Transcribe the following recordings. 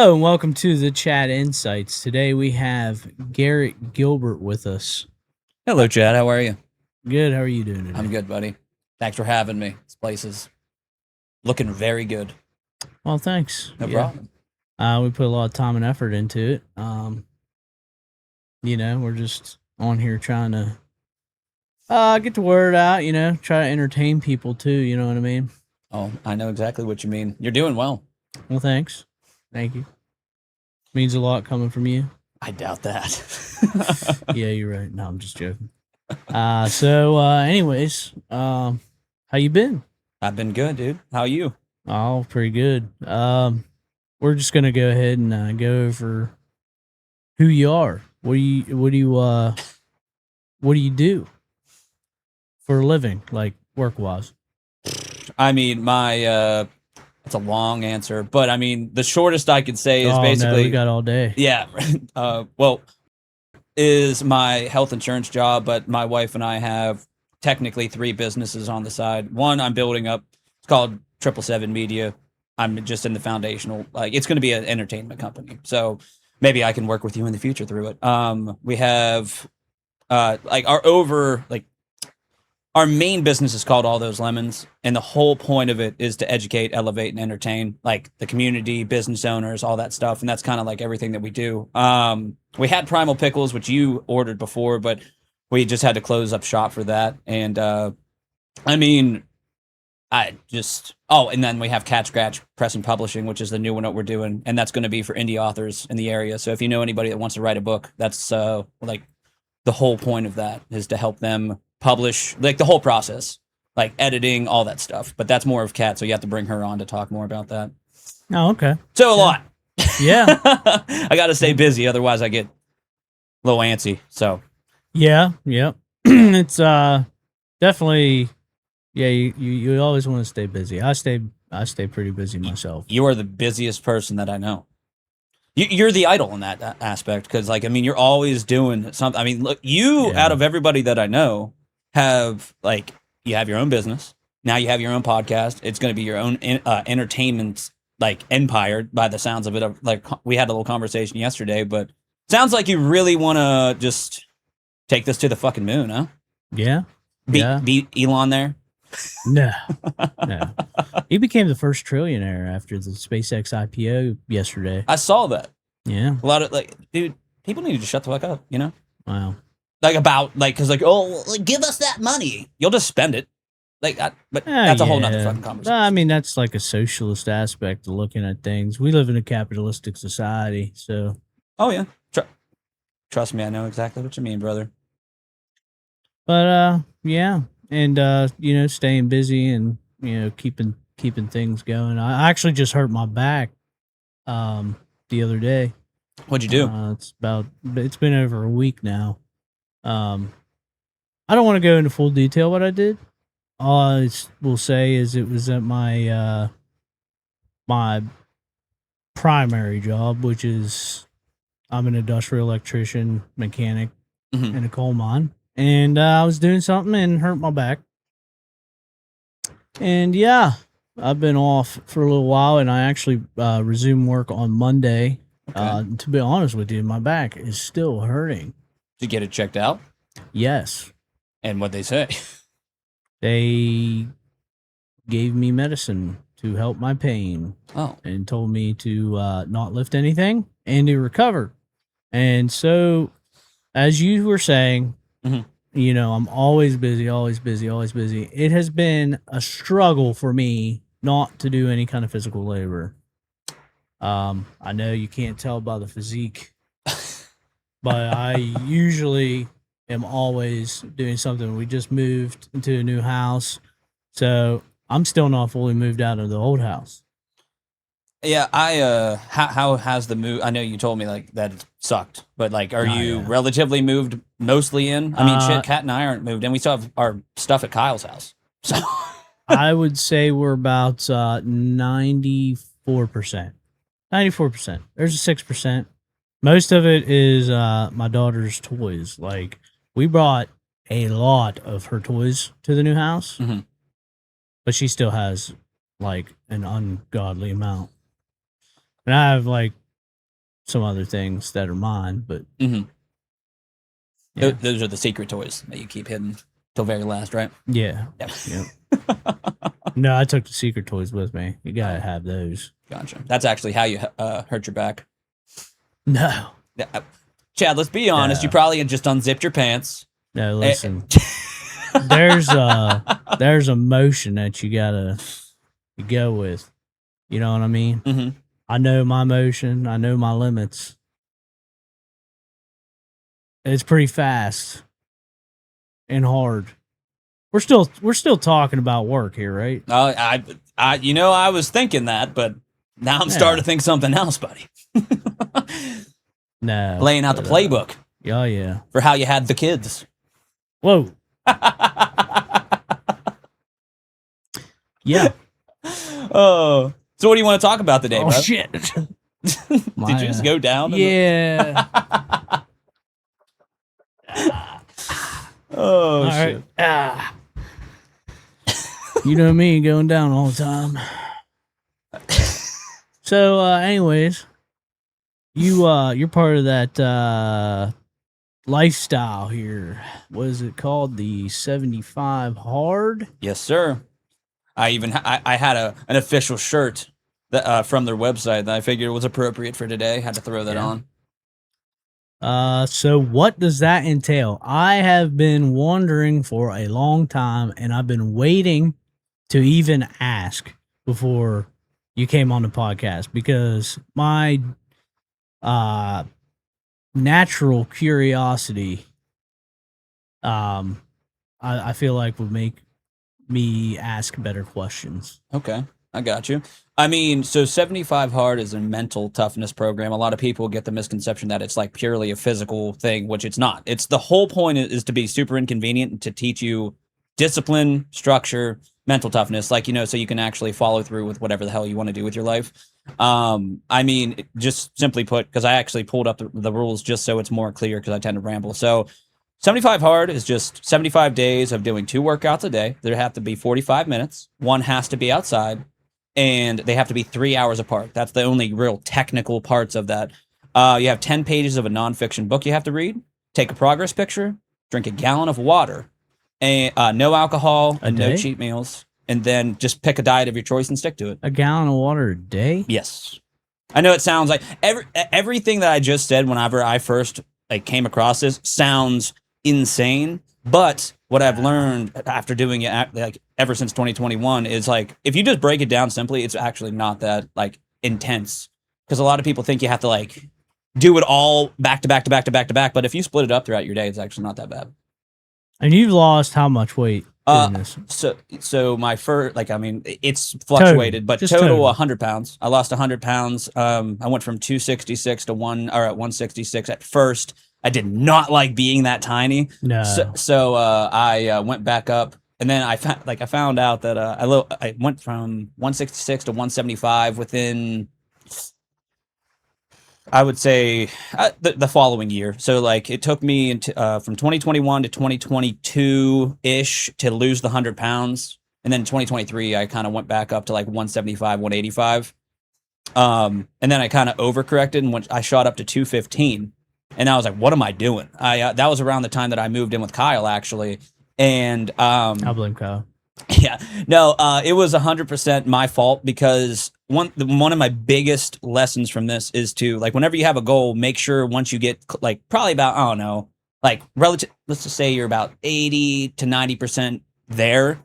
Hello and welcome to the Chat Insights. Today we have Garrett Gilbert with us. Hello, Chad. How are you? Good. How are you doing today? I'm good, buddy. Thanks for having me. This place is looking very good. Well, thanks. No problem. We put a lot of time and effort into it. We're just on here trying to get the word out, try to entertain people too, you know what I mean? Oh, I know exactly what you mean. You're doing well. Well, thanks. Thank you. Means a lot coming from you. I doubt that. Yeah, you're right. No, I'm just joking. Anyways, how you been? I've been good, dude. How are you? Oh, pretty good. We're just gonna go ahead and go over who you are. What do you do for a living, like work wise? I mean, it's a long answer, but I mean, the shortest I could say is basically we got all day. Yeah. Is my health insurance job, but my wife and I have technically 3 businesses on the side. One I'm building up. It's called 777 Media. I'm just in the foundational. It's going to be an entertainment company. So maybe I can work with you in the future through it. We have our main business is called All Those Lemons, and the whole point of it is to educate, elevate, and entertain, like the community, business owners, all that stuff, and that's kind of like everything that we do. We had Primal Pickles, which you ordered before, but we just had to close up shop for that. And and then we have Cat Scratch Press and Publishing, which is the new one that we're doing, and that's going to be for indie authors in the area. So if you know anybody that wants to write a book, that's the whole point of that is to help them publish, like the whole process, like editing, all that stuff. But that's more of Kat, so you have to bring her on to talk more about that. Oh, okay. So a lot. Yeah. I got to stay busy, otherwise I get a little antsy. So yeah. It's definitely, yeah, you always want to stay busy. I stay pretty busy myself. You are the busiest person that I know. You're the idol in that aspect, because you're always doing something. I mean, look, out of everybody that I know, you have your own business. Now you have your own podcast. It's going to be your own entertainment empire by the sounds of it. We had a little conversation yesterday, but sounds like you really want to just take this to the fucking moon, huh? Yeah. Beat Elon there? No. He became the first trillionaire after the SpaceX IPO yesterday. I saw that. Yeah. A lot of dude, people need to shut the fuck up, you know? Wow. Give us that money. You'll just spend it. That's a whole nother fucking conversation. I mean, that's like a socialist aspect of looking at things. We live in a capitalistic society, so. Oh, yeah. Trust me, I know exactly what you mean, brother. But, yeah. And, staying busy and, keeping things going. I actually just hurt my back the other day. What'd you do? It's been over a week now. I don't want to go into full detail what I did. All I will say is it was at my my primary job, which is I'm an industrial electrician, mechanic in a coal mine. And I was doing something and hurt my back. And yeah, I've been off for a little while, and I actually resumed work on Monday. Okay. To be honest with you, my back is still hurting. Did you get it checked out? Yes. And what'd they say? They gave me medicine to help my pain. Oh. And told me to not lift anything and to recover. And so, as you were saying, I'm always busy. It has been a struggle for me not to do any kind of physical labor. I know you can't tell by the physique, but I usually am always doing something. We just moved into a new house, so I'm still not fully moved out of the old house. Yeah, how has the move? I know you told me that it sucked, but are you relatively moved mostly in? I mean, Kat and I aren't moved, and we still have our stuff at Kyle's house. So I would say we're about 94%. 94%. There's a 6%. Most of it is my daughter's toys. We brought a lot of her toys to the new house, but she still has an ungodly amount. And I have some other things that are mine, but Mm-hmm. yeah. Those are the secret toys that you keep hidden till very last, right? Yeah. Yep. No, I took the secret toys with me. You gotta have those. Gotcha. That's actually how you hurt your back. No. Chad, let's be honest. No. You probably had just unzipped your pants. No, listen. there's a motion that you gotta go with. You know what I mean? Mm-hmm. I know my motion. I know my limits. It's pretty fast and hard. We're still talking about work here, right? I was thinking that, but now I'm starting to think something else, buddy. No. Laying out the playbook. Oh yeah. For how you had the kids. Whoa. Yeah. Oh. So what do you want to talk about today, bro? Shit. Did you just go down? Yeah. Oh, all shit. Right. You know me, going down all the time. So, anyways, you're part of that lifestyle here. What is it called? The 75 hard? Yes, sir. I had an official shirt that from their website that I figured was appropriate for today. Had to throw that on. So what does that entail? I have been wondering for a long time, and I've been waiting to even ask before you came on the podcast, because my natural curiosity I feel like would make me ask better questions. Okay, I got you. I mean, so 75 Hard is a mental toughness program. A lot of people get the misconception that it's like purely a physical thing, which it's not. It's the whole point is to be super inconvenient and to teach you discipline, structure, mental toughness, like, you know, so you can actually follow through with whatever the hell you want to do with your life. I mean, just simply put, because I actually pulled up the rules just so it's more clear, because I tend to ramble. So 75 Hard is just 75 days of doing 2 workouts a day. There have to be 45 minutes. One has to be outside, and they have to be 3 hours apart. That's the only real technical parts of that. You have 10 pages of a nonfiction book you have to read, take a progress picture, drink a gallon of water, and no alcohol, and no cheat meals, and then just pick a diet of your choice and stick to it. A gallon of water a day? Yes. I know it sounds like everything that I just said whenever I first came across this sounds insane, but what I've learned after doing it ever since 2021 is if you just break it down simply, it's actually not that intense, because a lot of people think you have to do it all back to back to back to back to back, but if you split it up throughout your day, it's actually not that bad. And you've lost how much weight doing this? So my first, it's fluctuated, but total 100 pounds. I lost 100 pounds. I went from 266 to 166 at first. I did not like being that tiny. No. So I went back up, and then I found out that I went from 166 to 175 within, I would say, the following year. So it took me from 2021 to 2022 ish to lose the 100 pounds, and then in 2023 I kind of went back up to 175, 185, and then I kind of overcorrected and I shot up to 215. And I was like, what am I doing? That was around the time that I moved in with Kyle, actually. And I blame Kyle. Yeah, no, it was 100% my fault, because one of my biggest lessons from this is to, whenever you have a goal, make sure once you get probably about, I don't know, relative, let's just say you're about 80 to 90% there,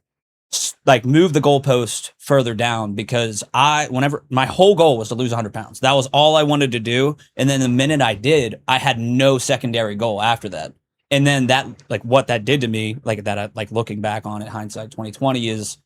move the goalpost further down, because whenever my whole goal was to lose 100 pounds, that was all I wanted to do. And then the minute I did, I had no secondary goal after that. And then that, what that did to me, looking back on it, hindsight 2020, is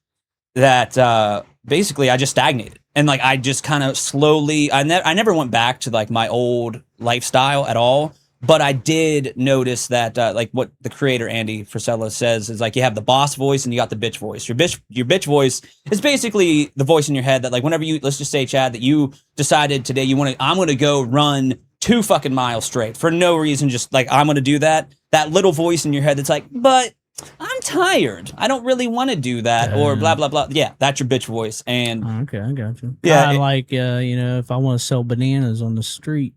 that basically I just stagnated. And I just kind of slowly, I never went back to my old lifestyle at all. But I did notice that, what the creator Andy Frisella says is you have the boss voice and you got the bitch voice. Your bitch voice is basically the voice in your head that whenever you, let's just say, Chad, that you decided today I'm going to go run 2 fucking miles straight for no reason, just I'm going to do that. That little voice in your head that's but I'm tired. I don't really want to do that, or blah blah blah. Yeah, that's your bitch voice. And okay, I got you. Yeah, if I want to sell bananas on the street.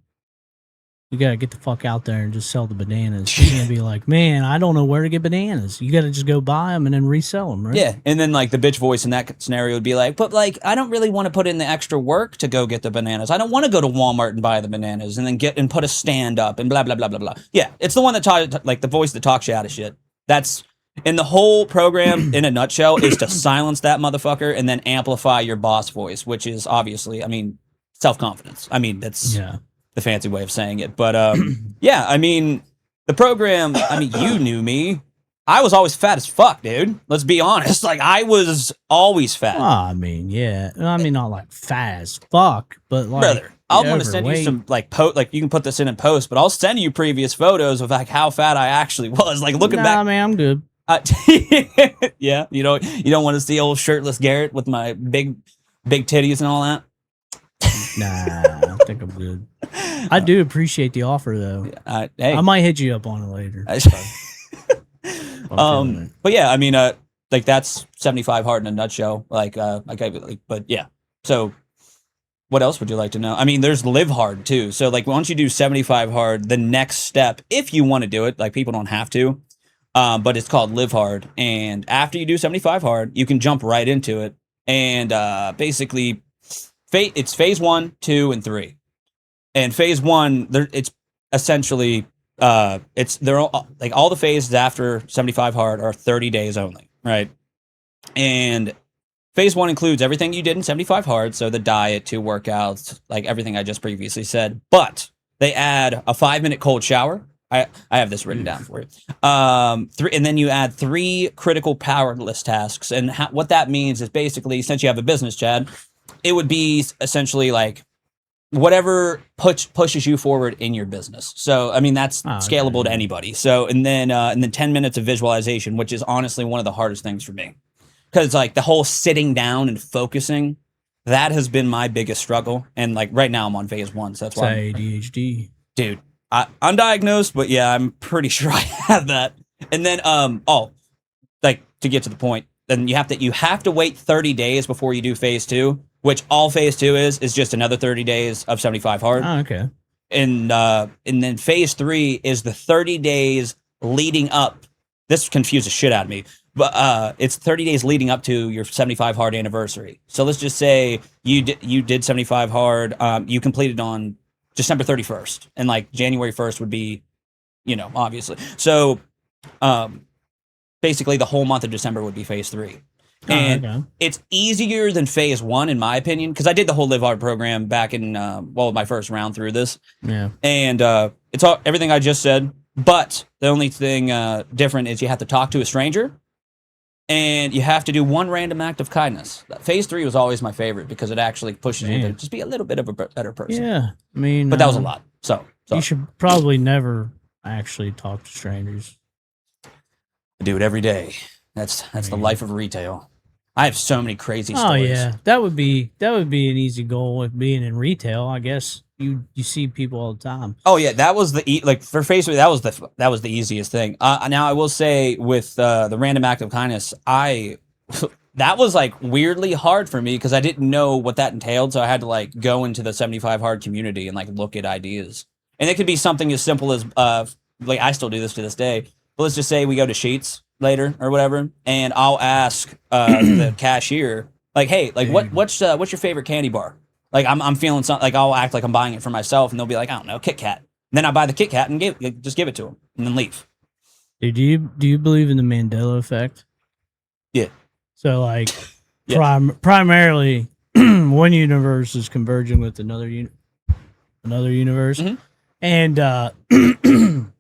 You gotta get the fuck out there and just sell the bananas. You can't be like, man, I don't know where to get bananas. You gotta just go buy them and then resell them, right? Yeah, and then like the bitch voice in that scenario would be like, but like I don't really want to put in the extra work to go get the bananas. I don't want to go to Walmart and buy the bananas and then get and put a stand up and blah blah blah blah blah. Yeah, it's the one that like the voice that talks you out of shit. That's and the whole program in a nutshell is to silence that motherfucker and then amplify your boss voice, which is obviously, I mean, self-confidence. I mean, that's the fancy way of saying it. But yeah, I mean, the program, I mean, you knew me. I was always fat as fuck, dude. Let's be honest. Like, I was always fat. I mean, yeah. I mean, not like fat as fuck, but like, brother, I'm going to send you some, like, like, you can put this in post, but I'll send you previous photos of, like, how fat I actually was. Like, looking back. Nah, man, I'm good. Yeah, you don't want to see old shirtless Garrett with my big titties and all that? Nah, I think I'm good. I do appreciate the offer, though. Hey. I might hit you up on it later. But yeah, I mean, like that's 75 hard in a nutshell. Like, but yeah. So, what else would you like to know? I mean, there's live hard too. So, like, once you do 75 hard, the next step, if you want to do it, like people don't have to, but it's called live hard. And after you do 75 hard, you can jump right into it. And basically, it's phase 1, 2, and 3. And phase 1, it's essentially they're all, like all the phases after 75 hard are 30 days only, right? And phase 1 includes everything you did in 75 hard, so the diet, 2 workouts, like everything I just previously said. But they add a 5-minute cold shower. I have this written down for you. And then you add 3 critical powerless tasks. And what that means is basically, since you have a business, Chad, it would be essentially like whatever pushes you forward in your business. So, I mean, that's scalable to anybody. So, and then 10 minutes of visualization, which is honestly one of the hardest things for me. Because like the whole sitting down and focusing, that has been my biggest struggle. And like right now I'm on phase 1. So that's why ADHD. Dude, I'm diagnosed, but yeah, I'm pretty sure I have that. And then, like to get to the point, then you have to wait 30 days before you do phase 2. Which all phase 2 is just another 30 days of 75 hard. Oh, okay. And then phase 3 is the 30 days leading up. This confused the shit out of me, but it's 30 days leading up to your 75 hard anniversary. So let's just say you did 75 hard. You completed on December 31st, and like January 1st would be, obviously. So basically, the whole month of December would be phase 3. And it's easier than phase 1, in my opinion, because I did the whole Live Hard program back in, my first round through this. Yeah. And it's all everything I just said, but the only thing different is you have to talk to a stranger, and you have to do 1 random act of kindness. Phase 3 was always my favorite because it actually pushes you to just be a little bit of a better person. Yeah. I mean, but that was a lot. So you should probably never actually talk to strangers. I do it every day. That's the life of retail. I have so many crazy stories. Oh yeah, that would be an easy goal with being in retail. I guess you see people all the time. Oh yeah, that was for Facebook. That was the easiest thing. Now I will say with the random act of kindness, that was like weirdly hard for me because I didn't know what that entailed. So I had to like go into the 75 hard community and like look at ideas. And it could be something as simple as like I still do this to this day. But let's just say we go to Sheets later or whatever, and I'll ask the cashier, like, hey, like what's your favorite candy bar? Like I'm feeling something, like I'll act like I'm buying it for myself, and they'll be like, I don't know, Kit Kat. And then I buy the Kit Kat and just give it to them and then leave. Dude, do you believe in the Mandela effect? Yeah. So like primarily one universe is converging with another universe. Mm-hmm. And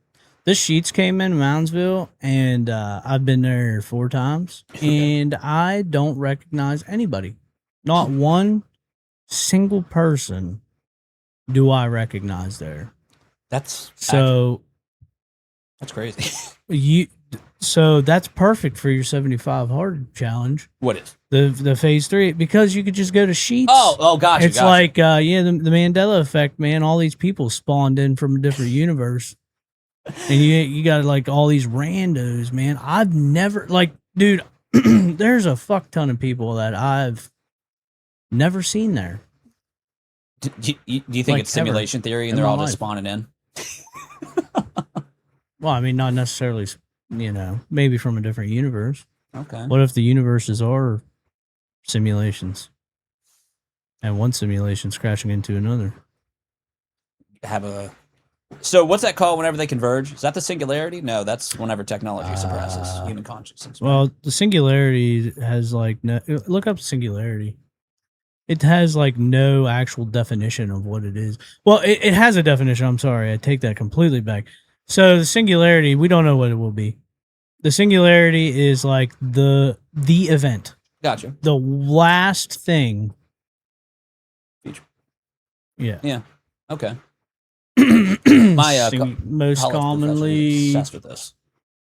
this Sheets came in Moundsville, and I've been there 4 times, and I don't recognize anybody. Not one single person do I recognize there. That's crazy. So that's perfect for your 75 hard challenge. What is the phase 3? Because you could just go to Sheets. Oh, gotcha. It's like the Mandela effect, man. All these people spawned in from a different universe. And you got like all these randos, man. I've never dude, there's a fuck ton of people that I've never seen there. Do you think it's simulation theory and they're all just spawning in? Well, I mean, not necessarily, maybe from a different universe. Okay. What if the universes are simulations, and one simulation's crashing into another? So what's that called whenever they converge? Is that the singularity? No, that's whenever technology suppresses human consciousness. Right? Well, the singularity has look up singularity. It has no actual definition of what it is. Well, it has a definition. I'm sorry, I take that completely back. So the singularity, we don't know what it will be. The singularity is like the event. Gotcha. The last thing. Future. Yeah. Yeah. Okay. My most commonly obsessed with this.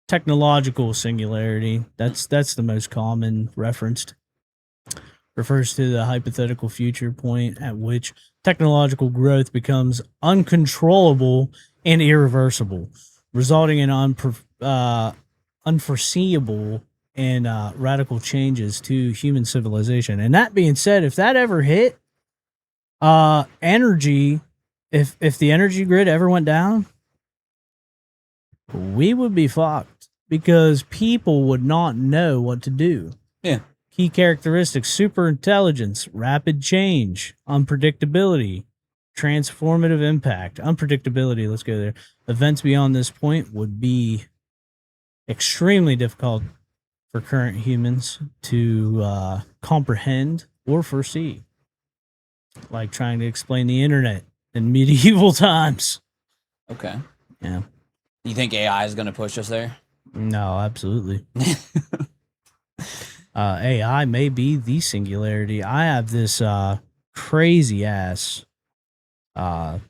Technological singularity. That's the most common referenced. Refers to the hypothetical future point at which technological growth becomes uncontrollable and irreversible, resulting in unforeseeable and radical changes to human civilization. And that being said, if that ever hit, energy, if the energy grid ever went down, we would be fucked because people would not know what to do. Yeah. Key characteristics: super intelligence, rapid change, unpredictability, transformative impact. Unpredictability, let's go there. Events beyond this point would be extremely difficult for current humans to comprehend or foresee. Like trying to explain the internet in medieval times. Okay. Yeah. You think AI is going to push us there? No, absolutely. AI may be the singularity. I have this crazy ass idea.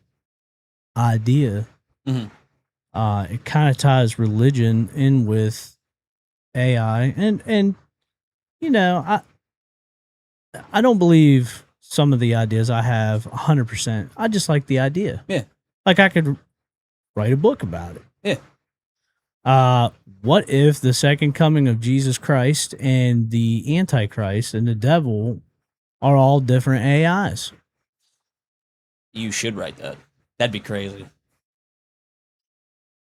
Mm-hmm. It kind of ties religion in with AI, and I don't believe some of the ideas I have 100%. I just like the idea. Yeah. Like I could write a book about it. Yeah. What if the second coming of Jesus Christ and the Antichrist and the devil are all different AIs? You should write that. That'd be crazy.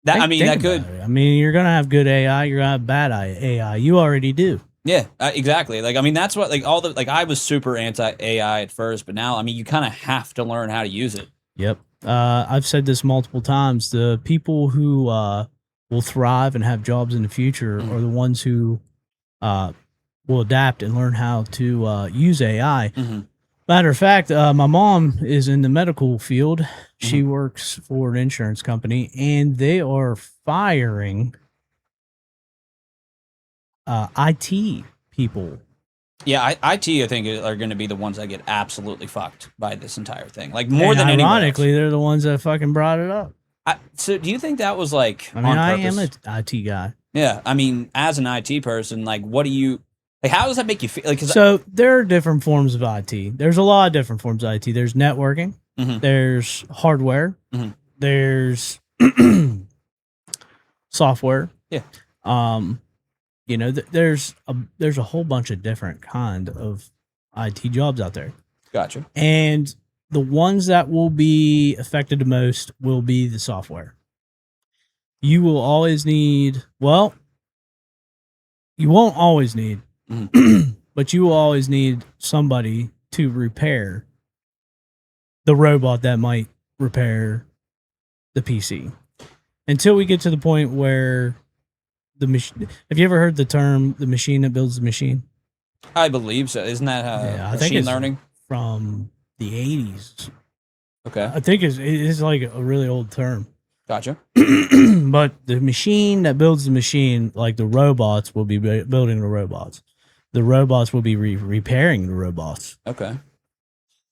Think that could. I mean, you're gonna have good AI. You're gonna have bad AI. You already do. Yeah, exactly. That's what I was super anti AI at first, but now you kind of have to learn how to use it. Yep. I've said this multiple times. The people who will thrive and have jobs in the future are the ones who will adapt and learn how to use AI. Mm-hmm. Matter of fact, my mom is in the medical field. She works for an insurance company, and they are firing IT people. Yeah, IT, I think, are going to be the ones that get absolutely fucked by this entire thing. More than anyone ironically, they're the ones that fucking brought it up. So do you think that was I mean, I am an IT guy. Yeah, as an IT person, what do you how does that make you feel? So there are different forms of IT. There's a lot of different forms of IT. There's networking. Mm-hmm. There's hardware. Mm-hmm. There's software. Yeah. There's a whole bunch of different kind of IT jobs out there. Gotcha. And the ones that will be affected the most will be the software. You will always need, well, you won't always need, but you will always need somebody to repair the robot that might repair the PC. Until we get to the point where the machine. Have you ever heard the term "the machine that builds the machine"? I believe so. Isn't that machine learning from the 80s? Okay, I think it's like a really old term. Gotcha. But the machine that builds the machine, like the robots, will be building the robots. The robots will be repairing the robots. Okay.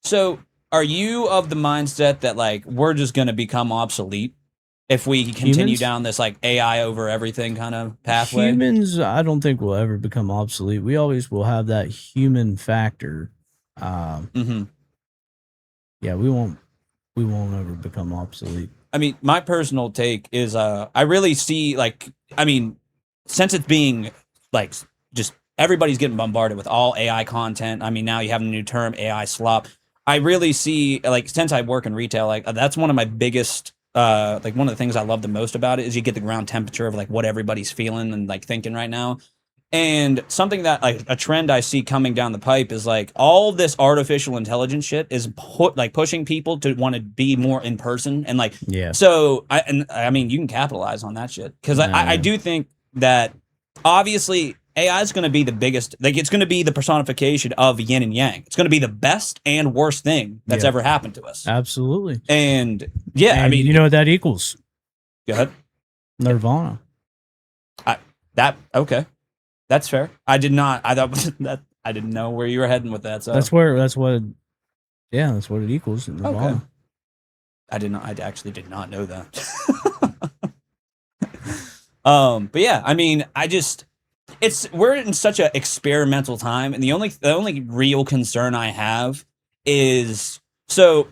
So, are you of the mindset that we're just going to become obsolete if we continue down this AI over everything kind of pathway? Humans, I don't think will ever become obsolete. We always will have that human factor. Yeah, we won't ever become obsolete. My personal take is I really see since it's being just everybody's getting bombarded with all AI content. Now you have a new term, AI slop. I really see since I work in retail, that's one of my biggest like one of the things I love the most about it is you get the ground temperature of like what everybody's feeling and like thinking right now. And something that like a trend I see coming down the pipe is like all this artificial intelligence shit is pushing people to want to be more in person and like so I mean you can capitalize on that shit because I do think that obviously AI is going to be the biggest, like it's going to be the personification of yin and yang. It's going to be the best and worst thing that's ever happened to us. Absolutely. And yeah, I mean, you know what that equals? Go ahead. Nirvana. Okay. That's fair. I thought that I didn't know where you were heading with that. So that's what it equals. Nirvana. Okay. I actually did not know that. But yeah, I mean, we're in such an experimental time, and the only real concern I have is so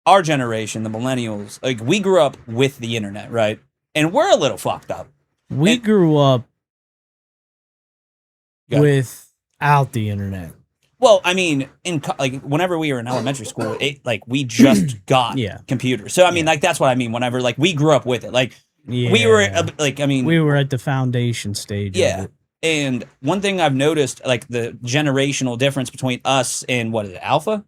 our generation, the millennials, like we grew up with the internet, right? And we're a little fucked up. We grew up without the internet. Well, I mean, like whenever we were in elementary school, we just got computers. So I mean, like that's what I mean. Whenever like we grew up with it, like we were like, I mean, we were at the foundation stage. Yeah. Of it. And one thing I've noticed, like the generational difference between us and what is it, Alpha?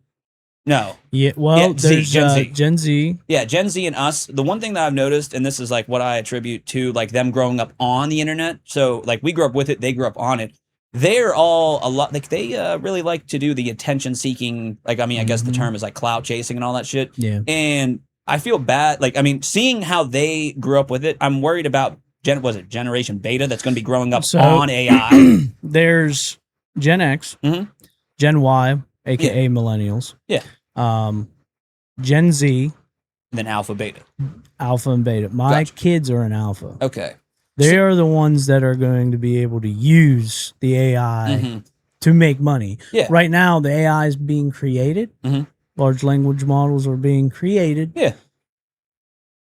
No. Yeah. Well, there's Gen Z. Yeah, Gen Z and us. The one thing that I've noticed, and this is like what I attribute to like them growing up on the internet. So like we grew up with it, they grew up on it. They're all a lot like they really like to do the attention seeking. Like, I mean, I guess the term is like clout chasing and all that shit. Yeah. And I feel bad. Like, I mean, seeing how they grew up with it, I'm worried about Generation Beta that's going to be growing up on AI? There's Gen X, Gen Y, aka millennials. Yeah. Gen Z. And then Alpha Beta. Alpha and Beta. My kids are in Alpha. Okay. They are the ones that are going to be able to use the AI to make money. Yeah. Right now, the AI is being created. Large language models are being created. Yeah.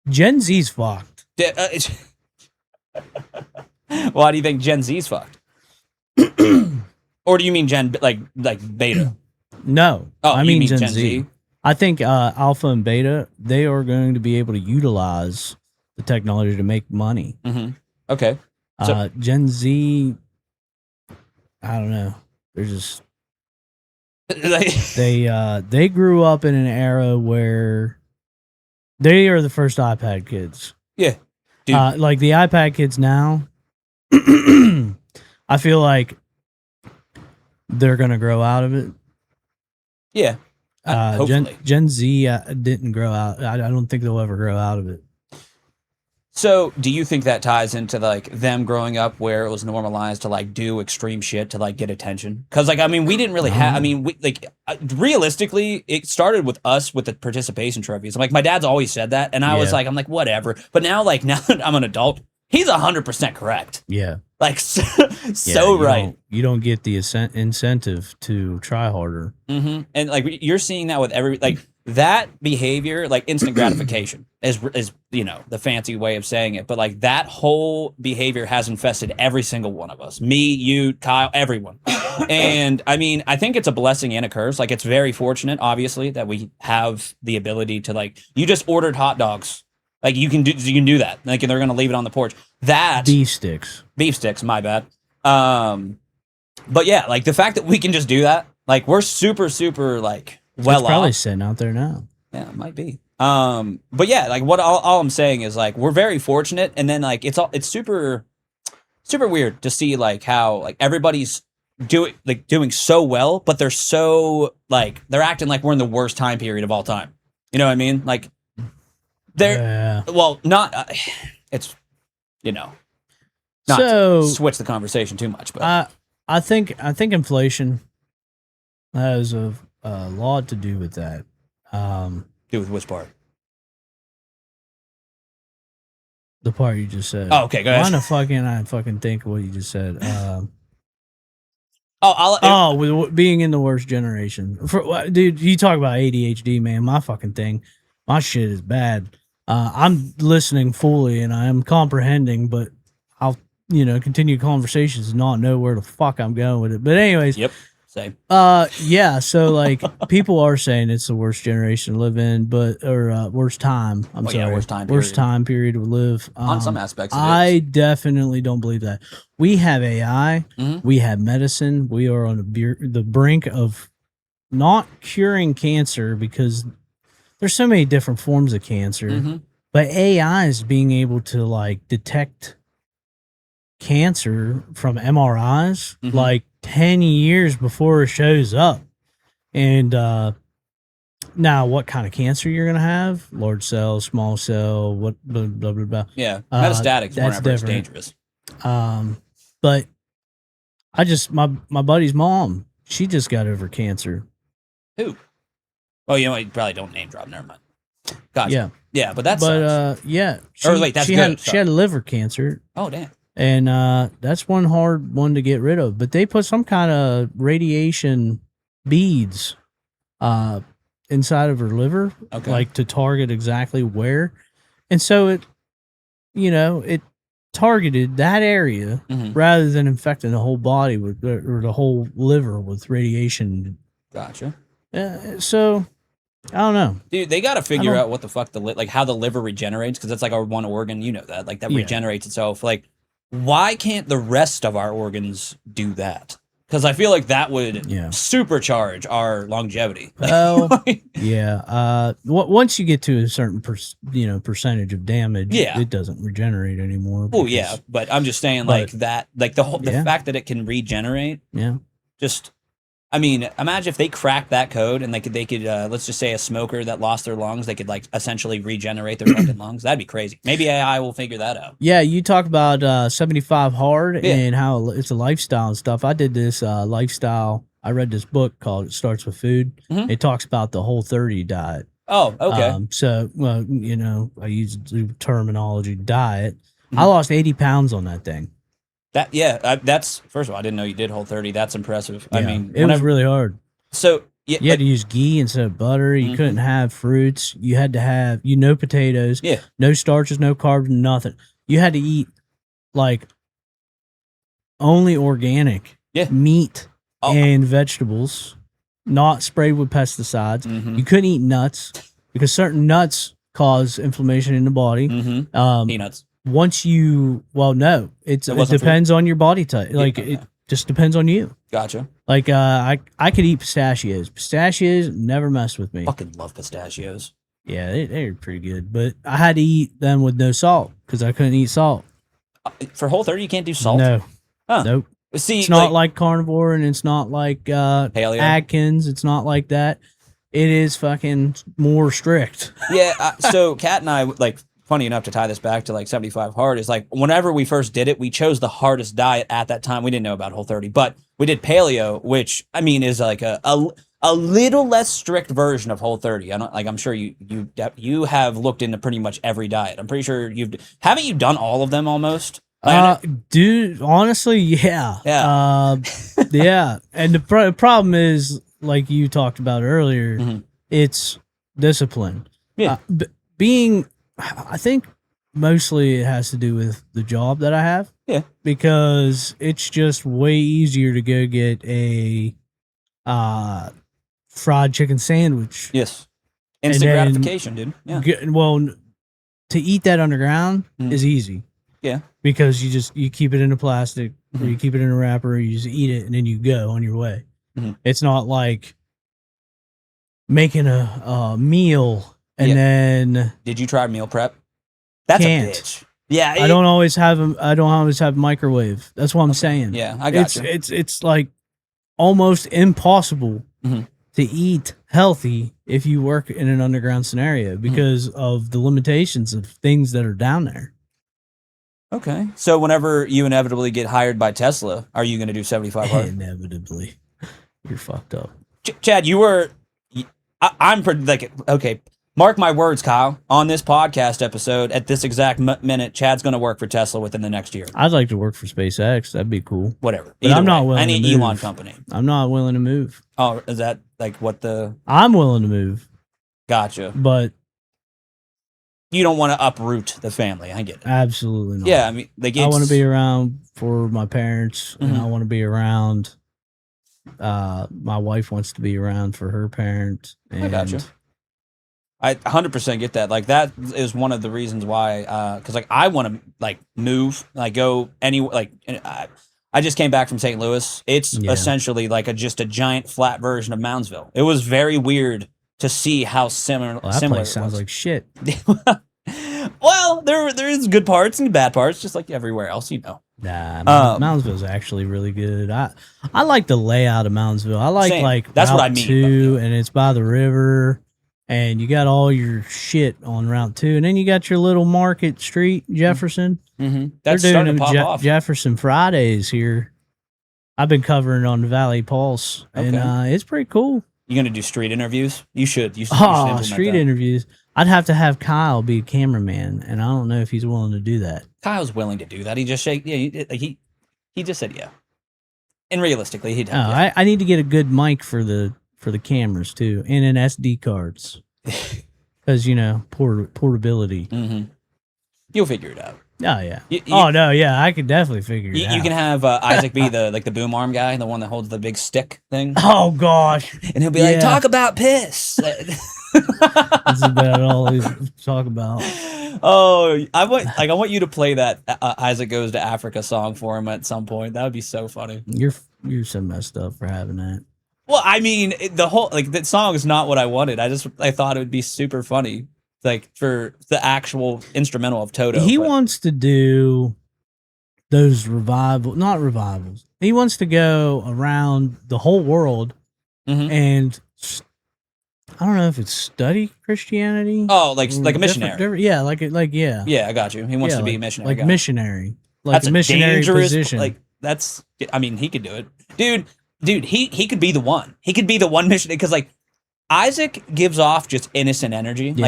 Gen Z's fucked. Why do you think Gen Z's fucked? Or do you mean like Beta? No. Oh, I mean Gen Z. I think Alpha and Beta, they are going to be able to utilize the technology to make money. Okay. So, Gen Z, I don't know. They're just they grew up in an era where they are the first iPad kids. Yeah. Like the iPad kids now, I feel like they're gonna grow out of it. Yeah. Hopefully. Gen Z didn't grow out. I don't think they'll ever grow out of it. So, do you think that ties into like them growing up where it was normalized to like do extreme shit to like get attention? Because like I mean, we didn't really have. I mean, we like realistically, it started with us with the participation trophies. Like my dad's always said that, and I was like, I'm like whatever. But now that I'm an adult, he's 100% correct. Yeah, like so right. You don't get the incentive to try harder. And like you're seeing that with every like. That behavior, like instant gratification, is you know the fancy way of saying it, but like that whole behavior has infested every single one of us. Me, you, Kyle, everyone. And I mean, I think it's a blessing and a curse. Like it's very fortunate, obviously, that we have the ability to like. You just ordered hot dogs, like you can do that. Like they're gonna leave it on the porch. That beef sticks. My bad. But yeah, like the fact that we can just do that, like we're super like. Well, it's probably sitting out there now. Yeah, it might be. But yeah, like what all I'm saying is like we're very fortunate, and then like it's super weird to see like how like everybody's doing so well, but they're so like they're acting like we're in the worst time period of all time. You know what I mean? Like they're well, not it's you know not to switch the conversation too much, but I think inflation has a lot to do with that. Do with which part? The part you just said. Oh, okay, go ahead. I fucking think of what you just said. With being in the worst generation. Dude, you talk about ADHD, man. My fucking thing. My shit is bad. I'm listening fully and I am comprehending, but I'll continue conversations and not know where the fuck I'm going with it. But anyways, say. Yeah. So like people are saying it's the worst generation to live in, or worst time. I'm sorry, worst time period to live. On some aspects, I definitely don't believe that. We have AI. Mm-hmm. We have medicine. We are on the brink of not curing cancer because there's so many different forms of cancer. Mm-hmm. But AI is being able to like detect cancer from MRIs like 10 years before it shows up. And now what kind of cancer you're going to have? Large cell, small cell, what blah blah blah. blah. Yeah, metastatic that's is dangerous. But I just my buddy's mom, she just got over cancer. Who? Oh, you probably don't name drop. Never mind. Gotcha. Yeah, but yeah. She had liver cancer. Oh, damn. And that's one hard one to get rid of. But they put some kind of radiation beads inside of her liver, like to target exactly where. And so it targeted that area rather than infecting the whole body or the whole liver with radiation. Gotcha. So I don't know, dude. They got to figure out what the fuck how the liver regenerates, because that's like our one organ. You know that, like that regenerates itself. Like, why can't the rest of our organs do that? Because I feel like that would supercharge our longevity. Well, yeah. Once you get to a certain percentage of damage, it doesn't regenerate anymore. Oh yeah, but I'm just saying the fact that it can regenerate. Yeah. Just. I mean, imagine if they cracked that code and they could let's just say a smoker that lost their lungs, they could like essentially regenerate their fucking lungs. That'd be crazy. Maybe AI will figure that out. Yeah, you talk about 75 hard and how it's a lifestyle and stuff. I did this lifestyle. I read this book called It Starts with Food. It talks about the Whole30 diet. Oh, okay. So, well, I use the terminology diet. I lost 80 pounds on that thing. That's first of all, I didn't know you did Whole30. That's impressive. Yeah, I mean, it was really hard. So you had to use ghee instead of butter. You couldn't have fruits. You had to have potatoes. Yeah, no starches, no carbs, nothing. You had to eat like only organic meat and vegetables, not sprayed with pesticides. You couldn't eat nuts because certain nuts cause inflammation in the body. Peanuts. Once it depends on your body type. Like it just depends on you. Gotcha. Like I could eat pistachios. Pistachios never messed with me. Fucking love pistachios. Yeah, they're pretty good, but I had to eat them with no salt because I couldn't eat salt. For Whole30, you can't do salt. No, nope. See, it's not like carnivore, and it's not like paleo. Atkins. It's not like that. It is fucking more strict. Yeah. So Kat and I funny enough, to tie this back to 75 hard, is like whenever we first did it, we chose the hardest diet at that time. We didn't know about Whole30, but we did paleo, which I mean is like a little less strict version of Whole30. I'm sure you have looked into pretty much every diet. I'm pretty sure haven't you done all of them almost? Dude, honestly, yeah. Yeah. And the problem is, like you talked about earlier, it's discipline. Yeah. I think mostly it has to do with the job that I have. Yeah. Because it's just way easier to go get a fried chicken sandwich. Yes. Instant gratification, dude. Yeah. To eat that underground is easy. Yeah. Because you keep it in a plastic or you keep it in a wrapper, you just eat it and then you go on your way. It's not like making a meal. And then, did you try meal prep? That's a bitch. Yeah, I don't always have a microwave. That's what I'm saying. Yeah, I got you. It's like almost impossible to eat healthy if you work in an underground scenario because of the limitations of things that are down there. Okay, so whenever you inevitably get hired by Tesla, are you going to do 75 hard? Inevitably, you're fucked up. Chad, you were. I'm pretty okay. Mark my words, Kyle. On this podcast episode, at this exact minute, Chad's going to work for Tesla within the next year. I'd like to work for SpaceX. That'd be cool. Whatever. But I'm not willing to move. Any Elon company. I'm not willing to move. Oh, is that like what the... I'm willing to move. Gotcha. But... you don't want to uproot the family. I get it. Absolutely not. Yeah, I mean... I want to be around for my parents, and I want to be around My wife wants to be around for her parents. And I gotcha. I 100% get that. Like that is one of the reasons why, because like I want to like move, like go anywhere. Like I just came back from St. Louis. It's essentially like just a giant flat version of Moundsville. It was very weird to see how similar. Well, that place sounds like shit. Well, there is good parts and bad parts, just like everywhere else, you know. Nah, Moundsville's actually really good. I like the layout of Moundsville. I like that's Route what I mean. 2, and it's by the river, and you got all your shit on Route 2, and then you got your little Market Street, Jefferson. Mm-hmm. They're doing Jefferson Fridays here. I've been covering on the Valley Pulse, and it's pretty cool. You gonna do street interviews? You should. You should street interviews. I'd have to have Kyle be a cameraman, and I don't know if he's willing to do that. Kyle's willing to do that. He just he just said yeah. And realistically, he'd. I need to get a good mic for the cameras too, and an SD cards, because portability. Mm-hmm. You'll figure it out. Oh yeah. I could definitely figure it out. You can have Isaac be the boom arm guy, the one that holds the big stick thing. Oh gosh, and he'll be like, "Talk about piss." That's about all he talk about. Oh, I want you to play that Isaac Goes to Africa song for him at some point. That would be so funny. You're so messed up for having that. Well, I mean, the whole that song is not what I wanted. I thought it would be super funny, like for the actual instrumental of Toto. He wants to do those not revivals. He wants to go around the whole world and. I don't know if it's study Christianity. Oh, like a missionary. Yeah, yeah. Yeah, I got you. He wants to be a missionary. Like missionary. Like that's a missionary dangerous position. Like that's. I mean, he could do it, dude. He could be the one. He could be the one missionary because like Isaac gives off just innocent energy. Yeah.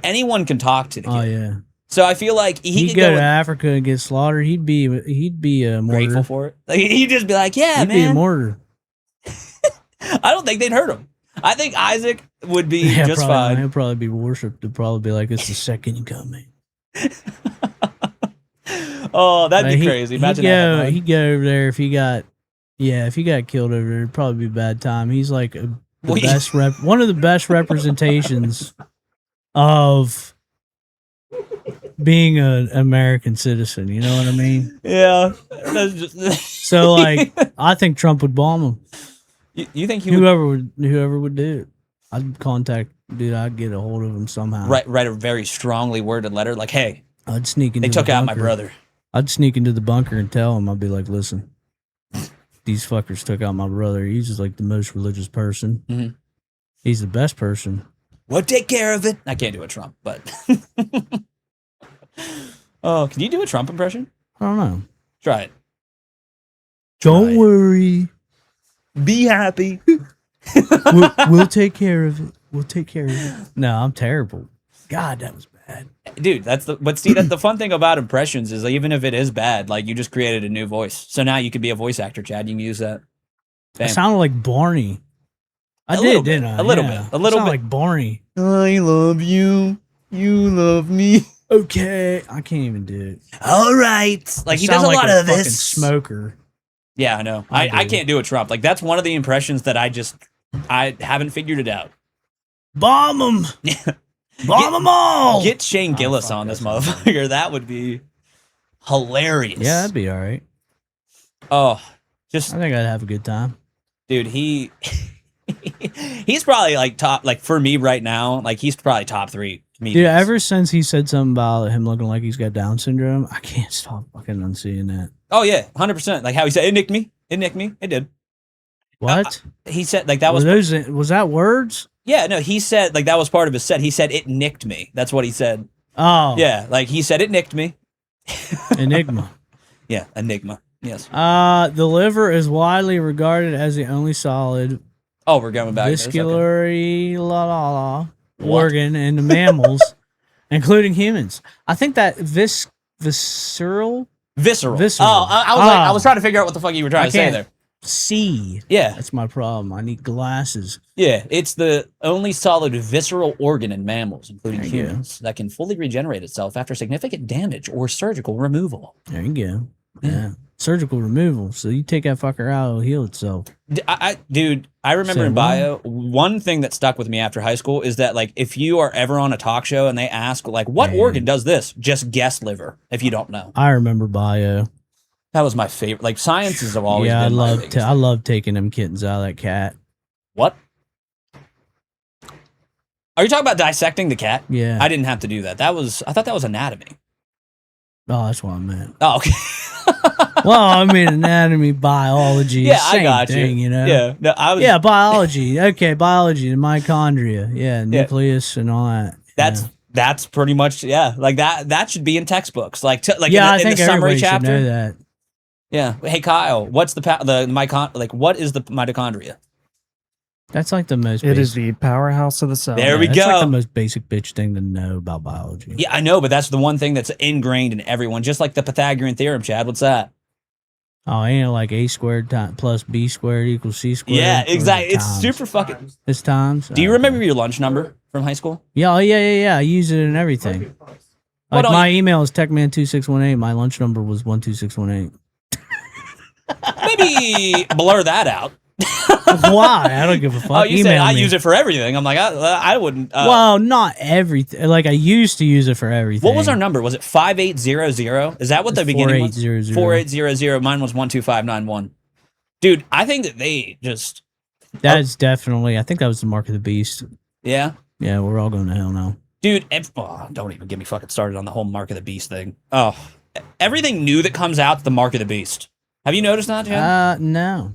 Anyone can talk to the kid. Oh yeah. So I feel like he could go to Africa and get slaughtered. He'd be a martyr. Grateful for it. Like he'd just be like, yeah, he'd man. Be a martyr. I don't think they'd hurt him. I think Isaac would be just fine. He'll probably be worshipped. He'll probably be like, "It's the second coming." Oh, that'd be crazy. Imagine he'd go over there if he got killed over there. It'd probably be a bad time. He's like one of the best representations of being an American citizen. You know what I mean? Yeah. So like, I think Trump would bomb him. You think whoever would do it? I'd get a hold of him somehow. Write a very strongly worded letter, like, "Hey, I'd sneak into. They took out my brother." I'd sneak into the bunker and tell him. I'd be like, "Listen, these fuckers took out my brother. He's just like the most religious person. Mm-hmm. He's the best person. We'll take care of it." I can't do a Trump, but oh, can you do a Trump impression? I don't know. Try it. Don't worry. Be happy. we'll take care of it. We'll take care of it. No, I'm terrible. God, that was bad. Dude, that's the fun thing about impressions is even if it is bad, like you just created a new voice. So now you could be a voice actor, Chad. You can use that. Bam. I sounded like Barney. Didn't I? A little bit. Like Barney. I love you. You love me. Okay. I can't even do it. All right. Like he does a lot of this. Smoker. Yeah, I know. I can't do a Trump. Like that's one of the impressions that I haven't figured it out. Bomb them. Bomb them all. Get Shane Gillis on this motherfucker. That would be hilarious. Yeah, that'd be all right. Oh, I think I'd have a good time. Dude, he's probably like top, like for me right now, like he's probably top 3 comedians. Dude, ever since he said something about him looking like he's got Down syndrome, I can't stop fucking unseeing that. Oh yeah, 100%. Like how he said, "It nicked me. It nicked me. It did." What? He said like that was that words? Yeah, no, he said like that was part of his set. He said it nicked me. That's what he said. Oh. Yeah, like he said it nicked me. Enigma. Yeah, enigma. Yes. The liver is widely regarded as the only solid we're going back viscerally organ in the mammals, including humans. I think that visceral. Oh, I was trying to figure out what the fuck you were trying to say there. See. Yeah. That's my problem. I need glasses. Yeah, it's the only solid visceral organ in mammals, including humans, that can fully regenerate itself after significant damage or surgical removal. There you go. Yeah. surgical removal. So you take that fucker out, it'll heal itself. Dude, I remember in bio, one thing that stuck with me after high school is that, like, if you are ever on a talk show and they ask, like, what organ does this? Just guess liver, if you don't know. I remember bio. That was my favorite. Like, sciences have always been my biggest I love taking them kittens out of that cat. What? Are you talking about dissecting the cat? Yeah. I didn't have to do that. I thought that was anatomy. Oh, that's what I meant. Oh, okay. Well, I mean anatomy, biology. Yeah, same I got thing, you. You know? Yeah. No, Yeah, biology. Okay, biology, the mitochondria. Yeah, nucleus and all that. That's pretty much, yeah. Like that should be in textbooks. Like in I think the summary everybody chapter. should know that. Yeah. Hey Kyle, what's the what is the mitochondria? That's like the most. It is the powerhouse of the cell. There we go. That's like the most basic bitch thing to know about biology. Yeah, I know, but that's the one thing that's ingrained in everyone. Just like the Pythagorean theorem, Chad. What's that? Oh, ain't it like A squared plus B squared equals C squared? Yeah, exactly. It's super fucking. It's times. Do you remember your lunch number from high school? Yeah, yeah. I use it in everything. Like my email is techman2618. My lunch number was 12618. Maybe blur that out. Why? I don't give a fuck. Oh, you said I me. use it for everything. I'm like, I wouldn't. Well, not everything. Like I used to use it for everything. What was our number? Was it 5800? Is that what the beginning was? 4800. 4800. Mine was 12591. Dude, I think that they just. That is definitely. I think that was the mark of the beast. Yeah. Yeah, we're all going to hell now. Dude, don't even get me fucking started on the whole mark of the beast thing. Oh, everything new that comes out, the mark of the beast. Have you noticed that, Chad? No.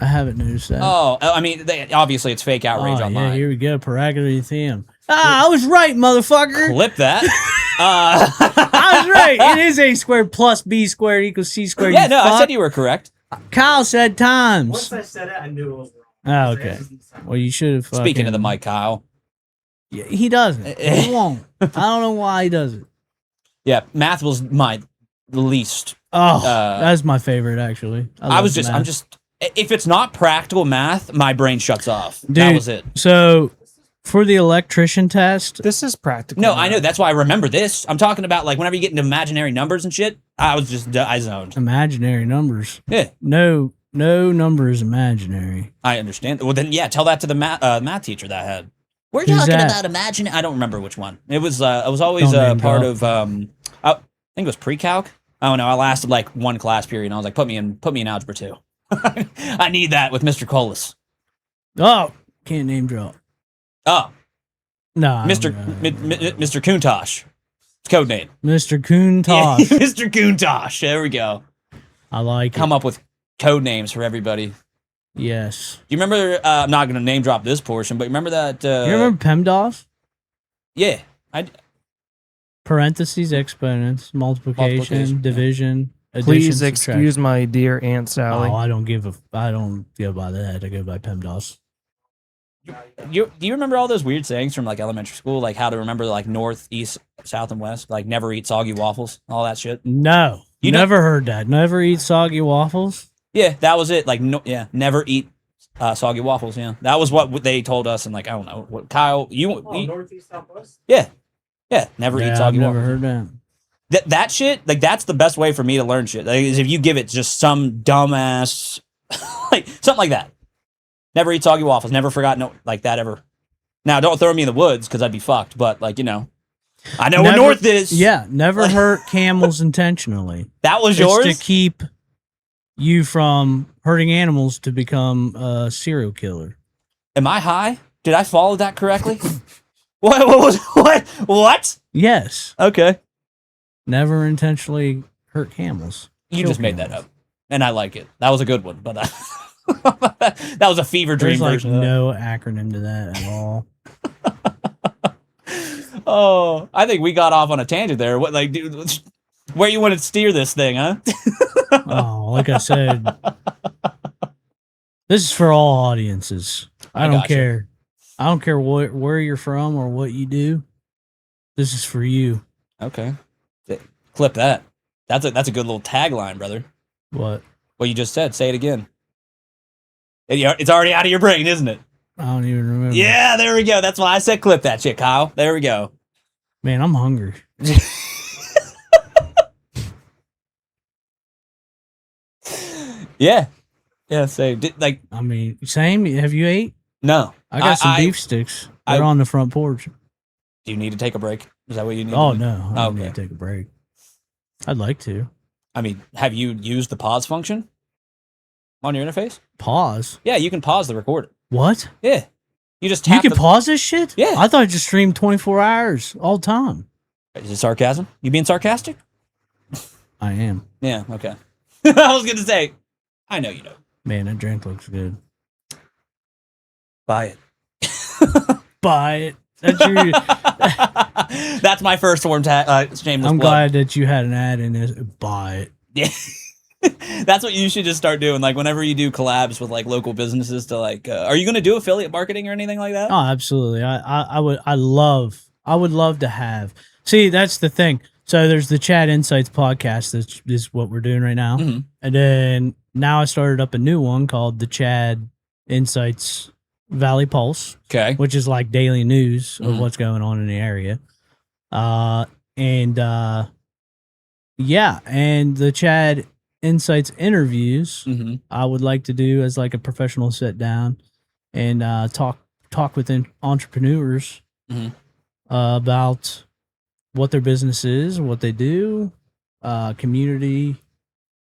I haven't noticed that. Oh, I mean, obviously it's fake outrage online. Yeah, here we go. Paragonothium. I was right, motherfucker. Clip that. I was right. It is A squared plus B squared equals C squared. Yeah, no, I said you were correct. Kyle said times. Once I said it, I knew it was wrong. Oh, okay. Well, you should have. Speaking of the mic, Kyle. Yeah, he doesn't. He won't. I don't know why he doesn't. Yeah, math was my least. Oh, that's my favorite, actually. I'm just. If it's not practical math, my brain shuts off. Dude, that was it. So, for the electrician test, This is practical. No, I know. That's why I remember this. I'm talking about, like, whenever you get into imaginary numbers and shit, I zoned. imaginary numbers. Yeah. No number is imaginary. I understand. Well, then, yeah, tell that to the math teacher that I had. We're Who's talking that? about imaginary. I don't remember which one. It was always Don't name part drop. of, I think it was pre-calc. Oh, no, I lasted, like, one class period, and I was like, put me in Algebra 2. I need that with Mr. Colas. Oh, can't name drop. Oh, No, Mr. Kuntosh. It's code name. Mr. Kuntosh. Mr. Kuntosh. There we go. I like Come up with code names for everybody. Yes. Do you remember? I'm not going to name drop this portion, but remember that? You remember PEMDAS? Yeah, Parentheses, exponents, multiplication, division. Please addition, excuse my dear Aunt Sally. Oh, I don't go by that. I go by PEMDAS. Do you remember all those weird sayings from like elementary school, like how to remember like north, east, south, and west, like never eat soggy waffles, all that shit? No, You never heard that. Never eat soggy waffles. Yeah, that was it. Like, no, yeah, never eat soggy waffles. Yeah, that was what they told us. And like, I don't know what Kyle, Northeast, Southwest. yeah, never eat Yeah, I've soggy never waffles. heard that. That shit, like that's the best way for me to learn shit. Like, is if you give it just some dumbass, like something like that. Never eat soggy waffles. Never forgot like that ever. Now don't throw me in the woods because I'd be fucked. But like I know where north is. Yeah, never hurt camels intentionally. That was It's yours. to keep you from hurting animals to become a serial killer. Am I high? Did I follow that correctly? What? Yes, Okay. never intentionally hurt camels. You Kill just made that camels. up, and I like it. That was a good one, but that was a fever dream There's like version. of that. no acronym to that at all. Oh, I think we got off on a tangent there. What, like, dude, where you want to steer this thing, huh? Oh, like I said, this is for all audiences. I don't gotcha. care. I don't care where you're from or what you do. This is for you. Okay, clip that. That's a good little tagline, brother. What? What you just said. Say it again. It's already out of your brain, isn't it? I don't even remember. Yeah, there we go. That's why I said clip that shit, Kyle. There we go. Man, I'm hungry. Yeah. Yeah. So like, I mean, same. Have you ate? no. I got some beef sticks. They're on the front porch. Do you need to take a break? Is that what you need? Oh to do? no, I don't Okay. need to take a break. I'd like to I mean, have you used the pause function on your interface? pause. Yeah, you can pause the recorder. What? Yeah. You just You tap can pause this shit? Yeah. I thought you just streamed 24 hours all the time. Is it sarcasm? You being sarcastic? I am. Yeah, okay. I was going to say, I know you know. Man, that drink looks good. Buy it. Buy it. That's your. That's my first shameless I'm plug. glad that you had an ad in this. Buy it. Yeah. That's what you should just start doing. Like whenever you do collabs with like local businesses to like, are you going to do affiliate marketing or anything like that? Oh, absolutely. I would love to have. See, that's the thing. So there's the Chad Insights podcast. That is what we're doing right now. Mm-hmm. And then now I started up a new one called the Chad Insights Valley Pulse, Okay. which is like daily news of Mhm. what's going on in the area. And the Chad Insights interviews Mm-hmm. I would like to do as like a professional sit down and talk with entrepreneurs Mhm. about what their business is, what they do, community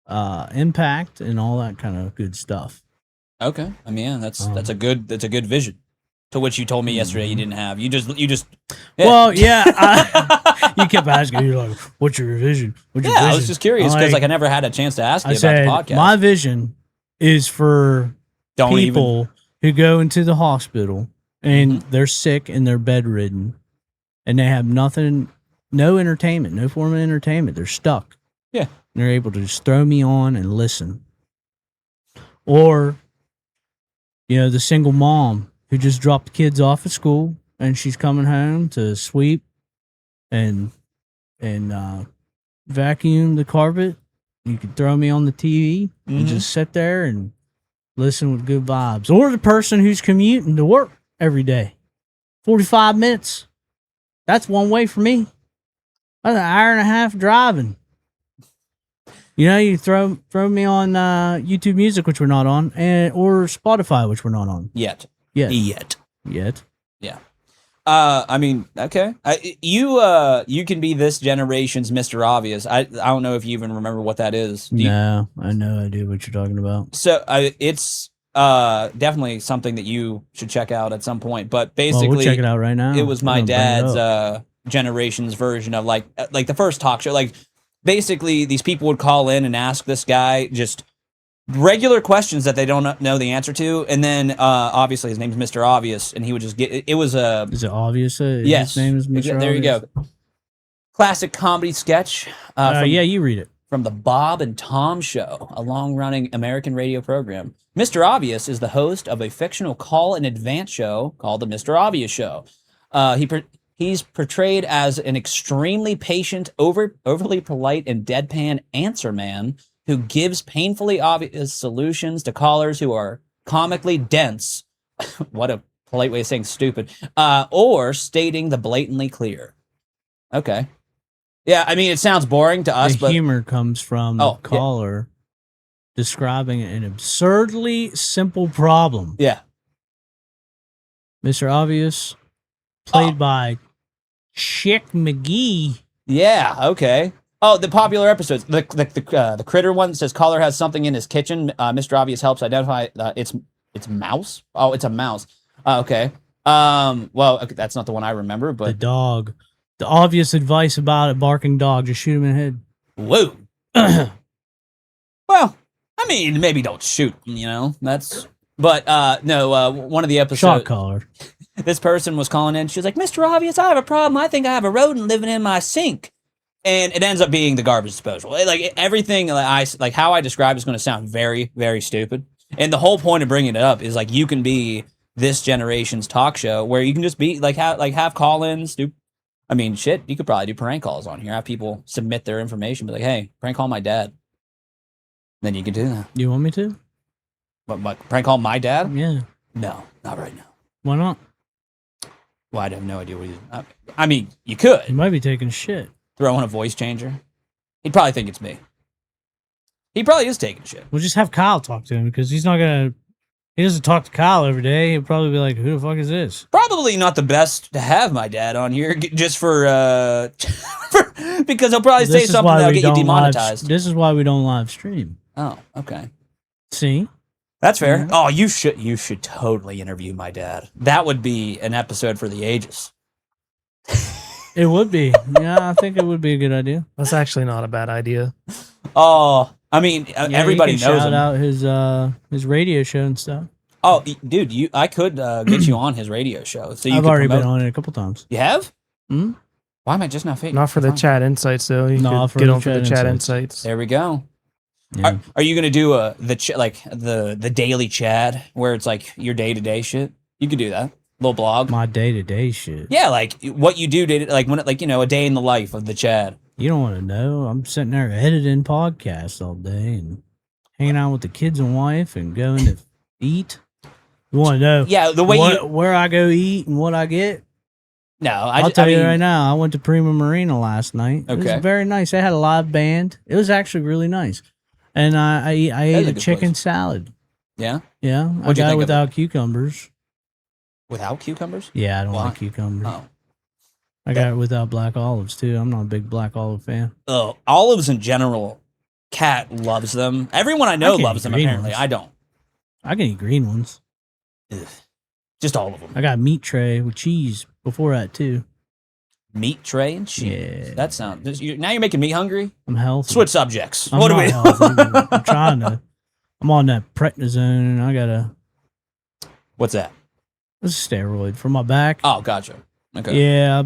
impact, and all that kind of good stuff. Okay. I mean, yeah, that's a good vision. To which you told me yesterday you didn't have. You just. Yeah. Well, yeah, you kept asking. You're like, "What's your vision? What's your vision?" I was just curious because Like, I never had a chance to ask you I about said, the podcast. my vision is for Don't even. people who go into the hospital and Mm-hmm. they're sick and they're bedridden and they have nothing, no entertainment, no form of entertainment. They're stuck. Yeah. And they're able to just throw me on and listen. Or, the single mom who just dropped the kids off at school and she's coming home to sweep and vacuum the carpet. You could throw me on the TV and Mhm. just sit there and listen with good vibes. Or the person who's commuting to work every day. 45 minutes. That's one way for me. That's an hour and a half driving. You throw me on YouTube Music, which we're not on, or Spotify, which we're not on. Yet. Yet. I mean, okay. You can be this generation's Mr. Obvious. I don't know if you even remember what that is. No, I have no idea what you're talking about. So it's definitely something that you should check out at some point. But basically, we'll check it out right now. it was We're my gonna bring it dad's up. generation's version of like the first talk show. Like basically, these people would call in and ask this guy just regular questions that they don't know the answer to, and then obviously his name's Mr. Obvious, and he would just get it was a Is it obvious? yes. His name is Mr. There you Obvious? go. Classic comedy sketch. From, Yeah, you read it. from the Bob and Tom Show, a long-running American radio program. Mr. Obvious is the host of a fictional call-in-advance show called The Mr. Obvious Show. He's portrayed as an extremely patient, overly polite, and deadpan answer man who gives painfully obvious solutions to callers who are comically dense. What a polite way of saying stupid. Or stating the blatantly clear. Okay. Yeah, I mean, it sounds boring to us, The but humor comes from Oh, the yeah. caller describing an absurdly simple problem. yeah. Mr. Obvious, played by Chick McGee. Yeah, okay. Oh, the popular episodes. The critter one says caller has something in his kitchen. Mr. Obvious helps identify it's mouse. Oh, it's a mouse. Okay. Well, okay, that's not the one I remember, The but dog. The obvious advice about a barking dog, just shoot him in the head. whoa. Well, I mean, maybe don't shoot. That's. But no. One of the Shot episodes. caller. This person was calling in. She was like, "Mr. Obvious, I have a problem. I think I have a rodent living in my sink." And it ends up being the garbage disposal. Like everything, like how I describe is going to sound very, very stupid. And the whole point of bringing it up is like you can be this generation's talk show where you can just be have call-ins. I mean, shit, you could probably do prank calls on here. Have people submit their information, be like, "Hey, prank call my dad." Then you can do that. You want me to? But prank call my dad? Yeah. No, not right now. Why not? Well, I have no idea what he's. I mean, you could. You might be taking a shit. Throw in a voice changer. He'd probably think it's me. He probably is taking shit. We'll just have Kyle talk to him because he doesn't talk to Kyle every day. He'll probably be like, who the fuck is this? Probably not the best to have my dad on here just for because he'll probably say something that'll get you demonetized. This is why we don't live stream. Oh, okay. See? That's fair. Yeah. Oh, you should totally interview my dad. That would be an episode for the ages. It would be. Yeah, I think it would be a good idea. That's actually not a bad idea. Oh, I mean, everybody you can knows shout him. out his radio show and stuff. Oh, dude, I could get you on his radio show. So I've already been on it a couple times. You have? Hmm? Why am I just not fake? Not for the chat insights though. You No, could get on for the chat insights. There we go. Yeah. Are you gonna do the daily Chad where it's like your day-to-day shit? You could do that. Little blog. My day-to-day shit. Yeah, like what you do a day in the life of the Chad. You don't want to know. I'm sitting there editing podcasts all day and hanging out with the kids and wife and going to eat. You want to know? Yeah, the way where I go eat and what I get? No, I'll tell you right now. I went to Prima Marina last night. It was very nice. They had a live band. It was actually really nice. And I ate a chicken salad. Yeah? Yeah. What'd you I got it think without cucumbers. Without cucumbers? Yeah, I don't Why? like cucumbers. Oh. I got it without black olives too. I'm not a big black olive fan. Oh, olives in general. Kat loves them. Everyone I know loves them, apparently. Ones. I don't. I can eat green ones. Ugh. Just all of them. I got meat tray with cheese before that too. Meat tray and cheese. Yeah. That sounds. Now you're making me hungry. I'm healthy. Switch subjects. I'm What do not we? healthy, but I'm trying to. I'm on that prednisone and I gotta. What's that? It's a steroid for my back. Oh, gotcha. Okay. Yeah,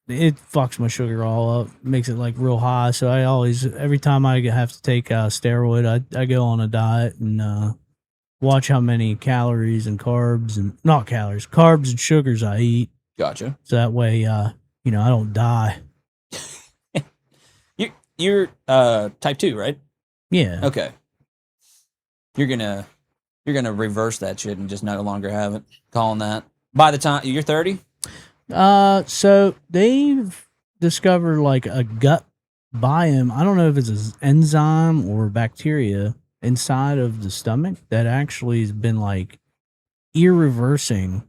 it fucks my sugar all up, makes it like real high. So I always, every time I have to take a steroid, I go on a diet and watch how many calories and carbs and not calories, carbs and sugars I eat. Gotcha. So that way, I don't die. You're type 2, right? Yeah. Okay. You're gonna reverse that shit and just no longer have it. Calling that. By the time you're 30? So they've discovered like a gut biome. I don't know if it's an enzyme or bacteria inside of the stomach that actually has been like irreversing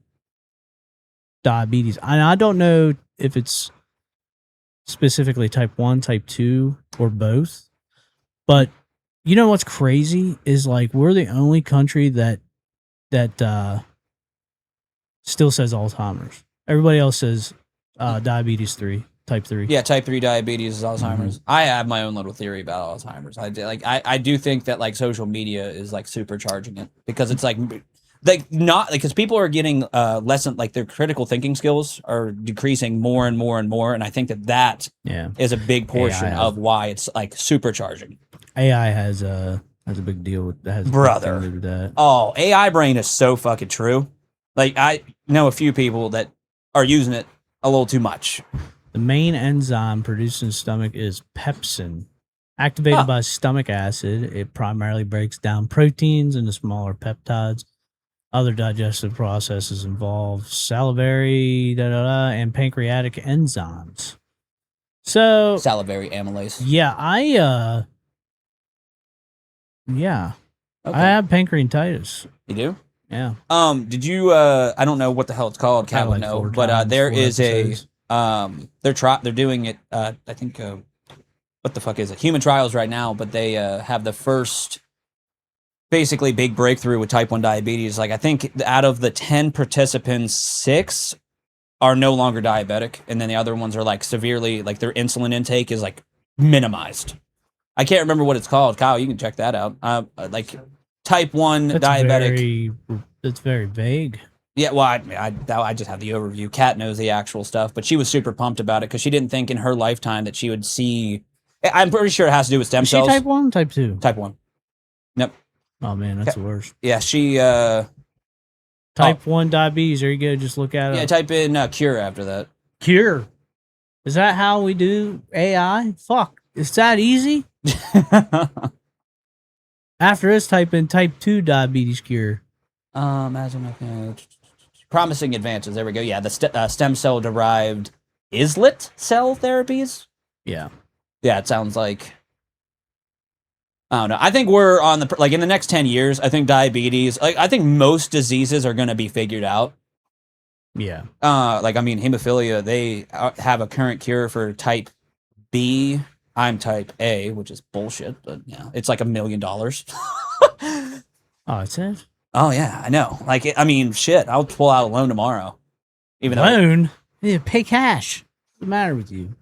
diabetes. And I don't know if it's specifically type 1, type 2, or both. But you know what's crazy is like we're the only country that still says Alzheimer's. Everybody else says diabetes 3, type 3. Yeah, type 3 diabetes is Alzheimer's. Mm-hmm. I have my own little theory about Alzheimer's. I do think that like social media is like supercharging it because it's like not because people are getting less like their critical thinking skills are decreasing more and more and more, and I think that is a big portion of why it's like supercharging. AI has a big deal with that. Brother. With that. Oh, AI brain is so fucking true. Like I know a few people that are using it a little too much. The main enzyme produced in the stomach is pepsin. Activated by stomach acid, it primarily breaks down proteins into smaller peptides. Other digestive processes involve salivary and pancreatic enzymes. So Salivary amylase. yeah, I have pancreatitis. You do? Yeah. Did you I don't know what the hell it's called, Cat would know, but there is episodes. they're doing it I think what the fuck is it? Human trials right now, but they have the first basically big breakthrough with type 1 diabetes. Like I think out of the 10 participants, 6 are no longer diabetic, and then the other ones are like severely like their insulin intake is like minimized. I can't remember what it's called. Kyle, you can check that out. Like type 1 diabetic. That's very vague. Yeah, well, I just have the overview. Kat knows the actual stuff, but she was super pumped about it because she didn't think in her lifetime that she would see. I'm pretty sure it has to do with stem Is she cells. type 1, type 2? Type 1. Yep. Oh man, that's the worst. Yeah, she. Type 1 diabetes. There you go. Just look at it. Yeah, type in cure after that. Cure. Is that how we do AI? Fuck. It's that easy? After this, type in type 2 diabetes cure. Imagine promising advances. There we go. Yeah, the stem cell derived islet cell therapies. Yeah. Yeah, it sounds like. I don't know. I think we're on the like in the next 10 years. I think diabetes. Like I think most diseases are going to be figured out. Yeah. Like I mean, hemophilia. They have a current cure for type B. I'm type A, which is bullshit. But yeah, it's like $1 million. Oh, it's it. Oh yeah, I know. Like I mean, shit. I'll pull out a loan tomorrow. Even though, Loan? Yeah, pay cash. What's the matter with you?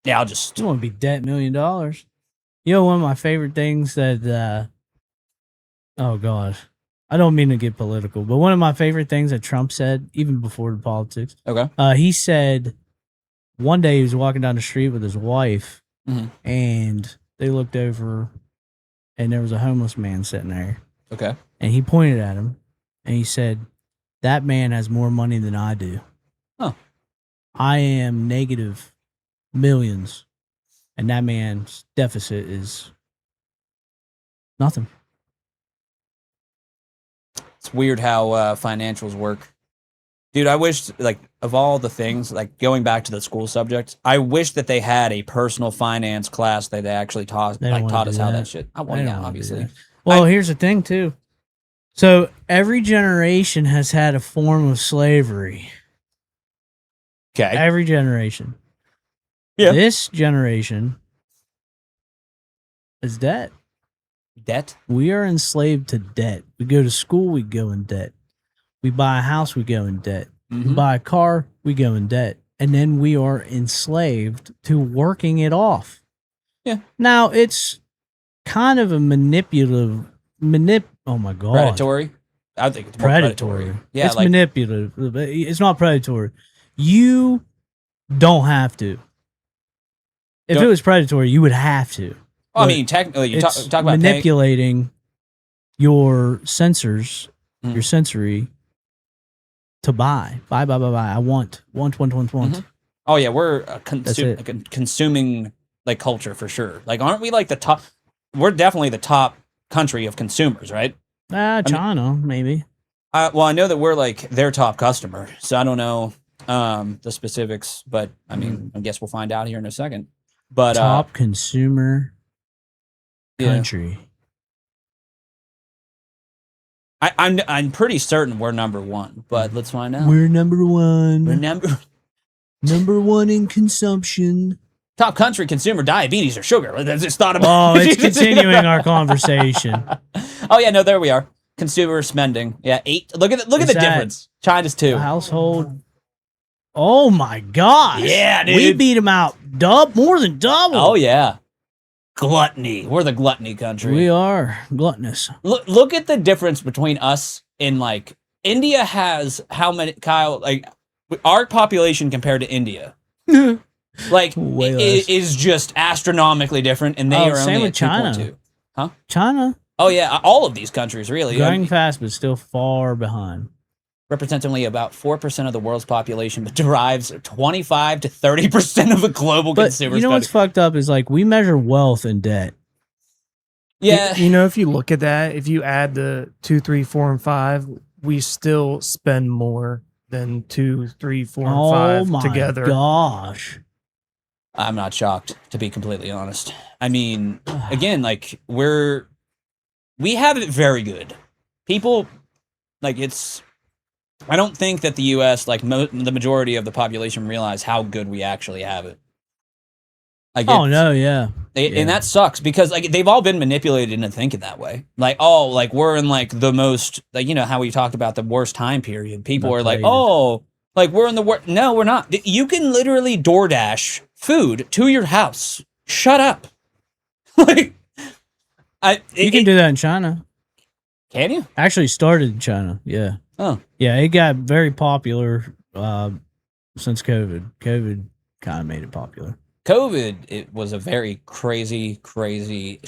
yeah, I'll just. You want to be debt $1 million? You know, one of my favorite things that, oh gosh, I don't mean to get political, but one of my favorite things that Trump said, even before the politics, Okay. he said one day he was walking down the street with his wife, Mhm. and they looked over, and there was a homeless man sitting there, Okay. and he pointed at him, and he said, "That man has more money than I do. Huh. I am negative millions, and that man's deficit is nothing." It's weird how financials work. Dude, I wish, like, of all the things, like, going back to the school subject, I wish that they had a personal finance class that they actually taught, They don't like, wanna taught do us how that. that shit. I They want, don't yeah, wanna do obviously. that. Well, here's the thing, too. So every generation has had a form of slavery. Okay. Every generation. Yeah. This generation is debt. Debt? We are enslaved to debt. We go to school, we go in debt. We buy a house, we go in debt. We Mhm. buy a car, we go in debt. And then we are enslaved to working it off. Yeah. Now, it's kind of a manipulative, oh my God. Predatory? I think it's more predatory. Yeah, it's like, manipulative. It's not predatory. You don't have to. If Don't- it was predatory, you would have to. I But mean, technically, you talk it's about paying, manipulating your sensors, Mhm. your sensory, to buy. Buy. I want. Mhm. Oh yeah, we're a That's it. like a consuming like culture for sure. Like, aren't we like the top? We're definitely the top country of consumers, right? China, maybe. Well, I know that we're like their top customer, so I don't know the specifics, but I mean, I guess we'll find out here in a second. But Top consumer yeah, country. I'm pretty certain we're number one, but let's find out. We're number one. We're number Number one in consumption. top country consumer diabetes or sugar. Let's just thought about. Oh, it's continuing our conversation. Oh yeah, no, there we are. Consumer spending. Yeah, 8. Look at the Is that difference. China's 2. Household. Oh my gosh. Yeah, dude. We beat them out more than double. Oh yeah. Gluttony. We're the gluttony country. We are gluttonous. Look at the difference between us and like India has how many, Kyle, like our population compared to India. Like Way less. is just astronomically different, and they are same only with at China. 2.2. China, Oh yeah, all of these countries really. growing fast, but still far behind. Represents only about 4% of the world's population, but derives 25 to 30% of the global But consumer you know what's spending. fucked up is like we measure wealth in debt. Yeah, You know, if you look at that, if you add the 2, 3, 4, and 5, we still spend more than 2, 3, 4, and Oh 5 my together. gosh. I'm not shocked, to be completely honest. I mean, again, like we have it very good. People, like I don't think that the U.S., like the majority of the population, realize how good we actually have it. Like, Oh no, yeah. and that sucks because like they've all been manipulated into thinking that way. Like, oh, like we're in like the most, like, you know how we talked about the worst time period. People Not are like, plated. oh, like we're in the worst. No, we're not. You can literally DoorDash food to your house. Shut up. Like, You can do that in China. Can you? Actually started in China. Yeah. Oh, Yeah, it got very popular since COVID. COVID kind of made it popular. COVID, it was a very crazy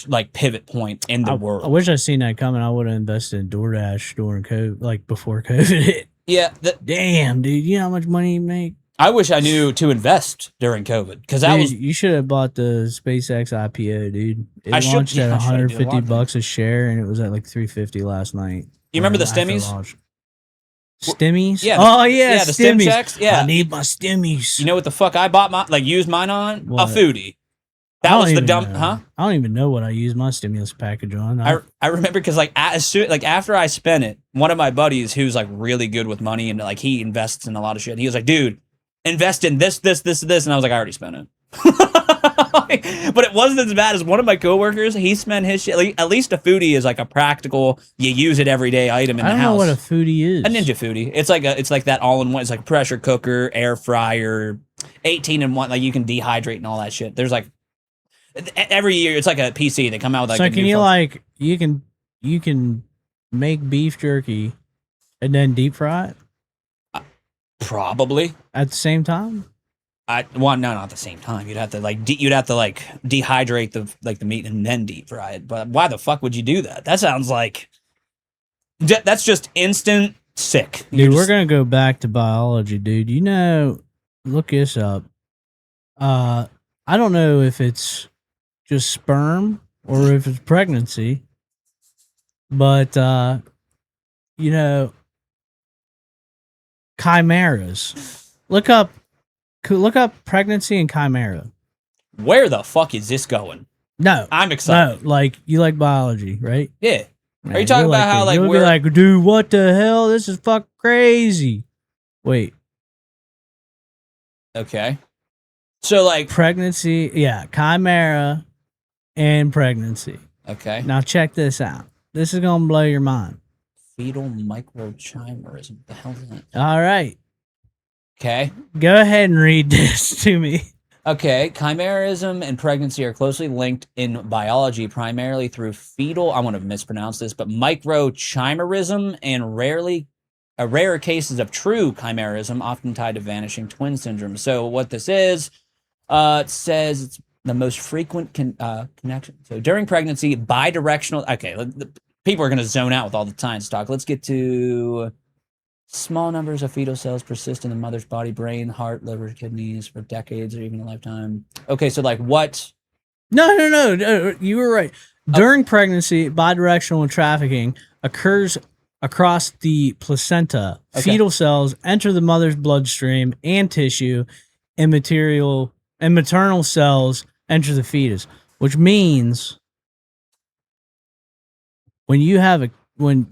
like pivot point in the world. I wish I'd seen that coming. I would have invested in DoorDash during COVID, like before COVID hit. Yeah, Damn, dude, you know how much money you make? I wish I knew to invest during COVID because that Dude, was you should have bought the SpaceX IPO, dude. It I should- launched yeah, at I should do a lot of $150 a share, and it was at like $350 last night. You remember the After stimmies? launch. Stimmies? Yeah, Oh yeah, the stim stimmies. checks. Yeah, I need my stimmies. you know what the fuck I bought used mine on? What? A foodie. That was the dumb, huh? I don't even know what I use my stimulus package on. I remember because like as soon like after I spent it, one of my buddies who's like really good with money and like he invests in a lot of shit. He was like, dude, invest in this, and I was like, I already spent it. But it wasn't as bad as one of my coworkers. He spent his shit. Like, at least a foodie is like a practical, you use it every day item in the house. I don't know what a foodie is. A Ninja foodie. It's like that all in one. It's like pressure cooker, air fryer, 18-in-1. Like you can dehydrate and all that shit. There's like every year it's like a PC. They come out with like. So a can new you function. you can make beef jerky and then deep fry it Probably at the same time? No, not at the same time. You'd have to dehydrate the meat and then deep fry it. But why the fuck would you do that? That sounds like that's just instant sick. Dude, we're gonna go back to biology, dude. You know, look this up. I don't know if it's just sperm or if it's pregnancy, but you know, chimeras. Look up pregnancy and chimera. Where the fuck is this going? No, I'm excited. No, like you like biology, right? Yeah. Man, Are you talking about how like you'll we're be like, dude, what the hell? This is fuck crazy. Wait, okay? So like pregnancy, yeah, chimera and pregnancy. okay. Now check this out. This is gonna blow your mind. Fetal microchimerism. What the hell is that? All right, Okay. go ahead and read this to me. Okay, chimerism and pregnancy are closely linked in biology, primarily through fetal, I want to mispronounce this, but microchimerism and rarer cases of true chimerism, often tied to vanishing twin syndrome. So what this is, it says it's the most frequent connection. So during pregnancy, bidirectional, okay, people are going to zone out with all the science talk. Let's get to... Small numbers of fetal cells persist in the mother's body, brain, heart, liver, kidneys for decades or even a lifetime. Okay, so like what? No. You were right. During pregnancy, bidirectional trafficking occurs across the placenta. Okay. Fetal cells enter the mother's bloodstream and tissue, and maternal cells enter the fetus, which means when you have when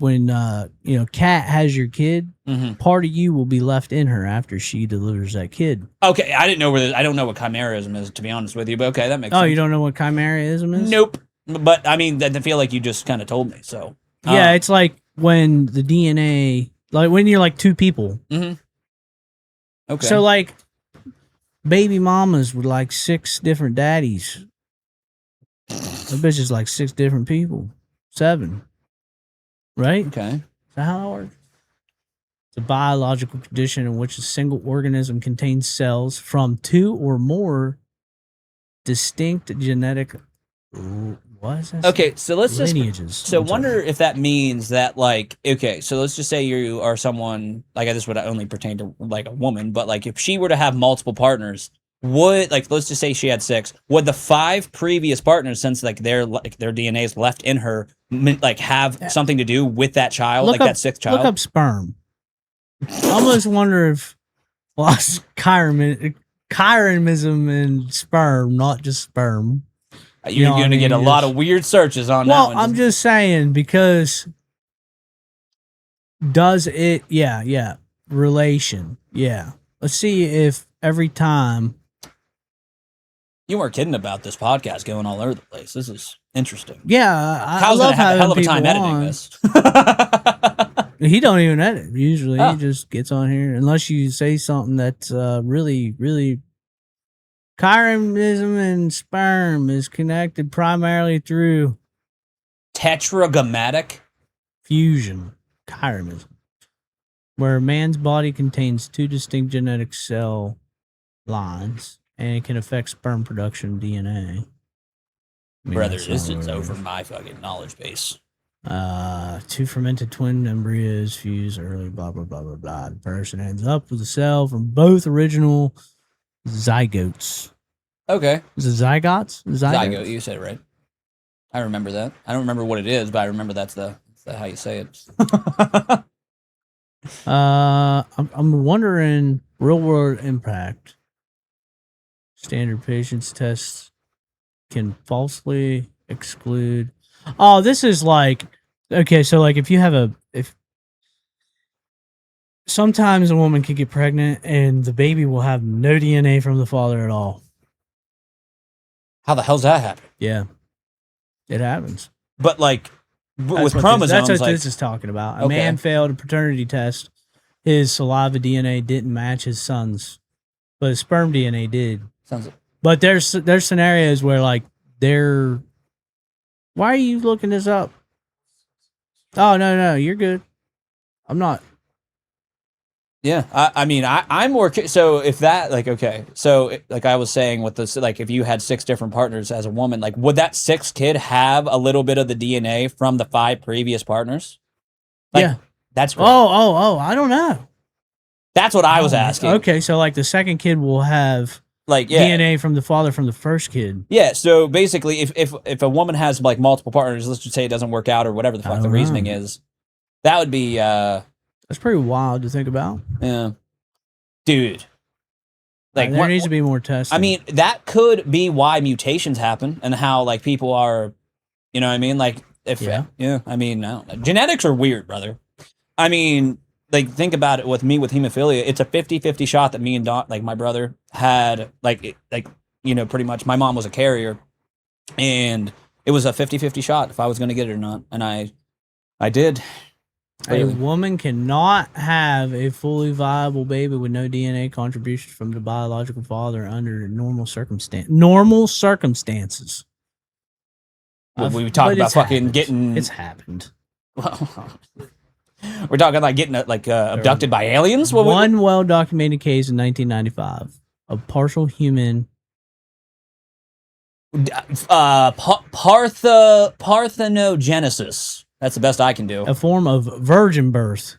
Kat has your kid, part of you will be left in her after she delivers that kid. Okay, I don't know what chimerism is, to be honest with you, but okay, that makes sense. Oh, you don't know what chimerism is? Nope. But I mean, I feel like you just kind of told me. So yeah, it's like when the DNA, like when you're like two people. Okay. So like baby mamas with like 6 different daddies. That bitch is like 6 different people. 7. Right? Okay. Is that how that works? It's a biological condition in which a single organism contains cells from 2 or more distinct genetic Okay, so let's lineages. So wonder if that means that like okay, so let's just say you are someone like this would only pertain to like a woman, but like if she were to have multiple partners, would like let's just say she had 6, would the 5 previous partners, since like their DNA is left in her, like have something to do with that child, like that 6th child? Look up sperm. I almost wonder if it's chimerism and sperm, not just sperm. You're going to get a lot of weird searches on that one. Well, I'm just saying because does it? Yeah. Relation. Yeah. Let's see if every time. You weren't kidding about this podcast going all over the place. This is interesting. Yeah, Kyle's I love gonna have a hell of a time editing on. this. He don't even edit. Usually, he just gets on here unless you say something that's really, really. Chimerism and sperm is connected primarily through tetragrammatic fusion. Chimerism, where a man's body contains 2 distinct genetic cell lines. And it can affect sperm production DNA. Brother, this is over my fucking knowledge base. 2 fermented twin embryos fuse early, blah, blah, blah, blah, blah. The person ends up with a cell from both original zygotes. Okay. Is it zygotes? Zygote, you said it right. I remember that. I don't remember what it is, but I remember that's how you say it. I'm wondering real world impact. Standard patients test can falsely exclude. Oh, this is like, okay, so like if sometimes a woman can get pregnant and the baby will have no DNA from the father at all. How the hell's that happen? Yeah, it happens. But like with That's chromosomes, what like this is talking about. A Okay. man failed a paternity test. His saliva DNA didn't match his son's, but his sperm DNA did. sounds But there's scenarios where like they're. Why are you looking this up? Oh no, you're good. I'm not. yeah. I mean, I'm more so if that like okay, so like I was saying with this, like if you had 6 different partners as a woman, like would that 6th kid have a little bit of the DNA from the 5 previous partners? Like, Yeah. that's great. Oh, I don't know. That's what I was Oh, asking. Okay, so like the second kid will have Like yeah. DNA from the father from the first kid. Yeah, so basically, if a woman has like multiple partners, let's just say it doesn't work out or whatever the fuck the don't reasoning know. is, that would be That's pretty wild to think about. yeah, dude. Like There what- needs to be more testing. I mean, that could be why mutations happen and how like people are, you know what I mean? Like if Yeah. I mean, I don't know. Genetics are weird, brother. I mean, like think about it with me with hemophilia, it's a 50-50 shot that me and like my brother had like you know, pretty much my mom was a carrier and it was a 50-50 shot if I was going to get it or not, and I did. a Clearly. woman cannot have a fully viable baby with no DNA contribution from the biological father under normal circumstances. We talk But about it's fucking happened. getting. It's happened. We're talking like getting abducted by aliens. One well-documented case in 1995 of partial human parthenogenesis. That's the best I can do. a form of virgin birth.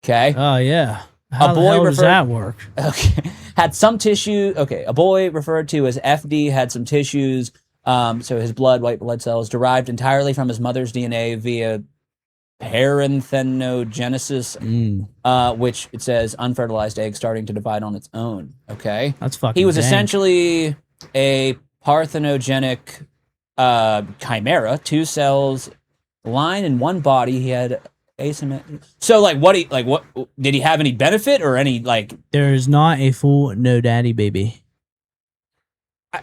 Okay. Oh yeah. How the boy hell does referred- that work? Okay. Had some tissue. Okay. A boy referred to as FD had some tissues. So his white blood cells, derived entirely from his mother's DNA via parthenogenesis, which it says unfertilized egg starting to divide on its own. Okay. That's fucking. He was dank. essentially a parthenogenic chimera, 2 cells, line in one body. He had asymmetry. So like what did he have any benefit or any like There is not a full no daddy baby.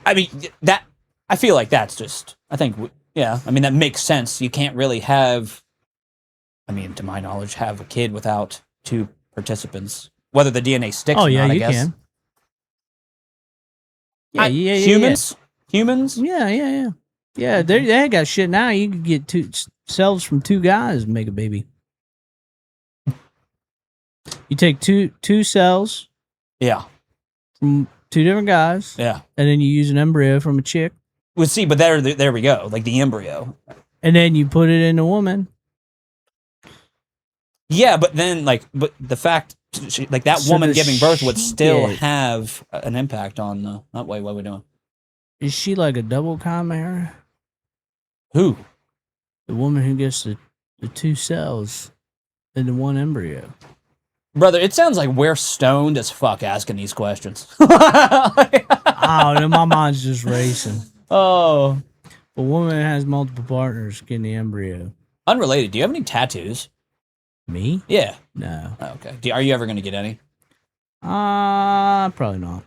I mean that I feel like that's just I think yeah, I mean that makes sense. You can't really have I mean to my knowledge have a kid without 2 participants. Whether the DNA sticks Oh or yeah, not, I you guess. can. Yeah, yeah. Humans? Humans? Yeah. They got shit now. You can get 2 cells from 2 guys and make a baby. You take two cells Yeah. from 2 different guys, Yeah. and then you use an embryo from a chick, Well, see, but there we go. Like the embryo. and then you put it in a woman. Yeah, but then but the fact like that So woman the giving birth would still shit- have an impact on the. Not wait, what are we doing? Is she like a double chimera? Who? The woman who gets the 2 cells in the 1 embryo. Brother, it sounds like we're stoned as fuck asking these questions. Oh, no, my mind's just racing. Oh. A woman that has multiple partners getting the embryo. Unrelated, do you have any tattoos? Me? Yeah. No. Oh, okay. Are you ever going to get any? Probably not.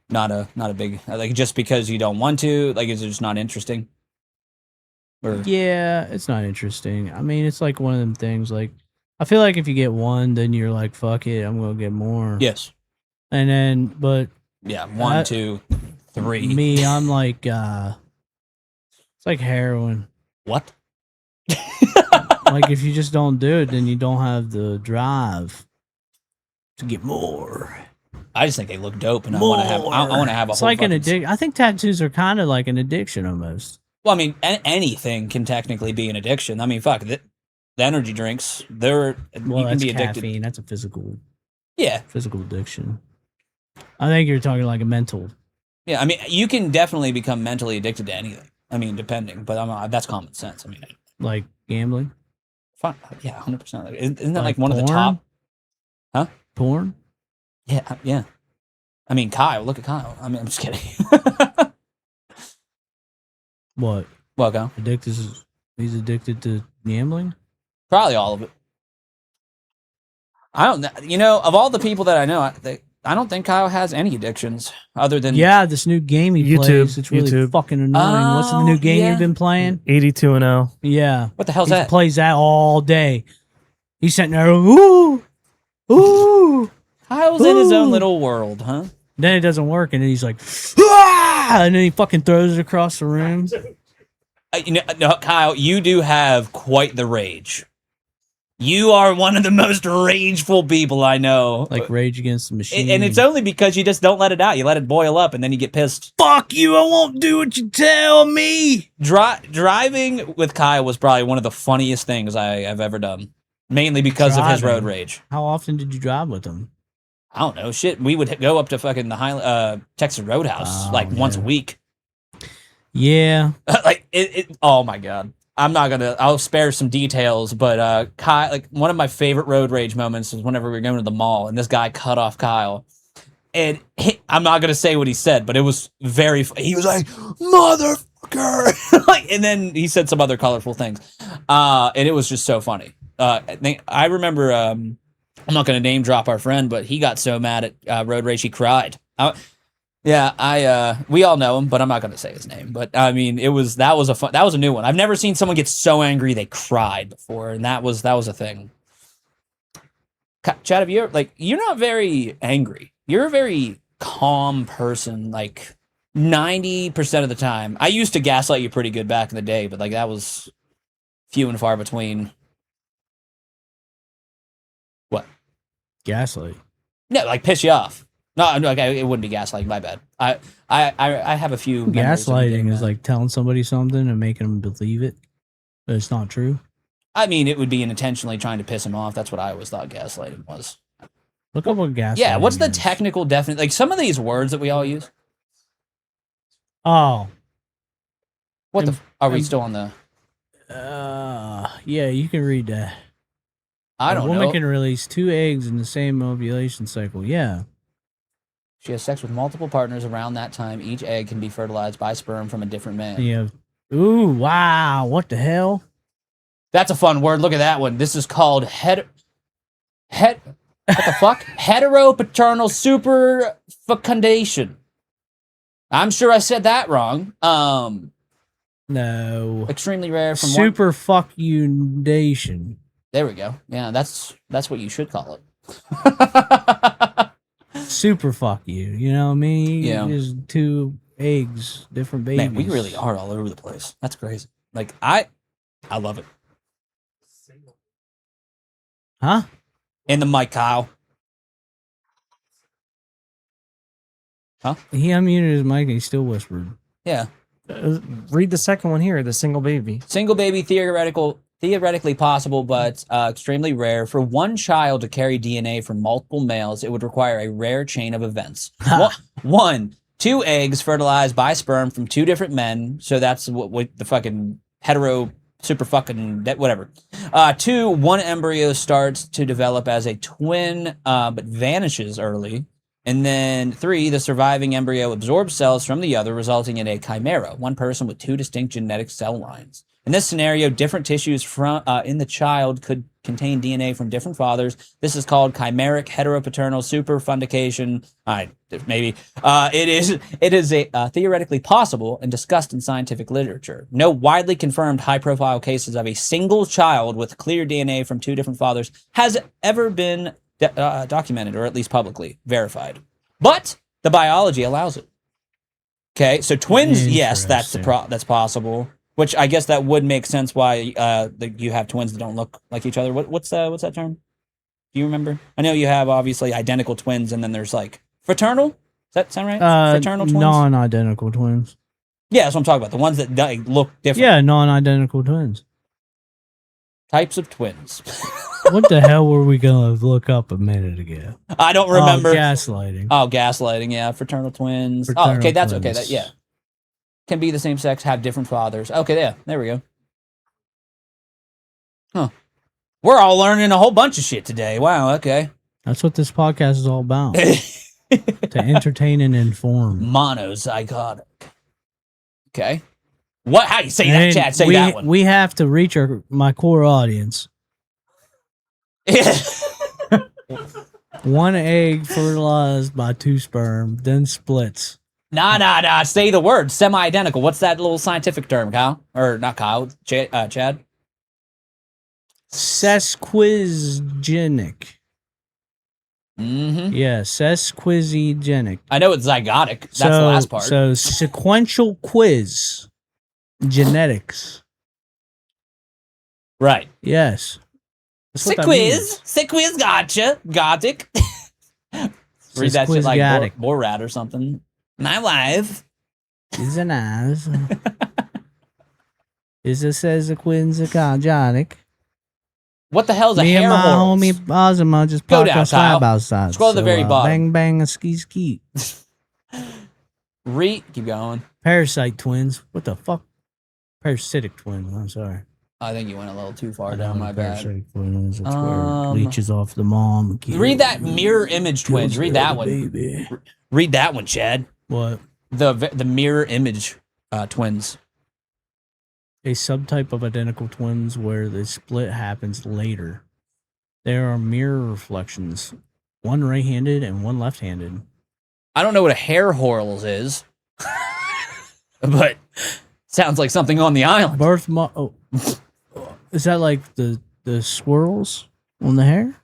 Not a big, like just because you don't want to, like is it just not interesting? Or Yeah, it's not interesting. I mean, it's like one of them things. Like, I feel like if you get 1, then you're like, fuck it, I'm gonna get more. yes. And then, but Yeah, 1, I- 2, 3. me, I'm like, it's like heroin. What? Like, if you just don't do it, then you don't have the drive to get more. I just think they look dope, and I want to have. I want to have a It's whole. like an fucking- addiction. I think tattoos are kind of like an addiction almost. Well, I mean, anything can technically be an addiction. I mean, fuck the energy drinks. Well, You can that's be addicted. caffeine. That's a physical Yeah, addiction. I think you're talking like a mental. yeah. I mean, you can definitely become mentally addicted to anything. I mean, depending, but that's common sense. I mean, Like gambling, fine. Yeah, 100%. Isn't that Like like one of the porn? top? porn. Yeah, yeah. I mean, Kyle. Look at Kyle. I mean, I'm just kidding. What? Go. He's addicted to gambling? Probably all of it. I don't know. You know, of all the people that I know, I don't think Kyle has any addictions other than Yeah, this new game he plays. It's really YouTube. fucking annoying. What's the new game you've been playing? 82-0. Yeah. What the hell's He that? plays that all day. He's sitting there, ooh, ooh. Kyle's in his own little world, huh? Then it doesn't work, and then he's like, ah! And then he fucking throws it across the room. No, Kyle, you do have quite the rage. You are one of the most rageful people I know. Like Rage Against the Machine. And it's only because you just don't let it out. You let it boil up, and then you get pissed. Fuck you, I won't do what you tell me. Driving with Kyle was probably one of the funniest things I have ever done. Mainly because of his road rage. How often did you drive with him? I don't know. Shit, we would go up to fucking the Texas Roadhouse once a week. Yeah. Like it. Oh my god. I'll spare some details, but Kyle, like one of my favorite road rage moments was whenever we were going to the mall and this guy cut off Kyle. And I'm not gonna say what he said, but it was very. He was like, "Motherfucker!" Like, and then he said some other colorful things, and it was just so funny. I remember. I'm not gonna name drop our friend, but he got so mad at road rage he cried. We all know him, but I'm not gonna say his name. But I mean, that was a new one. I've never seen someone get so angry they cried before, and that was a thing. Chad, have you ever, you're not very angry. You're a very calm person, like 90% of the time. I used to gaslight you pretty good back in the day, but like that was few and far between. What? Gaslight. No, like piss you off. No, okay, it wouldn't be gaslighting. My bad. I have a few. Gaslighting is like telling somebody something and making them believe it, but it's not true. I mean, it would be intentionally trying to piss him off. That's what I always thought gaslighting was. Look up what gaslighting. Yeah, what's the is. technical definition? Like some of these words that we all use. Oh. What are we still on the? Yeah, you can read that. I don't know. A woman can release 2 eggs in the same ovulation cycle. Yeah. She has sex with multiple partners around that time. Each egg can be fertilized by sperm from a different man. Yeah. Ooh, wow. What the hell? That's a fun word. Look at that one. This is called what the fuck? Heteropaternal superfecundation. I'm sure I said that wrong. No. Extremely rare from Superfuckundation. There we go. Yeah, that's what you should call it. Super fuck you. You know what I mean? Yeah. There's 2 eggs, different babies. Man, we really are all over the place. That's crazy. Like I love it. Huh? In the mic, Kyle. Huh? He unmuted his mic and he still whispered. Yeah. Read the second one here, the single baby. Single baby theoretically possible, but extremely rare. For one child to carry DNA from multiple males, it would require a rare chain of events. 1, 2 eggs fertilized by sperm from 2 different men. So that's what the fucking hetero super fucking whatever. 2, 1 embryo starts to develop as a twin, but vanishes early. And then 3, the surviving embryo absorbs cells from the other, resulting in a chimera, 1 person with 2 distinct genetic cell lines. In this scenario, different tissues from in the child could contain DNA from different fathers. This is called chimeric heteropaternal superfundication. Maybe. It is theoretically possible and discussed in scientific literature. No widely confirmed high-profile cases of a single child with clear DNA from 2 different fathers has ever been documented, or at least publicly verified. But the biology allows it. Okay, so twins, yes, that's possible. Which I guess that would make sense why you have twins that don't look like each other. What's that term? Do you remember? I know you have obviously identical twins, and then there's like fraternal. Does that sound right? Fraternal twins? Non-identical twins. Yeah, that's what I'm talking about. The ones that look different. Yeah, non-identical twins. Types of twins. What the hell were we going to look up a minute ago? I don't remember. Gaslighting. Oh, gaslighting, yeah. Fraternal twins. Fraternal okay, that's twins. okay. Yeah. Can be the same sex, have different fathers. Okay, yeah, there we go. Huh. We're all learning a whole bunch of shit today. Wow, okay. That's what this podcast is all about. To entertain and inform. Monozygotic. Okay. What? How you say that, And Chad? Say we, that one. We have to reach my core audience. One egg fertilized by 2 sperm, then splits. Nah. Say the word. Semi-identical. What's that little scientific term, Kyle? Or not Kyle? Chad? Sesquigenic. Mm-hmm. Yeah, sesquigenic. I know it's zygotic. That's the last part. So sequential quiz. Genetics. Right. Yes. Sick quiz. Gotcha. Gothic. Read that shit like Borat or something. My wife is an ass. Is a sequigenic. What the hell is a Me hair and my horse? homie Ozma just Go parked down, our side Kyle. by side. Scroll to the very bottom. Bang bang a ski ski. Keep going. Parasite twins. What the fuck? Parasitic twins. I'm sorry. I think you went a little too far down. My bad. Parasitic twins. It's where leeches off the mom. Read that mirror image twins. Read that one. Baby. Read that one, Chad. What? The mirror image twins. A subtype of identical twins where the split happens later. There are mirror reflections, one right-handed and one left-handed. I don't know what a hair horls is, but sounds like something on the island. Is that like the squirrels on the hair?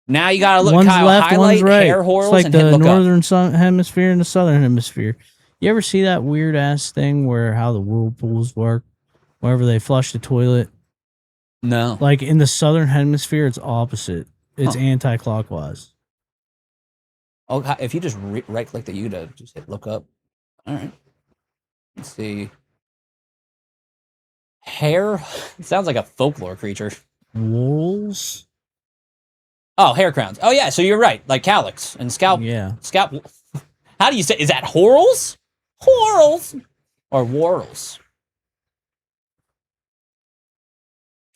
Now you gotta look. One's Kyle, left, highlight one's right. hair horls it's like and the look northern hemisphere and the southern hemisphere. You ever see that weird ass thing where how the whirlpools work? Wherever they flush the toilet. No. Like in the southern hemisphere, it's opposite. It's anti-clockwise. Oh, if you just right-click the U to just hit look up. All right. Let's see. Hair. It sounds like a folklore creature. Whorls? Oh, hair crowns. Oh, yeah. So you're right. Like calyx and scalp. Yeah. Scalp. How do you say? Is that horals? Horals. Or whorls?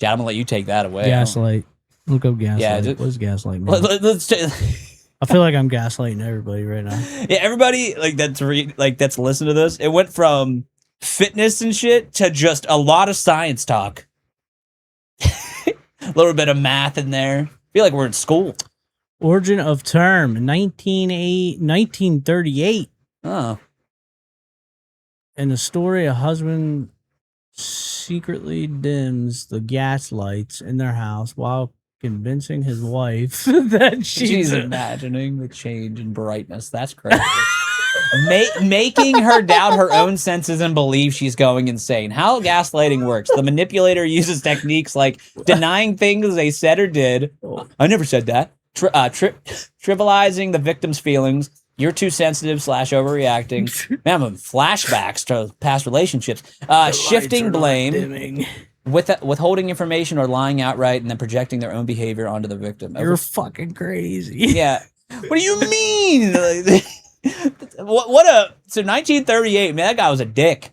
Chad, I'm gonna let you take that away. Gaslight. Look up gaslight. Yeah, what does gaslight mean? Let's I feel like I'm gaslighting everybody right now. Yeah, everybody that's listen to this. It went from fitness and shit to just a lot of science talk. A little bit of math in there. I feel like we're in school. Origin of term 1938. Oh. In the story, a husband secretly dims the gas lights in their house while convincing his wife that she's imagining the change in brightness. That's crazy. Making her doubt her own senses and believe she's going insane. How gaslighting works. The manipulator uses techniques like denying things they said or did. I never said that. Trivializing the victim's feelings. You're too sensitive / overreacting. Man, I'm having flashbacks to past relationships. Shifting blame. Withholding information or lying outright and then projecting their own behavior onto the victim. You're fucking crazy. Yeah. What do you mean? So 1938, man, that guy was a dick.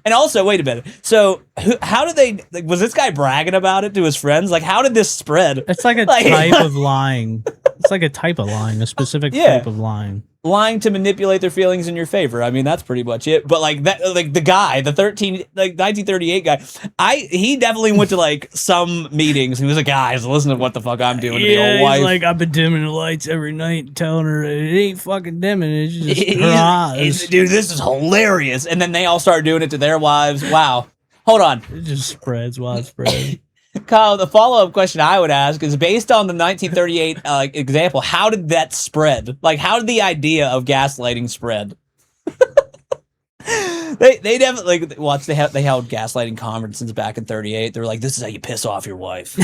And also, wait a minute. So how did they, was this guy bragging about it to his friends? Like, how did this spread? It's like a type of lying. It's like a type of lying, a specific type of lying. Lying to manipulate their feelings in your favor. I mean, that's pretty much it. But like that, like the guy, the 1938 guy, he definitely went to like some meetings. He was like, guys, listen to what the fuck I'm doing to the old wife. Like, I've been dimming the lights every night, telling her it ain't fucking dimming. It's just her eyes. Dude, this is hilarious. And then they all start doing it to their wives. Wow. Hold on. It just spreads widespread. Kyle, the follow-up question I would ask is based on the 1938 example, how did that spread? Like, how did the idea of gaslighting spread? They definitely they held gaslighting conferences back in 38. They were like, this is how you piss off your wife.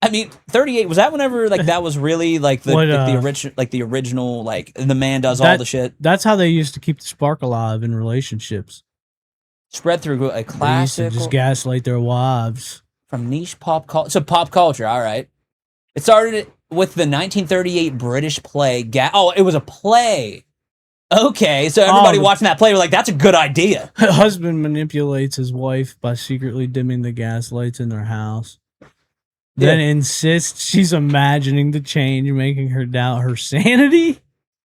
I mean, 38, was that whenever like that was really like the original like the man does all the shit? That's how they used to keep the spark alive in relationships. Spread through a classic. They used to just gaslight their wives. From niche pop culture. So pop culture, all right. It started with the 1938 British play. It was a play. Okay, so everybody watching that play were like, that's a good idea. A husband manipulates his wife by secretly dimming the gas lights in their house. Then insists she's imagining the change, making her doubt her sanity.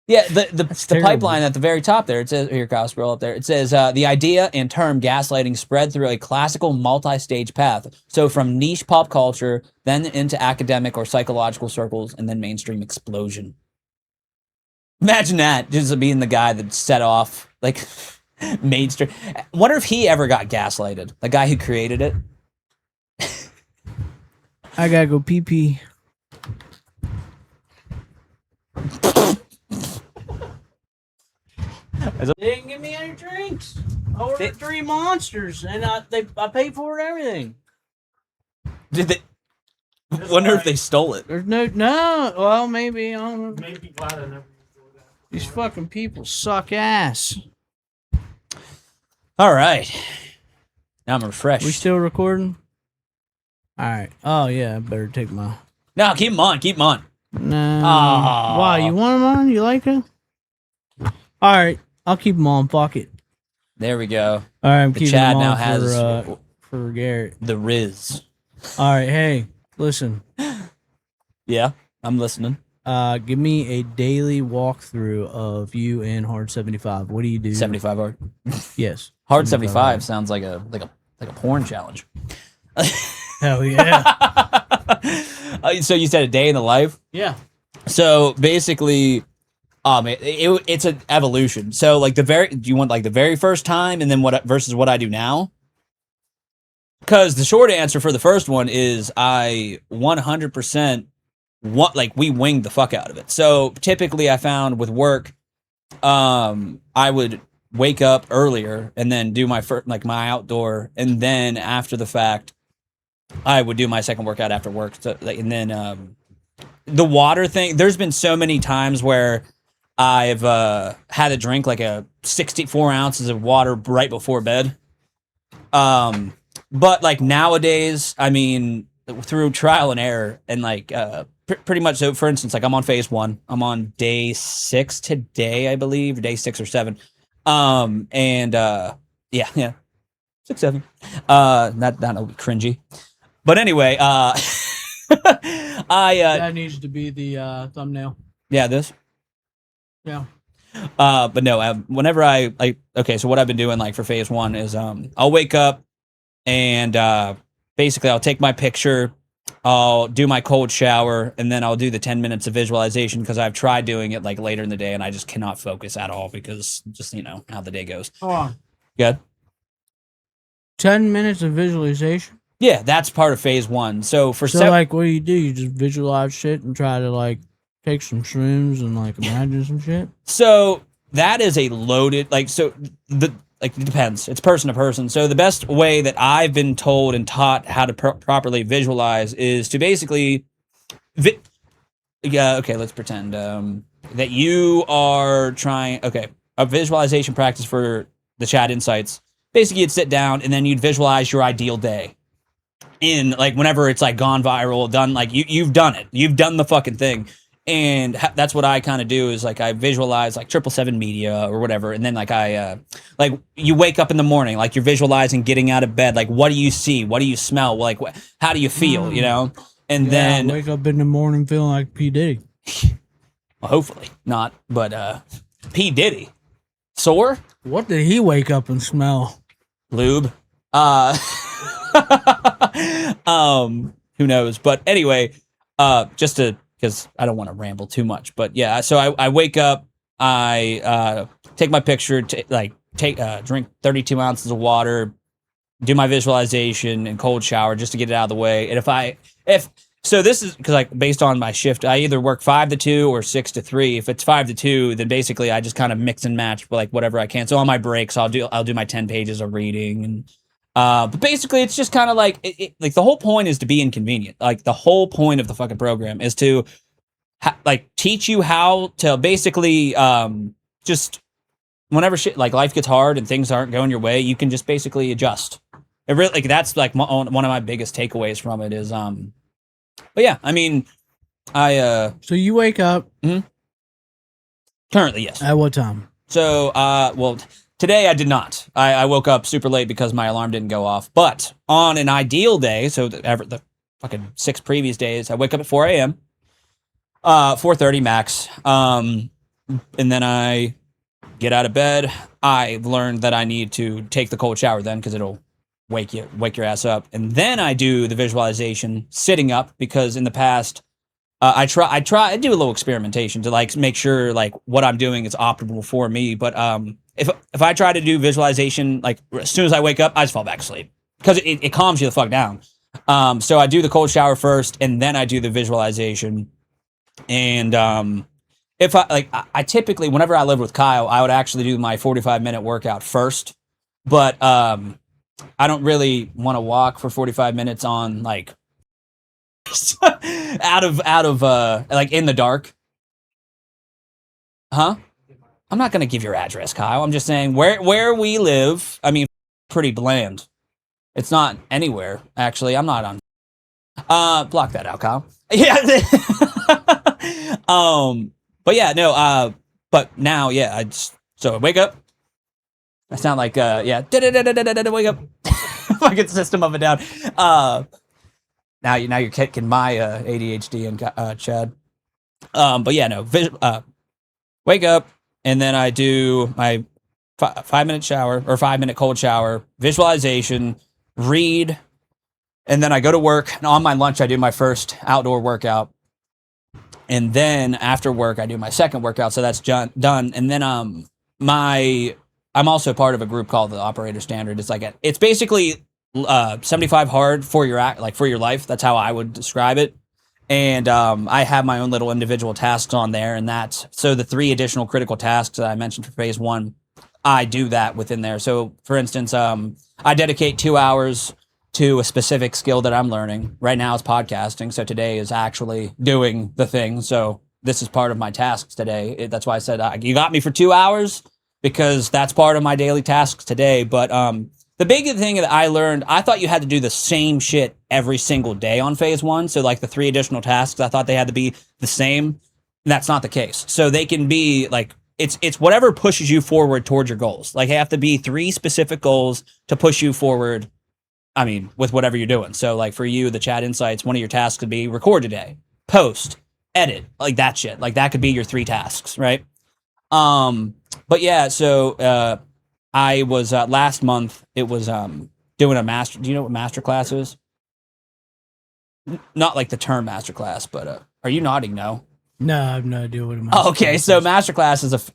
Yeah, the terrible. pipeline at the very top there, it says, here, Kyle, scroll up there. It says, the idea and term gaslighting spread through a classical multi-stage path. So from niche pop culture, then into academic or psychological circles, and then mainstream explosion. Imagine that, just being the guy that set off, like, mainstream. Wonder if he ever got gaslighted, the guy who created it. I gotta go pee. They didn't give me any drinks. I ordered 3 monsters, and I paid for it and everything. Did they? Wonder if they stole it. There's no. Well, maybe I don't know. Maybe glad I never before that. These fucking people suck ass. All right, now I'm refreshed. We still recording? All right. Oh yeah, I better take my. No, keep them on. Keep them on. No. Aw. Why? You want them on? You like them? All right. I'll keep them on. Fuck it. There we go. All right. I'm The keeping Chad them on now has for Garrett. the Riz. All right. Hey, listen. Yeah, I'm listening. Give me a daily walkthrough of you in Hard 75. What do you do? 75 hard. Yes. Hard 75 sounds like a porn challenge. Hell yeah. So you said a day in the life. Yeah. So basically, it's an evolution. So like do you want like the very first time and then what versus what I do now? Because the short answer for the first one is I 100% we winged the fuck out of it. So typically I found with work, I would wake up earlier and then do my first, like my outdoor, and then after the fact, I would do my second workout after work. So, and then the water thing. There's been so many times where I've had to drink like a 64 ounces of water right before bed. But like nowadays, I mean, through trial and error and like pretty much. So for instance, like I'm on phase 1. I'm on day 6 today, I believe, day 6 or 7. Yeah, 6, 7. Not cringy. But anyway, that needs to be the thumbnail. Yeah, this. Yeah. But no, whenever okay, so what I've been doing like for phase 1 is I'll wake up and basically I'll take my picture, I'll do my cold shower, and then I'll do the 10 minutes of visualization because I've tried doing it like later in the day and I just cannot focus at all because just, how the day goes. Hold on. Good. 10 minutes of visualization? Yeah, that's part of phase 1. So like what do? You just visualize shit and try to like take some shrooms and like imagine some shit? So that is a loaded, it depends. It's person to person. So the best way that I've been told and taught how to properly visualize is to basically, okay, let's pretend that you are trying, a visualization practice for the Chat Insights. Basically, you'd sit down and then you'd visualize your ideal day. In like whenever it's like gone viral, done like you've done it. You've done the fucking thing. And that's what I kind of do is like I visualize like 777 media or whatever, and then like I like you wake up in the morning, like you're visualizing getting out of bed, like what do you see, what do you smell, like how do you feel, and then wake up in the morning feeling like P Diddy. Well, hopefully not, but P Diddy sore. What did he wake up and smell? Lube. Who knows? But anyway, just to. Because I don't want to ramble too much, but yeah. So I wake up, I take my picture, drink 32 ounces of water, do my visualization and cold shower just to get it out of the way. And so this is because like based on my shift, I either work 5 to 2 or 6 to 3. If it's 5 to 2, then basically I just kind of mix and match like whatever I can. So on my breaks, I'll do my 10 pages of reading and. But basically, it's just kind of like like the whole point is to be inconvenient. Like the whole point of the fucking program is to teach you how to basically just whenever shit like life gets hard and things aren't going your way, you can just basically adjust. It really like that's like one of my biggest takeaways from it is But yeah, I mean, So you wake up. Mm-hmm. Currently, yes. At what time? So well. Today I did not. I woke up super late because my alarm didn't go off. But on an ideal day, so the fucking 6 previous days, I wake up at 4 a.m., 4:30 max. and then I get out of bed. I've learned that I need to take the cold shower then because it'll wake your ass up. And then I do the visualization sitting up because in the past I do a little experimentation to like make sure like what I'm doing is optimal for me. But if I try to do visualization like as soon as I wake up, I just fall back asleep because it calms you the fuck down. So I do the cold shower first and then I do the visualization. And if I typically, whenever I lived with Kyle, I would actually do my 45-minute workout first. But I don't really want to walk for 45 minutes on like out of like in the dark. Huh? I'm not gonna give your address, Kyle. I'm just saying where we live. I mean, pretty bland. It's not anywhere actually. I'm not on. Block that out, Kyle. Yeah. But yeah, no. But now, yeah. So I wake up. I sound like yeah. Wake up. Fucking System of a Down. Now you're kicking my ADHD and Chad. But yeah, no. Wake up and then I do my 5-minute shower or 5-minute cold shower, visualization, read, and then I go to work. And on my lunch, I do my first outdoor workout. And then after work, I do my second workout. So that's done. And then I'm also part of a group called the Operator Standard. It's basically 75 hard for your life. That's how I would describe it. And I have my own little individual tasks on there, and so the 3 additional critical tasks that I mentioned for phase 1, I do that within there. So for instance, I dedicate 2 hours to a specific skill that I'm learning. Right now it's podcasting, so today is actually doing the thing. So this is part of my tasks today. That's why I said you got me for 2 hours because that's part of my daily tasks today. But the big thing that I learned, I thought you had to do the same shit every single day on phase 1. So like the 3 additional tasks, I thought they had to be the same. And that's not the case. So they can be like, it's whatever pushes you forward towards your goals. Like, they have to be 3 specific goals to push you forward. I mean, with whatever you're doing. So like for you, the chat insights, one of your tasks could be record today, post, edit, like that shit. Like that could be your 3 tasks, right? But yeah, so I was last month. It was doing a master. Do you know what master class is? Not like the term master class, but are you nodding? No. No, I have no idea what a master Okay, so master class is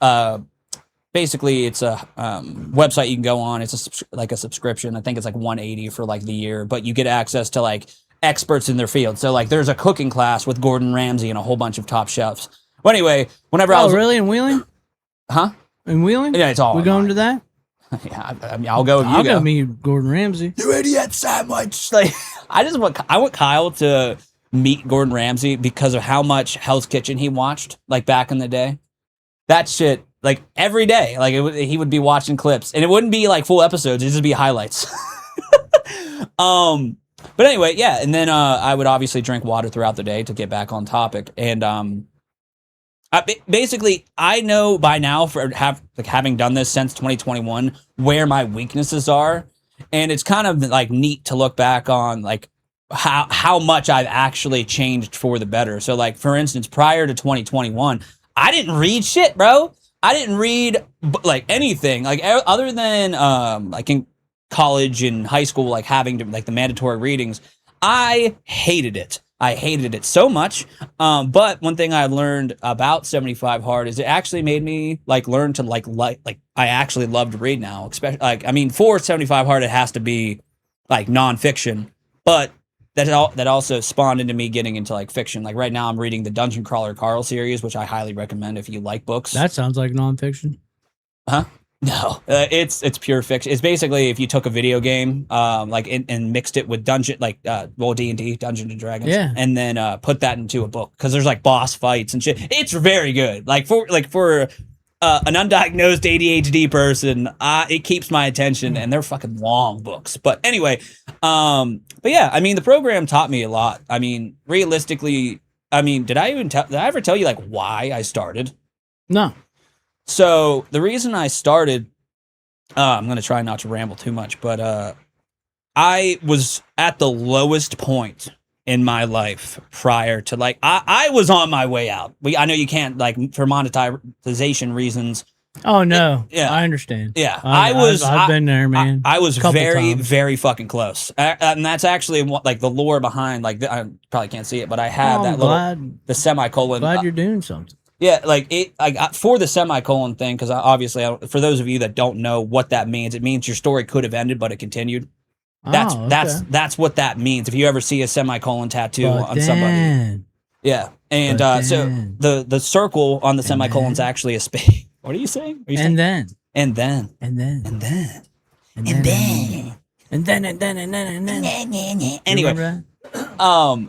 basically it's a website you can go on. It's like a subscription. I think it's like $180 for like the year, but you get access to like experts in their field. So like there's a cooking class with Gordon Ramsay and a whole bunch of top chefs. Well, anyway, whenever I was really in Wheeling, huh? In Wheeling, Yeah, it's all. We going to that? Yeah, I mean, I'll go. If you I'll go. go meet Gordon Ramsay. You idiot sandwich! Like, I want Kyle to meet Gordon Ramsay because of how much Hell's Kitchen he watched, like back in the day. That shit, like every day, like he would be watching clips, and it wouldn't be like full episodes; it'd just be highlights. But anyway, yeah, and then I would obviously drink water throughout the day to get back on topic, and basically, I know by now having done this since 2021 where my weaknesses are, and it's kind of like neat to look back on like how much I've actually changed for the better. So like for instance, prior to 2021, I didn't read shit, bro. I didn't read like anything like other than like in college and high school, like having to like the mandatory readings. I hated it. I hated it so much. But one thing I learned about 75 Hard is it actually made me like learn to like I actually love to read now. Especially like, I mean, for 75 Hard, it has to be like nonfiction, but that also spawned into me getting into like fiction. Like right now I'm reading the Dungeon Crawler Carl series, which I highly recommend if you like books. That sounds like nonfiction. Huh? No, it's pure fiction. It's basically if you took a video game, like and mixed it with D&D, Dungeons and Dragons, yeah, and then put that into a book because there's like boss fights and shit. It's very good. Like for an undiagnosed ADHD person, it keeps my attention, and they're fucking long books. But anyway, but yeah, I mean the program taught me a lot. I mean, realistically, I mean, did I ever tell you like why I started? No. So the reason I started, I'm going to try not to ramble too much, but I was at the lowest point in my life prior to like I was on my way out. I know you can't like for monetization reasons. Oh no, Yeah. I understand. Yeah, I've been there, man. I was Couple very, times. very fucking close, and that's actually what, like the lore behind. Like I probably can't see it, but I have Oh, that I'm little glad, the semicolon. glad you're doing something. Yeah, like it. Like for the semicolon thing, because obviously, for those of you that don't know what that means, it means your story could have ended, but it continued. That's Oh, okay. that's what that means. If you ever see a semicolon tattoo But on somebody, then- yeah, and But so then- the circle on the and semicolon's then- actually a space. What are you saying? Are you saying? and then, And then, and then, and then, and and then, then. and then, and then, and then, and then. You Anyway, remember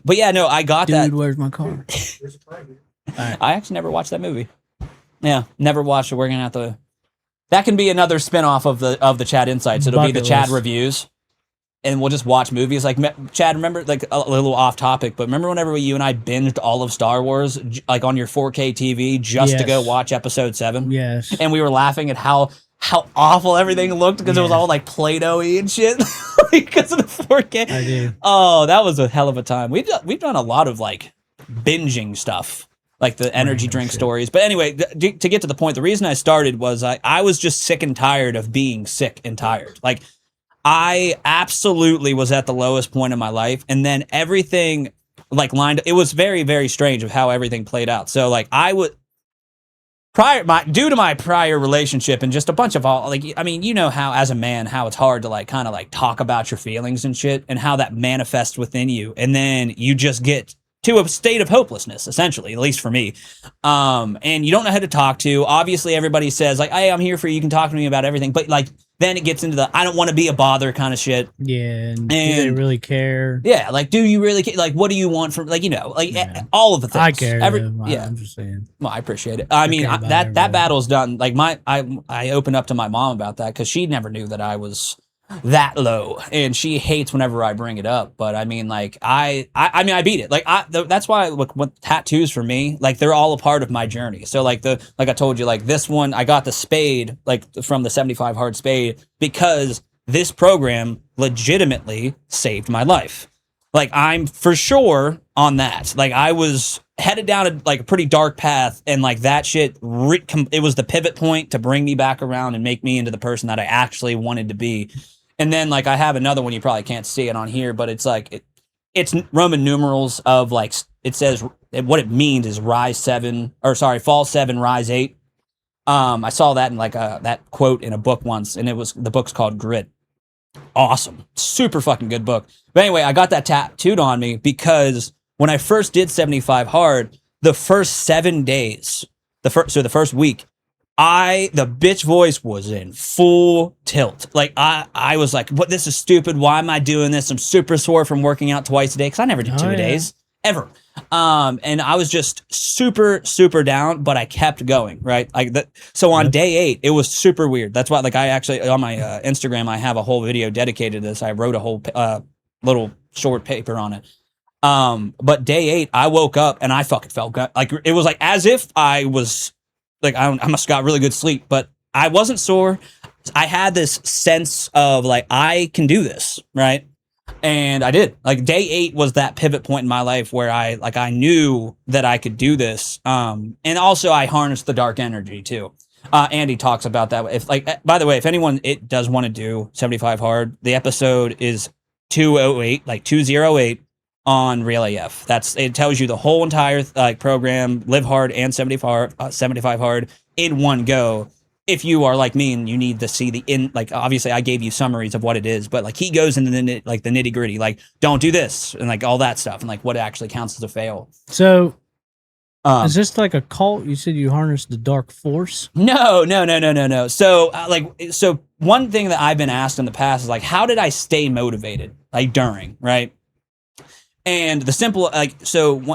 but yeah, no, I got that? Dude, that. where's my car? There's a time. I actually never watched that movie. Yeah, never watched it. We're gonna have to. That can be another spinoff of the Chad Insights. It'll be the Bucket Chad list. reviews, and we'll just watch movies. Like Chad, remember like a little off topic, but remember whenever you and I binged all of Star Wars like on your 4K TV just to go Yes. watch Episode 7, Yes. and we were laughing at how awful everything looked because it was Yeah. all like Play-Doh-y and shit because of the 4K. I do. Oh, that was a hell of a time. We've done a lot of like binging stuff, like the energy Random drink shit. stories. But anyway, to get to the point, the reason I started was I was just sick and tired of being sick and tired. Like I absolutely was at the lowest point in my life, and then everything like lined. It was very, very strange of how everything played out. So like I would. Due to my prior relationship and just a bunch of all like I mean you know how as a man how it's hard to like kind of like talk about your feelings and shit and how that manifests within you and then you just get to a state of hopelessness essentially, at least for me, and you don't know who to talk to. Obviously everybody says like, hey, I'm here for you, you can talk to me about everything, but like then it gets into the I don't want to be a bother kind of shit. Yeah. And do they And- really care? Yeah, like do you really care? Like what do you want from like you know like Yeah. all of the things I care. yeah. I'm just saying. Well, I appreciate it. I mean, care about that everybody. battle's done. Like I opened up to my mom about that because she never knew that I was that low, and she hates whenever I bring it up. But I mean, like I mean, I beat it. Like that's why look, what tattoos for me, like they're all a part of my journey. So like like I told you, like this one, I got the spade like from the 75 hard spade because this program legitimately saved my life. Like I'm for sure on that. Like I was headed down like a pretty dark path, and like that shit, it was the pivot point to bring me back around and make me into the person that I actually wanted to be. And then like I have another one, you probably can't see it on here, but it's like it's Roman numerals of like it says what it means is fall 7, rise 8. I saw that in like that quote in a book once, and the book's called Grit. Awesome, super fucking good book. But anyway, I got that tattooed on me because when I first did 75 hard, the first 7 days, the first week, the bitch voice was in full tilt. Like I was like, what, this is stupid. Why am I doing this? I'm super sore from working out twice a day. Cause I never did 2 Oh, yeah. days ever. And I was just super, super down, but I kept going, right? Like that. So on day 8, it was super weird. That's why, like, I actually on my Instagram, I have a whole video dedicated to this. I wrote a whole little short paper on it. But day 8, I woke up and I fucking felt good. Like it was like as if I was like I must have got really good sleep, but I wasn't sore. I had this sense of like I can do this, right? And I did. Like day 8 was that pivot point in my life where I knew that I could do this. And also I harnessed the dark energy too. Andy talks about that. If like, by the way, if anyone does want to do 75 hard, the episode is 208, like 208 on Real AF. It tells you the whole entire program, Live Hard and 75 hard in one go. If you are like me and you need to see obviously I gave you summaries of what it is, but like he goes into the nitty gritty, like don't do this and like all that stuff and like what actually counts as a fail. So is this like a cult? You said you harnessed the dark force? No. So so one thing that I've been asked in the past is like, how did I stay motivated like during, right? And the simple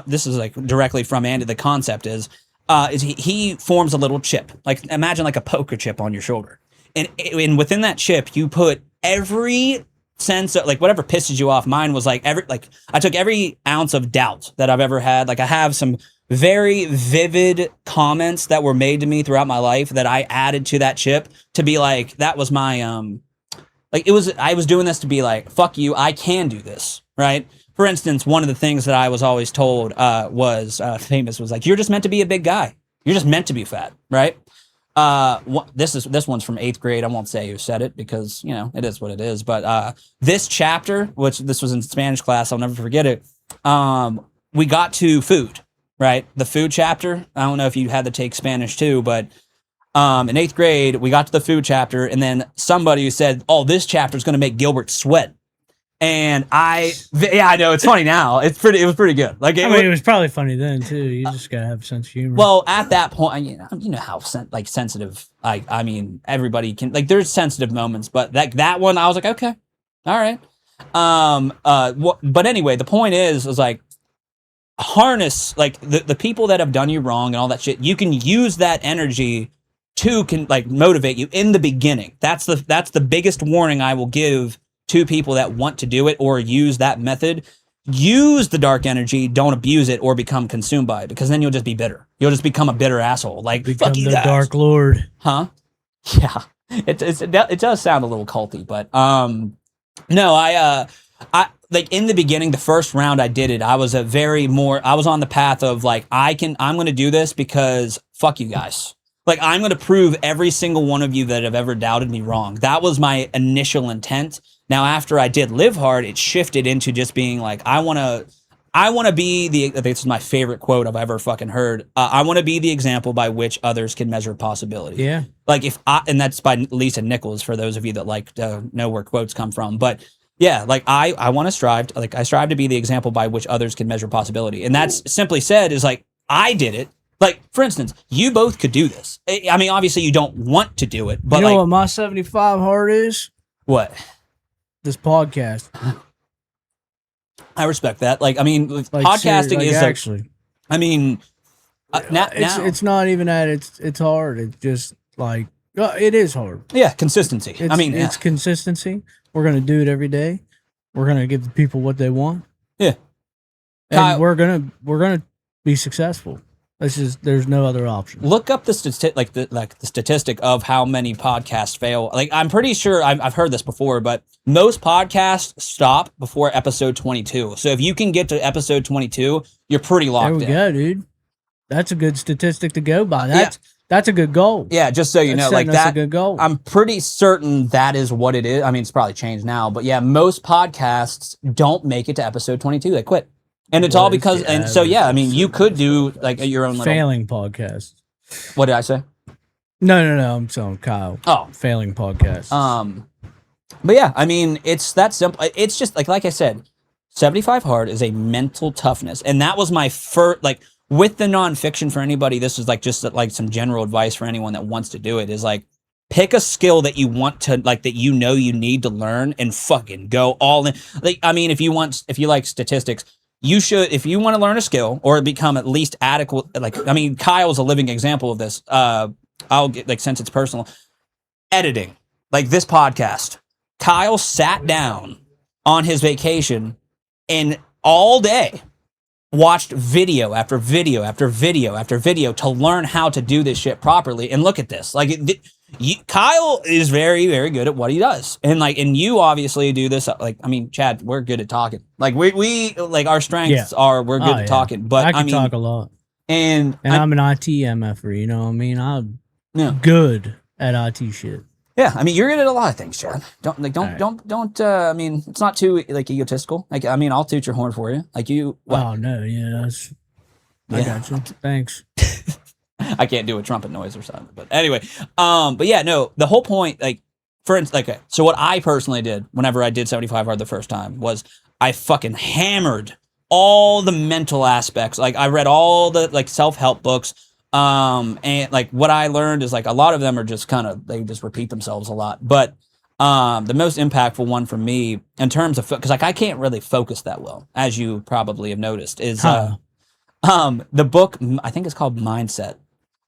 this is like directly from Andy. The concept is he forms a little chip, like imagine like a poker chip on your shoulder, and within that chip you put every sense of like whatever pisses you off. Mine was like I took every ounce of doubt that I've ever had. Like I have some very vivid comments that were made to me throughout my life that I added to that chip to be like that was my I was doing this to be like fuck you, I can do this, right? for instance, one of the things that I was always told was famous was like, you're just meant to be a big guy. You're just meant to be fat, right? This one's from 8th grade. I won't say who said it because, you know, it is what it is. But this chapter, which this was in Spanish class, I'll never forget it. We got to food, right? The food chapter. I don't know if you had to take Spanish too, but in 8th grade, we got to the food chapter, and then somebody said, "Oh, this chapter is going to make Gilbert sweat." And I know it's funny now. It was pretty good. Like, it was probably funny then too. You just gotta have a sense of humor. Well, at that point, you know how sensitive. I mean, everybody can, like, there's sensitive moments, but that one, I was like, okay, all right. But anyway, the point was like, harness like the people that have done you wrong and all that shit. You can use that energy to motivate you in the beginning. That's the biggest warning I will give to people that want to do it or use that method. Use the dark energy, don't abuse it or become consumed by it, because then you'll just be bitter. You'll just become a bitter asshole. Like, become fuck you the guys. Dark Lord. Huh? Yeah. It does sound a little culty, but no, I like in the beginning, the first round I did it, I was I was on the path of like, I'm going to do this because fuck you guys. Like, I'm going to prove every single one of you that have ever doubted me wrong. That was my initial intent. Now, after I did Live Hard, it shifted into just being like, I want to be this is my favorite quote I've ever fucking heard. I want to be the example by which others can measure possibility. Yeah. Like and that's by Lisa Nichols, for those of you that like to know where quotes come from. But yeah, like I want to strive to be the example by which others can measure possibility. And that's simply said is like, I did it. Like, for instance, you both could do this. I mean, obviously you don't want to do it, but you know what my 75 hard is? What? This podcast. I respect that. Like, I mean, podcasting is actually. I mean, now it's not even that it's hard. It's just like it is hard. Yeah, consistency. It's consistency. We're gonna do it every day. We're gonna give the people what they want. Yeah, and Kyle, we're gonna be successful. There's no other option. Look up the statistic of how many podcasts fail. Like, I'm pretty sure I've heard this before, but most podcasts stop before episode 22. So if you can get to episode 22, you're pretty locked in. There we go, dude. That's a good statistic to go by. That's a good goal. Yeah, just so you know, like that's a good goal. I'm pretty certain that is what it is. I mean, it's probably changed now, but yeah, most podcasts don't make it to episode 22. They quit. And it's all because, and so, yeah, I mean, you could do like your own failing podcast. What did I say? No, I'm saying Kyle. Oh, failing podcast. But yeah, I mean, it's that simple. It's just like I said, 75 Hard is a mental toughness. And that was my first, like, with the nonfiction for anybody, this is like just like some general advice for anyone that wants to do it is like, pick a skill that you want to, like, that you know you need to learn and fucking go all in. Like, I mean, if you like statistics, you should, if you want to learn a skill or become at least adequate, like, I mean, Kyle's a living example of this. I'll get, like, since it's personal, editing, like this podcast. Kyle sat down on his vacation and all day watched video after video after video after video to learn how to do this shit properly. And look at this. Like, Kyle is very, very good at what he does. And you obviously do this. Like, I mean, Chad, we're good at talking. Like, we like, our strengths are, we're good at talking. But I mean, talk a lot. And I'm an IT MFer, you know what I mean? I'm good at IT shit. Yeah, I mean, you're good at a lot of things, Chad. Don't. I mean, it's not too like egotistical. Like, I mean, I'll toot your horn for you. Like you. What? Oh no, yeah, I got you. Thanks. I can't do a trumpet noise or something, but anyway. But yeah, no. The whole point, like, for instance, okay. So what I personally did whenever I did 75 Hard the first time was I fucking hammered all the mental aspects. Like, I read all the like self-help books. And like what I learned is like a lot of them are just they just repeat themselves a lot. But the most impactful one for me in terms of, because like I can't really focus that well, as you probably have noticed, is the book, I think it's called Mindset.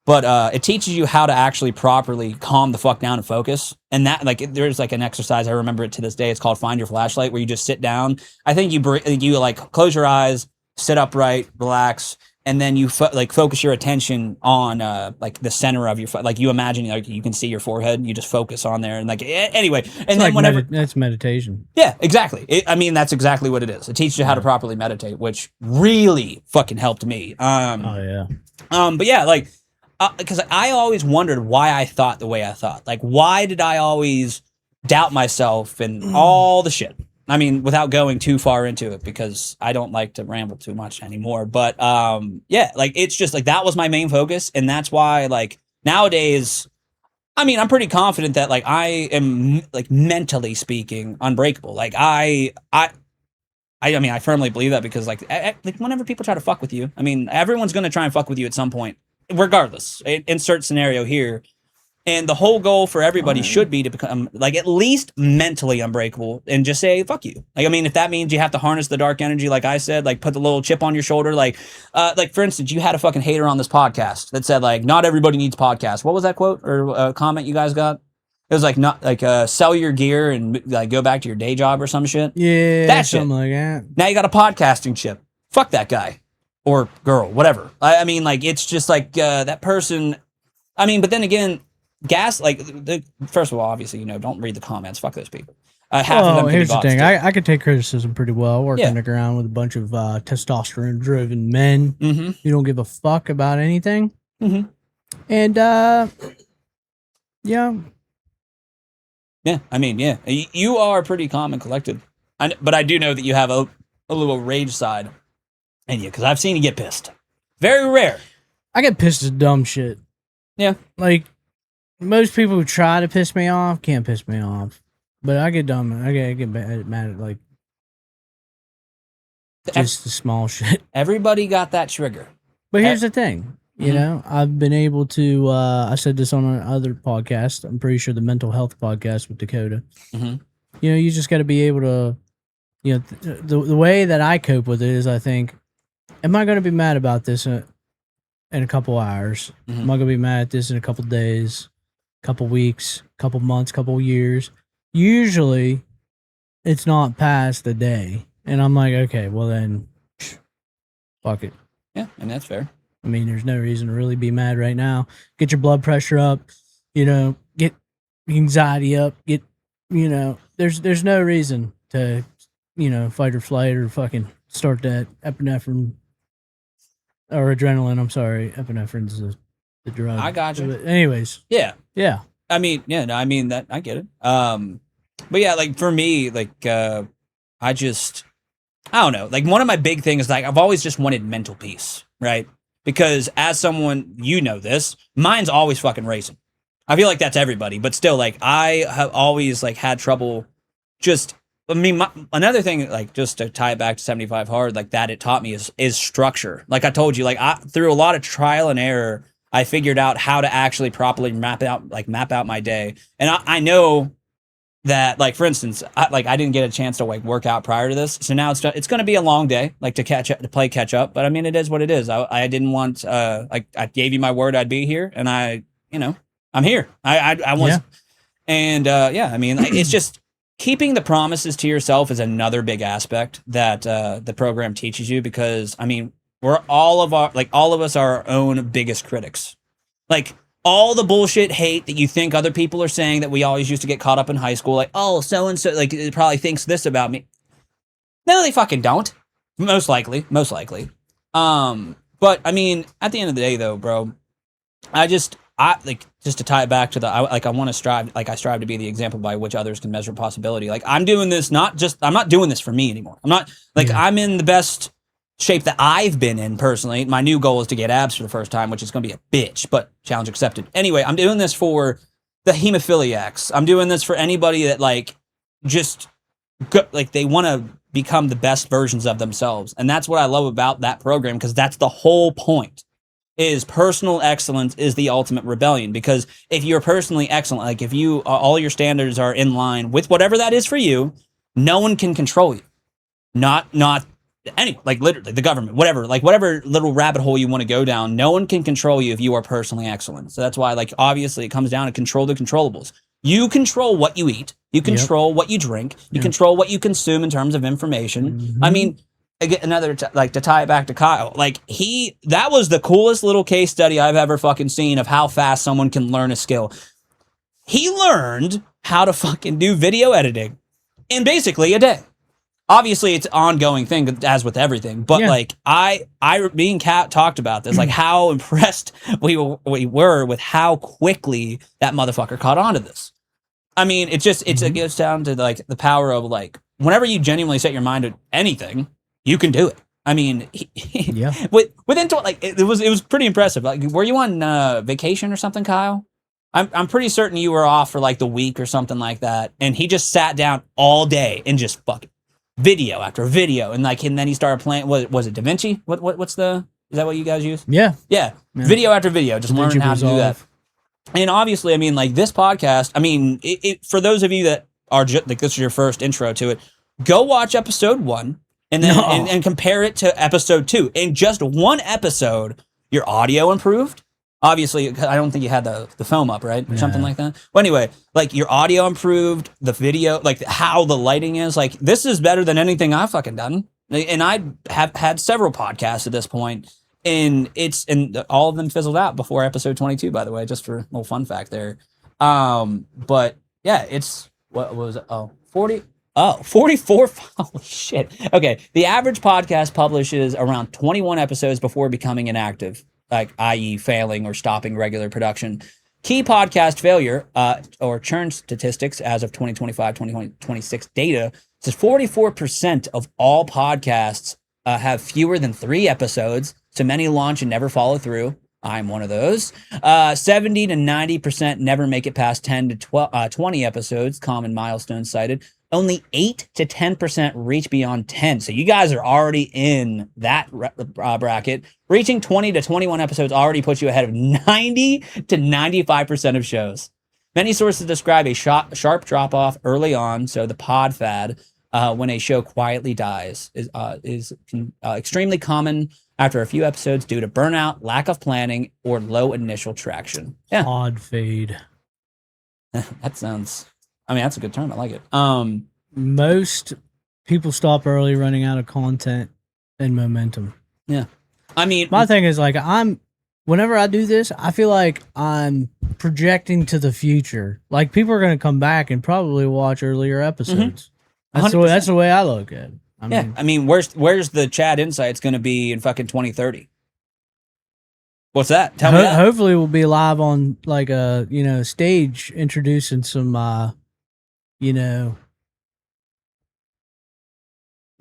But it teaches you how to actually properly calm the fuck down and focus. And that, like, there's like an exercise, I remember it to this day. It's called Find Your Flashlight, where you just sit down. I think you like close your eyes, sit upright, relax, and then you focus your attention on like the center of your like you imagine like you can see your forehead. You just focus on there and like anyway. And it's then like whenever that's meditation. yeah, exactly. I mean, that's exactly what it is. It teaches you how to properly meditate, which really fucking helped me. Oh yeah. But yeah, like because I always wondered why I thought the way I thought. Like, why did I always doubt myself and all the shit? I mean, without going too far into it, because I don't like to ramble too much anymore. But yeah, like it's just like that was my main focus, and that's why like nowadays, I mean, I'm pretty confident that like I am like mentally speaking unbreakable. Like I mean, I firmly believe that because like whenever people try to fuck with you, I mean, everyone's gonna try and fuck with you at some point, regardless. Insert scenario here. And the whole goal for everybody should be to become like at least mentally unbreakable and just say fuck you. Like I mean, if that means you have to harness the dark energy, like I said, like put the little chip on your shoulder, like for instance, you had a fucking hater on this podcast that said like not everybody needs podcasts. What was that quote or comment you guys got? It was like not like sell your gear and like go back to your day job or some shit. Yeah, that something shit. like that. Now you got a podcasting chip. Fuck that guy or girl, whatever. I mean, like it's just like that person. I mean, but then again. First of all, obviously, you know, don't read the comments. Fuck those people. Half of them here's the thing. too. I could take criticism pretty well. Working underground with a bunch of testosterone-driven men. Mm-hmm. You don't give a fuck about anything. Mm-hmm. And yeah. Yeah, I mean, yeah, you are pretty calm and collected. But I do know that you have a little rage side in you because I've seen you get pissed. Very rare. I get pissed at dumb shit. Yeah, like. Most people who try to piss me off can't piss me off, but I get dumb. I get mad at like just the small shit. Everybody got that trigger. But here's the thing, you know, I've been able to. I said this on another podcast. I'm pretty sure the mental health podcast with Dakota. Mm-hmm. You know, you just got to be able to. You know, the way that I cope with it is, I think, am I going to be mad about this in a couple hours? Mm-hmm. Am I going to be mad at this in a couple days? Couple weeks, couple months, couple years. Usually, it's not past a day, and I'm like, okay, well then, fuck it. Yeah, and that's fair. I mean, there's no reason to really be mad right now. Get your blood pressure up, you know. Get anxiety up. Get, you know, there's no reason to, you know, fight or flight or fucking start that epinephrine or adrenaline. I'm sorry, epinephrine's the drug. I got you. But anyways, yeah. I mean, yeah, no, I mean that I get it. But yeah, like for me, like I don't know. Like one of my big things, like I've always just wanted mental peace, right? Because as someone, you know this, mine's always fucking racing. I feel like that's everybody, but still, like I have always like had trouble. Just, I mean, another thing, like just to tie it back to 75 Hard, like that it taught me is structure. Like I told you, like through a lot of trial and error. I figured out how to actually properly map out my day. And I know that, like, for instance, I didn't get a chance to like work out prior to this. So now it's going to be a long day, like to play catch up. But I mean, it is what it is. I didn't want, like I gave you my word I'd be here and I'm here. I was. Yeah. And yeah, I mean, it's just keeping the promises to yourself is another big aspect that the program teaches you because, I mean, all of us are our own biggest critics. Like all the bullshit hate that you think other people are saying that we always used to get caught up in high school. Like, oh, so-and-so, like it probably thinks this about me. No, they fucking don't. Most likely. But I mean, at the end of the day though, bro, I just to tie it back to I strive to be the example by which others can measure possibility. Like I'm doing this, I'm not doing this for me anymore. I'm not like, I'm in the best shape that I've been in personally. My new goal is to get abs for the first time, which is going to be a bitch, but challenge accepted. Anyway, I'm doing this for the hemophiliacs. I'm doing this for anybody that like just like they want to become the best versions of themselves. And that's what I love about that program because that's the whole point. Is personal excellence is the ultimate rebellion because if you're personally excellent, like if you all your standards are in line with whatever that is for you, no one can control you. Not any, like literally the government, whatever little rabbit hole you want to go down, no one can control you if you are personally excellent. So that's why, like, obviously it comes down to control the controllables. You control what you eat. You control what you drink. You control what you consume in terms of information. Mm-hmm. I mean, again, another like to tie it back to Kyle, like that was the coolest little case study I've ever fucking seen of how fast someone can learn a skill. He learned how to fucking do video editing in basically a day. Obviously, it's an ongoing thing, as with everything. But like me and Kat talked about this, like how impressed we were with how quickly that motherfucker caught on to this. I mean, it gets down to like the power of like whenever you genuinely set your mind to anything, you can do it. I mean, within like it was pretty impressive. Like, were you on vacation or something, Kyle? I'm pretty certain you were off for like the week or something like that, and he just sat down all day and just fucking video after video, and then he started playing. Was it DaVinci? Is that what you guys use? Yeah. Video after video, just learning how to do that. And obviously, I mean, like this podcast. I mean, for those of you that are like this is your first intro to it, go watch episode 1 and then and compare it to episode 2. In just one episode, your audio improved. Obviously, I don't think you had the film up, right? Or something like that. But anyway, like your audio improved, the video, like how the lighting is. Like this is better than anything I've fucking done. And I have had several podcasts at this point, and all of them fizzled out before episode 22. By the way, just for a little fun fact there. But yeah, it's what was it? 40. Oh, 44. Holy shit. Okay, the average podcast publishes around 21 episodes before becoming inactive. Like, i.e. failing or stopping regular production. Key podcast failure, or churn statistics as of 2025-2026 data, says 44% of all podcasts have fewer than 3 episodes, so many launch and never follow through. I'm one of those. 70 to 90% never make it past 10 to 20 episodes, common milestones cited. Only 8 to 10% reach beyond 10. So you guys are already in that bracket. Reaching 20 to 21 episodes already puts you ahead of 90 to 95% of shows. Many sources describe a sharp drop-off early on, so the pod fad, when a show quietly dies, is extremely common after a few episodes due to burnout, lack of planning, or low initial traction. Yeah. Pod fade. That sounds... I mean, that's a good term. I like it. Most people stop early running out of content and momentum. Yeah. I mean, my thing is like whenever I do this, I feel like I'm projecting to the future. Like people are going to come back and probably watch earlier episodes. That's the way I look at it. I mean, where's the Chad Insights going to be in fucking 2030? What's that? Tell me that. Hopefully we'll be live on like a, stage introducing some,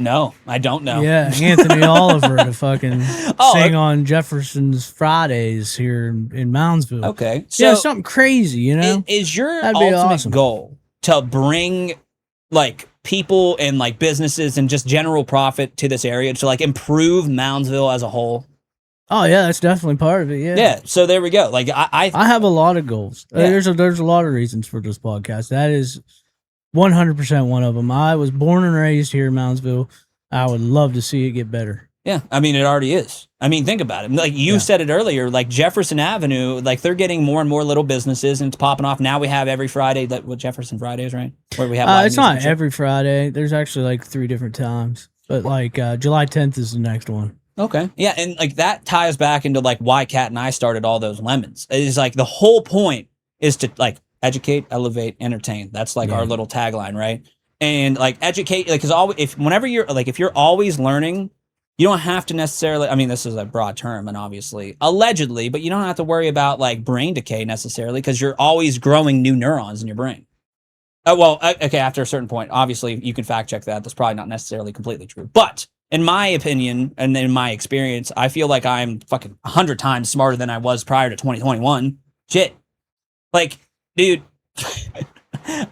No, I don't know. Yeah, Anthony Oliver to fucking sing on Jefferson's Fridays here in Moundsville. Okay. So something crazy, Is your That'd be ultimate awesome. goal to bring like people and like businesses and just general profit to this area to like improve Moundsville as a whole? Oh yeah, that's definitely part of it. Yeah. Yeah. So there we go. Like I have a lot of goals. Yeah. There's a lot of reasons for this podcast. That is 100% one of them. I was born and raised here in Moundsville. I would love to see it get better. Yeah, I mean, it already is. I mean, think about it. Like you said it earlier, like Jefferson Avenue, like they're getting more and more little businesses and it's popping off. Now we have every Friday, Jefferson Fridays, right? Where we have live it's music not every Friday. There's actually like 3 different times. But like July 10th is the next one. Okay. Yeah, and like that ties back into like why Kat and I started all those lemons. It's like the whole point is to like educate, elevate, entertain. That's like our little tagline, right? And like educate, like, because if you're always learning, you don't have to necessarily. I mean, this is a broad term, and obviously, allegedly, but you don't have to worry about like brain decay necessarily because you're always growing new neurons in your brain. Okay, after a certain point, obviously, you can fact check that. That's probably not necessarily completely true, but in my opinion and in my experience, I feel like I'm fucking 100 times smarter than I was prior to 2021. Shit, like. Dude,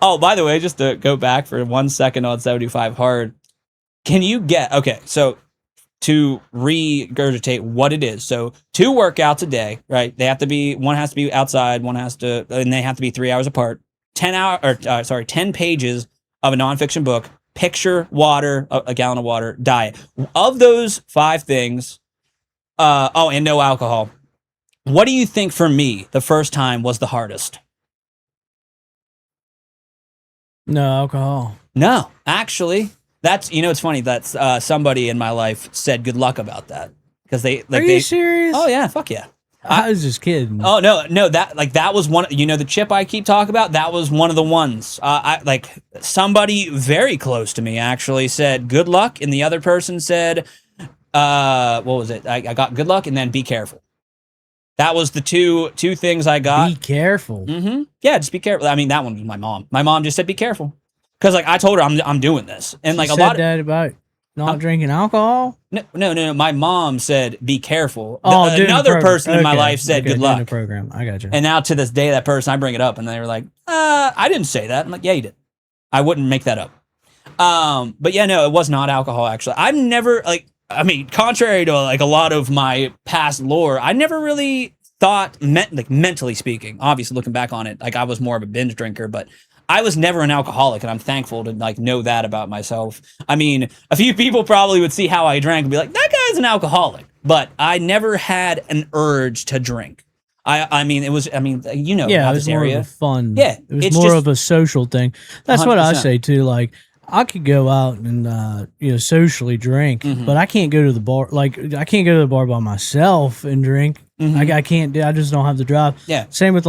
oh, by the way, just to go back for 1 second on 75 hard, can you get, okay, so to regurgitate what it is. So 2 workouts a day, right? One has to be outside, and they have to be 3 hours apart. 10 pages of a nonfiction book, picture, water, a gallon of water, diet. Of those 5 things, and no alcohol. What do you think for me the first time was the hardest? No alcohol. No, actually, That's it's funny. That's somebody in my life said good luck about that because Are you serious? Oh yeah, fuck yeah. I was just kidding. Oh no, that was one. The chip I keep talking about. That was one of the ones. Somebody very close to me actually said good luck, and the other person said, what was it? I got good luck, and then be careful. That was the two things I got. Be careful. Mm-hmm. Yeah, just be careful. I mean, that one was my mom. My mom just said be careful because I told her I'm doing this, and She said that about not drinking alcohol. No. My mom said be careful. Oh, another person in my life said good luck. The program. I got you. And now to this day, that person, I bring it up, and they were like, I didn't say that. I'm like, yeah, you did. I wouldn't make that up. But yeah, no, it was not alcohol. Actually, I've never contrary to a lot of my past lore, I never really thought mentally speaking. Obviously, looking back on it, I was more of a binge drinker, but I was never an alcoholic, and I'm thankful to know that about myself. I mean, a few people probably would see how I drank and be like, that guy's an alcoholic, but I never had an urge to drink. It was yeah, it was more of a fun. Yeah, it was more of a social thing. That's 100%. what I say too. Like, I could go out and socially drink, but I can't go to the bar. Like, I can't go to the bar by myself and drink. I can't do. I just don't have the drive. Yeah. Same with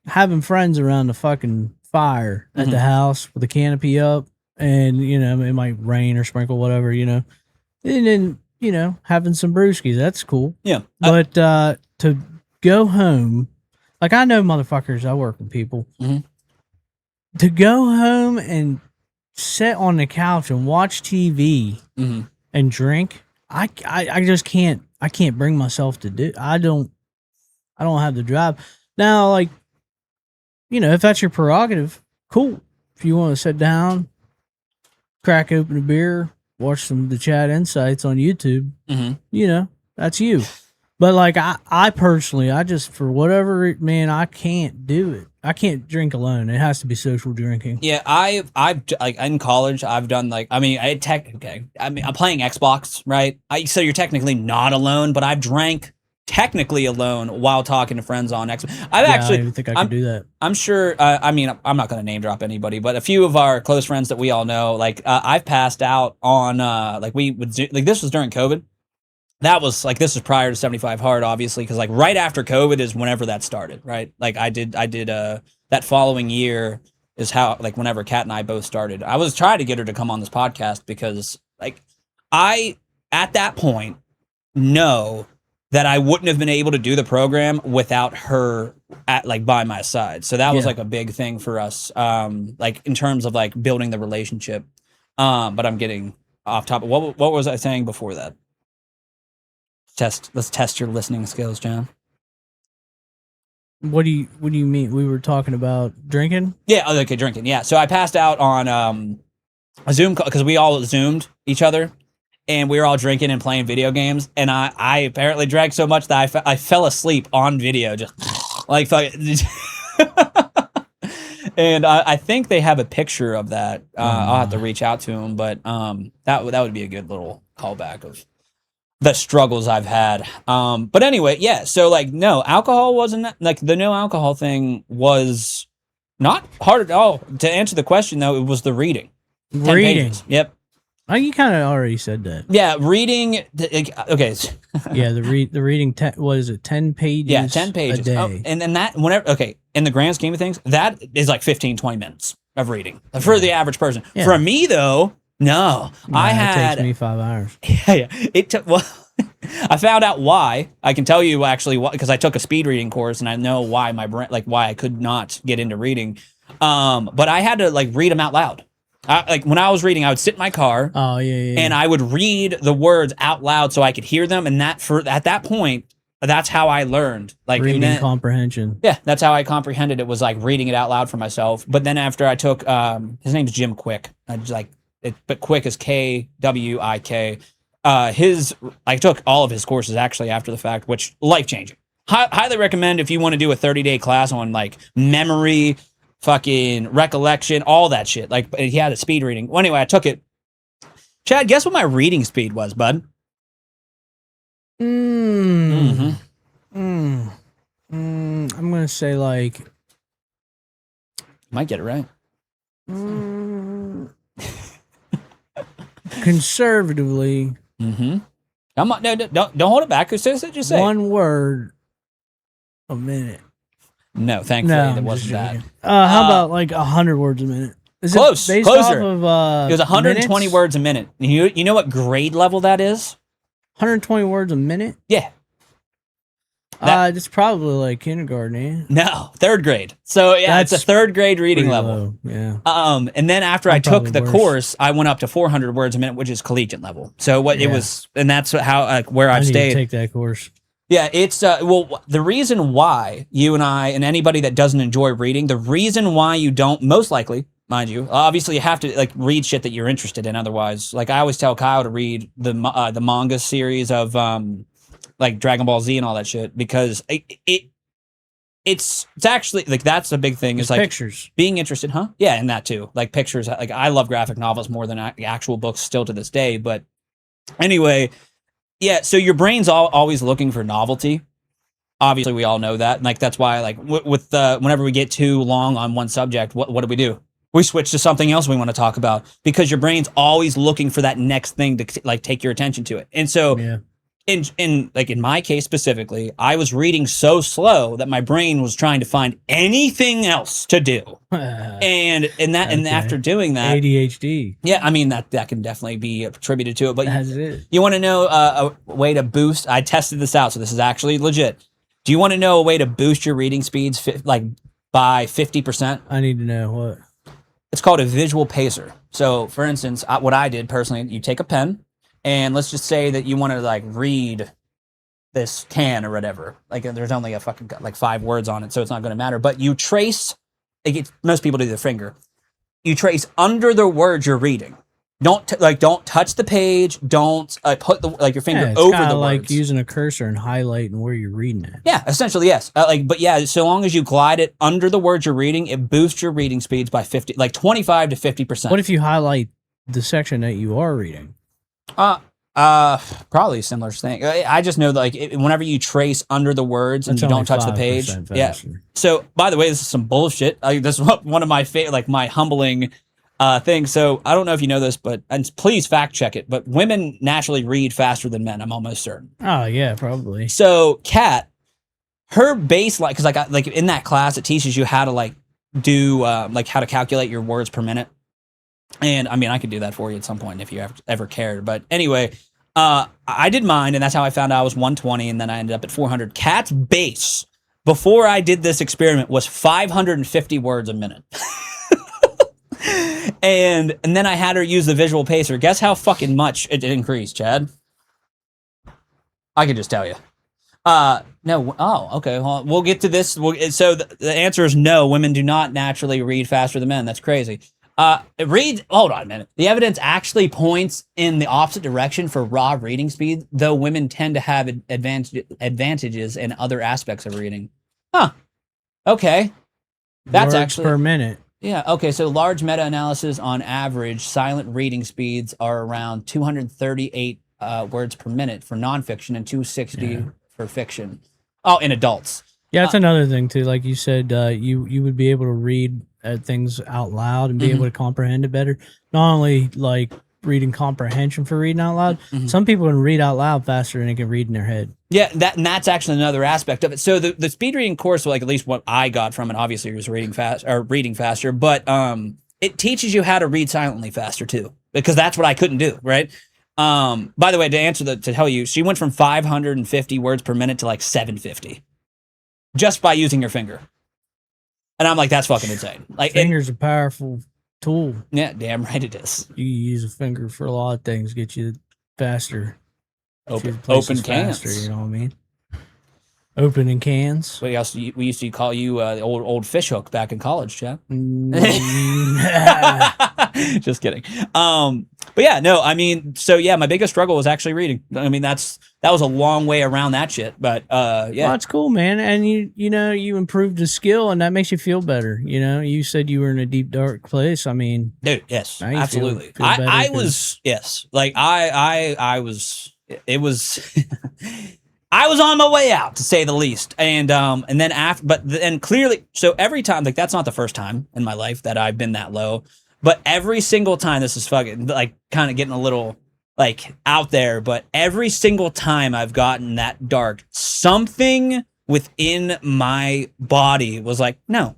having friends around the fucking fire at the house with the canopy up, and it might rain or sprinkle, whatever, and then having some brewskis. That's cool. Yeah. But to go home, I know motherfuckers. I work with people. To go home and sit on the couch and watch TV and drink, I just can't. I can't bring myself to do. I don't have the drive. Now, if that's your prerogative, cool. If you want to sit down, crack open a beer, watch the chat Insites on YouTube, that's you. But I personally, I just, for whatever, I can't do it. I can't drink alone. It has to be social drinking. Yeah, I've in college, I've done I'm playing Xbox, right? So you're technically not alone, but I've drank technically alone while talking to friends on Xbox. I don't think I could do that. I'm sure. I'm not going to name drop anybody, but a few of our close friends that we all know, I've passed out on we would do, this was during COVID. That was this was prior to 75 Hard, obviously, because right after COVID is whenever that started, right? I did that following year is how whenever Kat and I both started. I was trying to get her to come on this podcast because I at that point know that I wouldn't have been able to do the program without her at by my side. So that was a big thing for us, in terms of building the relationship. But I'm getting off topic. What was I saying before that? Let's test your listening skills, John. What do you mean? We were talking about drinking? Yeah, okay, drinking. Yeah. So I passed out on a Zoom call because we all Zoomed each other, and we were all drinking and playing video games. And I apparently drank so much that I fell asleep on video, just And I think they have a picture of that. I'll have to reach out to them, but that would be a good little callback of the struggles I've had. But anyway, yeah. So no, alcohol wasn't the no alcohol thing was not hard at all. To answer the question though, it was the reading. 10 pages. Yep. Oh, you kind of already said that. Yeah, reading. Okay. Yeah, the reading. What is it? 10 pages. Yeah, 10 pages a day. Oh, and then that whenever. Okay, in the grand scheme of things, that is 15, 20 minutes of reading for the average person. Yeah. For me though, no, it takes me 5 hours. Yeah. It took. Well, I found out why. I can tell you actually why, because I took a speed reading course and I know why my brain, why I could not get into reading. But I had to read them out loud. When I was reading, I would sit in my car. Oh yeah. And I would read the words out loud so I could hear them. And at that point, that's how I learned. Reading comprehension. Yeah, that's how I comprehended it, was reading it out loud for myself. But then after I took, his name's Jim Quick. But Quick is Kwik. I took all of his courses actually after the fact, which life-changing. Highly recommend if you want to do a 30-day class on memory, fucking recollection, all that shit. He had a speed reading. Well, anyway, I took it. Chad, guess what my reading speed was, bud? I'm gonna say might get it right. conservatively, Mm-hmm. Come on, no, don't hold it back. Just say one word a minute. No, thankfully No, that I'm wasn't just that. joking. How about like 100 words a minute? Is Close, it based closer. off of It was 120 minutes? words a minute. You know what grade level that is? 120 words a minute? Yeah. It's probably like kindergarten, eh? No, third grade. So yeah, it's a That's third grade reading Pretty level. low, yeah. And then after I I'm took probably the worse. course, I went up to 400 words a minute, which is collegiate level. So what it Yeah. was, and that's how where I I've need stayed. to take that course. Yeah, it's well, the reason why you and I and anybody that doesn't enjoy reading, the reason why you don't, most likely, mind you, obviously you have to like read shit that you're interested in. Otherwise, like I always tell Kyle to read the manga series of like Dragon Ball Z and all that shit because it's actually like that's a big thing. Is like pictures. Being interested, huh? Yeah, and that too. Like pictures. Like I love graphic novels more than actual books still to this day. But anyway. Yeah, so your brain's always looking for novelty. Obviously, we all know that. And like that's why, like, with whenever we get too long on one subject, what do? We switch to something else we want to talk about because your brain's always looking for that next thing to like take your attention to it. And so, Yeah. in my case specifically, I was reading so slow that my brain was trying to find anything else to do. And after doing that, ADHD. yeah, I mean that can definitely be attributed to it. But That's it. you want to know a way to boost? I tested this out, so this is actually legit. Do you want to know a way to boost your reading speeds like by 50%? I need to know what. It's called a visual pacer. So, for instance, what I did personally, you take a pen, and let's just say that you want to like read this can or whatever. Like there's only a fucking like 5 words on it, so it's not going to matter. But you trace. Most people do their finger. You trace under the words you're reading. Don't touch the page. Don't put your finger It's over kinda the like words. using a cursor and highlighting where you're reading it. Yeah, essentially yes. But yeah, so long as you glide it under the words you're reading, it boosts your reading speeds by 25 to 50%. What if you highlight the section that you are reading? Probably a similar thing. I just know that like whenever you trace under the words and That's you don't only touch the page, 5% yeah. faster. So by the way, this is some bullshit. This is one of my my humbling things. So I don't know if you know this, but and please fact check it. But women naturally read faster than men. I'm almost certain. Oh yeah, probably. So Kat, her baseline, because like in that class, it teaches you how to like do like how to calculate your words per minute. And I mean, I could do that for you at some point if you ever cared. But anyway, I did mine, and that's how I found out I was 120, and then I ended up at 400. Kat's base before I did this experiment was 550 words a minute. and then I had her use the visual pacer. Guess how fucking much it increased, Chad? I can just tell you. No. Oh, okay. Well, we'll get to this. So the answer is no. Women do not naturally read faster than men. That's crazy. Hold on a minute. The evidence actually points in the opposite direction for raw reading speed, though women tend to have advantages in other aspects of reading. Huh. Okay. That's Words actually per minute. Yeah. Okay. So large meta-analysis on average, silent reading speeds are around 238 words per minute for nonfiction and 260 for fiction. Oh, in adults. Yeah, that's another thing too. Like you said, you would be able to read things out loud and be able to comprehend it better. Not only like reading comprehension for reading out loud. Some people can read out loud faster than they can read in their head. Yeah, that's actually another aspect of it. So the speed reading course, like at least what I got from it, obviously was reading faster, but it teaches you how to read silently faster too, because that's what I couldn't do, right? By the way, to tell you, she went from 550 words per minute to like 750 just by using your finger. And I'm like, that's fucking insane. Like Finger's a powerful tool. Yeah, damn right it is. You use a finger for a lot of things, get you faster. Open Places cans. faster, you know what I mean? Opening cans. What else? We used to call you the old fish hook back in college, Chad. Just kidding. But yeah, no, I mean, so yeah, my biggest struggle was actually reading. I mean, that was a long way around that shit. But yeah, well, that's cool, man. And you improved the skill, and that makes you feel better. You know, you said you were in a deep, dark place. I mean, dude, yes, now you absolutely. feel better I was, yes, like I was. It was. I was on my way out, to say the least, and then clearly, so every time, like that's not the first time in my life that I've been that low. But every single time, this is fucking like kind of getting a little like out there, but every single time I've gotten that dark, something within my body was like, no,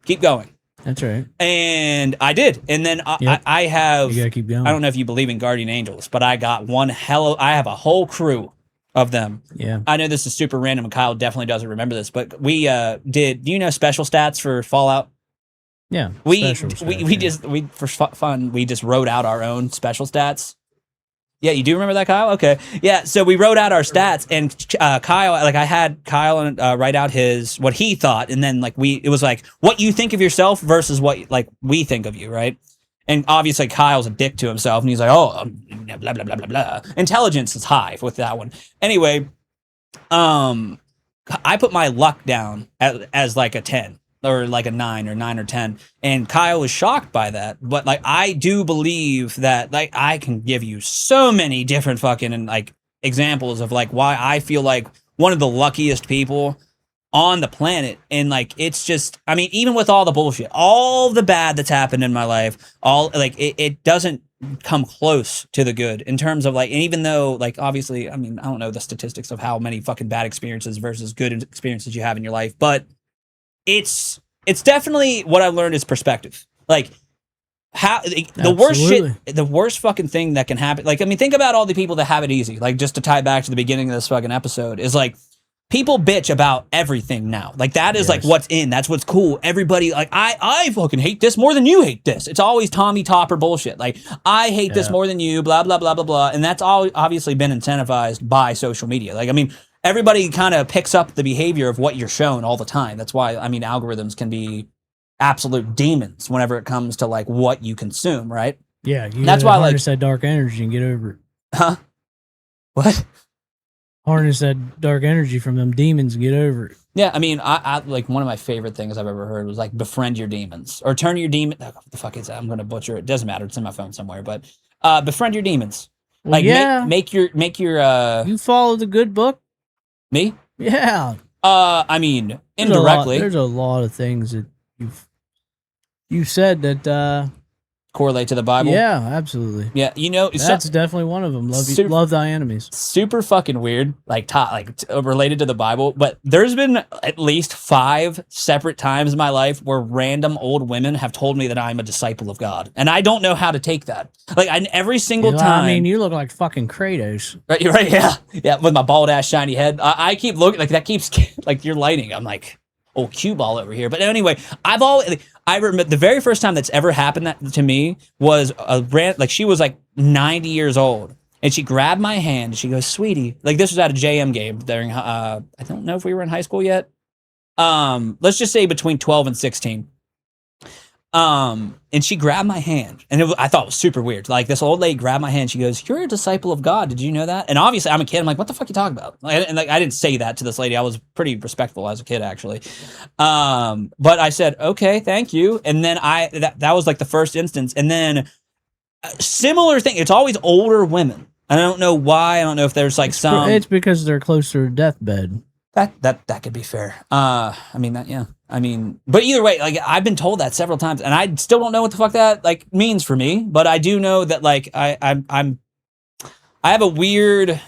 keep going. That's right. And I did. And then Yep. I have, You gotta keep going. I don't know if you believe in guardian angels, but I got I have a whole crew of them. Yeah. I know this is super random and Kyle definitely doesn't remember this, but we do you know special stats for Fallout? Yeah. We special just for fun, we just wrote out our own special stats. Yeah, you do remember that, Kyle? Okay. Yeah, so we wrote out our stats, and Kyle, like I had Kyle write out what he thought, and then like it was like what you think of yourself versus what like we think of you, right? And obviously Kyle's a dick to himself, and he's like, oh, blah blah blah blah blah. Intelligence is high with that one. Anyway, I put my luck down as like a 10. Or like a 9 or 10, and Kyle was shocked by that. But like, I do believe that like I can give you so many different fucking like examples of like why I feel like one of the luckiest people on the planet. And like, it's just, I mean, even with all the bullshit, all the bad that's happened in my life, all like it doesn't come close to the good in terms of like, and even though like obviously, I mean, I don't know the statistics of how many fucking bad experiences versus good experiences you have in your life, but it's definitely what I've learned is perspective. Like how the worst fucking thing that can happen. Like, I mean, think about all the people that have it easy. Like, just to tie back to the beginning of this fucking episode is like people bitch about everything now. Like that is like what's in. That's what's cool. Everybody like I fucking hate this more than you hate this. It's always Tommy Topper bullshit. Like I hate this more than you. Blah blah blah blah blah. And that's all obviously been incentivized by social media. Like I mean. Everybody kind of picks up the behavior of what you're shown all the time. That's why, I mean, algorithms can be absolute demons whenever it comes to like what you consume, right? Yeah, that's why harness that dark energy and get over it. Huh? What? Harness that dark energy from them demons and get over it. Yeah, I mean, I like one of my favorite things I've ever heard was like befriend your demons or turn your demon. Oh, what the fuck is that? I'm gonna butcher it. Doesn't matter. It's in my phone somewhere. But befriend your demons. Well, like yeah. make your You follow the good book. Me? Yeah. I mean, indirectly. There's a lot of things that you said that correlate to the Bible. Yeah, absolutely. Yeah, you know, that's definitely one of them. Love thy enemies. Super fucking weird, like related to the Bible. But there's been at least 5 separate times in my life where random old women have told me that I'm a disciple of God, and I don't know how to take that. Like every single time. I mean, you look like fucking Kratos. Right, you're right. Yeah, with my bald ass shiny head. I keep looking like that keeps like you're lighting. I'm like, oh, cue ball over here. But anyway, I remember the very first time that's ever happened that to me was she was like 90 years old, and she grabbed my hand and she goes, "Sweetie," like this was at a JM game during I don't know if we were in high school yet. Let's just say between 12 and 16. And she grabbed my hand, and I thought it was super weird. Like this old lady grabbed my hand. She goes, "You're a disciple of God. Did you know that?" And obviously, I'm a kid. I'm like, "What the fuck are you talking about?" And I didn't say that to this lady. I was pretty respectful as a kid, actually. But I said, "Okay, thank you." And then that was like the first instance. And then similar thing. It's always older women. I don't know why. I don't know if there's like It's because they're closer to deathbed. That could be fair. I mean that, yeah. I mean, but either way, like I've been told that several times, and I still don't know what the fuck that like means for me. But I do know that like I have a weird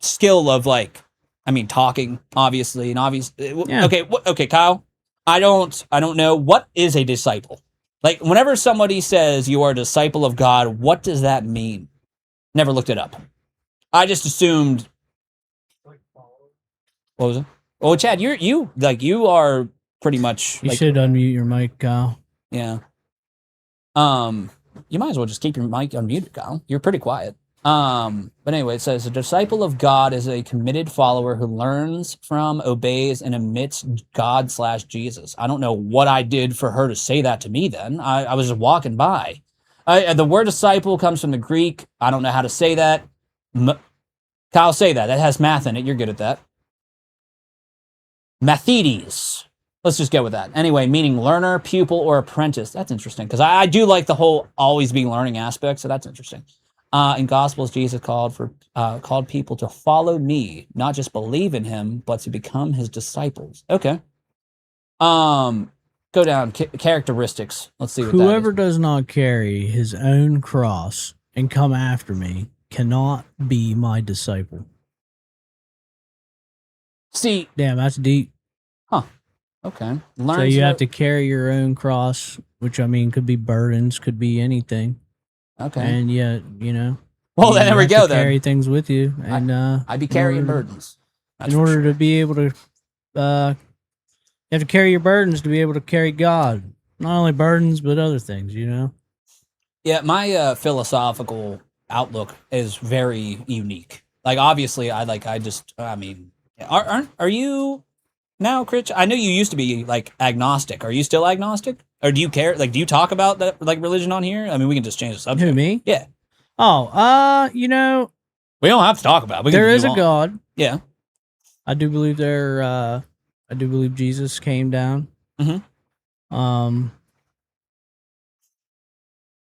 skill of like, I mean, talking obviously, and obviously. Yeah. Okay, Kyle. I don't know what is a disciple. Like whenever somebody says you are a disciple of God, what does that mean? Never looked it up. I just assumed. What was it? Oh, Chad, you are pretty much. You should unmute your mic, Kyle. Yeah. You might as well just keep your mic unmuted, Kyle. You're pretty quiet. But anyway, it says a disciple of God is a committed follower who learns from, obeys, and emits God/Jesus. I don't know what I did for her to say that to me. Then I was just walking by. The word disciple comes from the Greek. I don't know how to say that. Kyle, say that. That has math in it. You're good at that. Mathetes. Let's just go with that. Anyway, meaning learner, pupil, or apprentice. That's interesting because I do like the whole always be learning aspect. So that's interesting. In Gospels, Jesus called people to follow me, not just believe in him, but to become his disciples. Okay. go down characteristics. Let's see what Whoever that is. does not carry his own cross and come after me cannot be my disciple. See, Damn, that's deep. okay. So you have to carry your own cross, which I mean could be burdens, could be anything. Okay. And yet, you know. Well, you then there we have go. to Then carry things with you, and I'd be carrying in order- burdens. That's in for order sure. to be able to, you have to carry your burdens to be able to carry God. Not only burdens, but other things. You know. Yeah, my philosophical outlook is very unique. Like, obviously, I mean, are you now, Critch? I know you used to be like agnostic. Are you still agnostic, or do you care? Like, do you talk about that like religion on here? I mean, we can just change the subject. Who, me? Yeah, Oh, you know, we don't have to talk about it. We can there just is a move on. God. Yeah. I do believe I do believe Jesus came down. Mhm.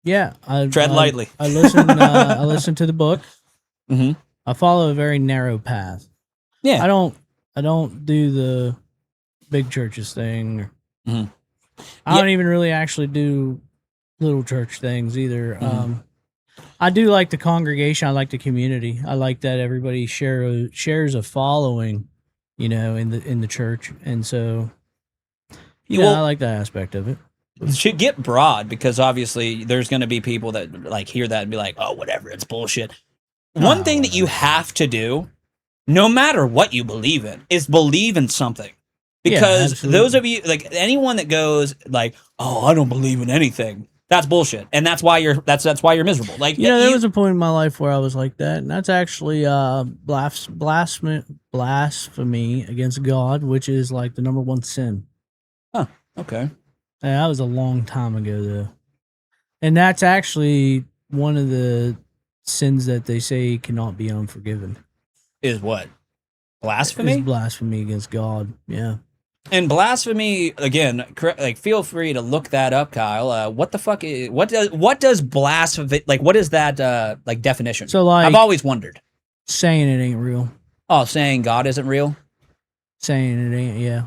Yeah, Tread lightly. I listen. I listen to the book. Mhm. I follow a very narrow path. Yeah. I don't do the big churches thing. Mhm. I don't even really actually do little church things either. I do like the congregation. I like the community. I like that everybody shares a following, you know, in the church, and so I like that aspect of it. It should get broad because obviously there's going to be people that like hear that and be like, "Oh, whatever, it's bullshit." One thing that you have to do, no matter what you believe in, is believe in something. Because those of you, like anyone that goes like, "Oh, I don't believe in anything," that's bullshit, and that's why you're miserable. Like, there was a point in my life where I was like that, and that's actually blasphemy against God, which is like the number one sin. Huh. Okay. And that was a long time ago, though, and that's actually one of the sins that they say cannot be unforgiven. Is what? Blasphemy? Is blasphemy against God. Yeah. And blasphemy, again, like feel free to look that up, Kyle. What the fuck is what does blasphemy, like what is that like definition? So like I've always wondered. Saying it ain't real. Oh, saying God isn't real? Saying it ain't, yeah.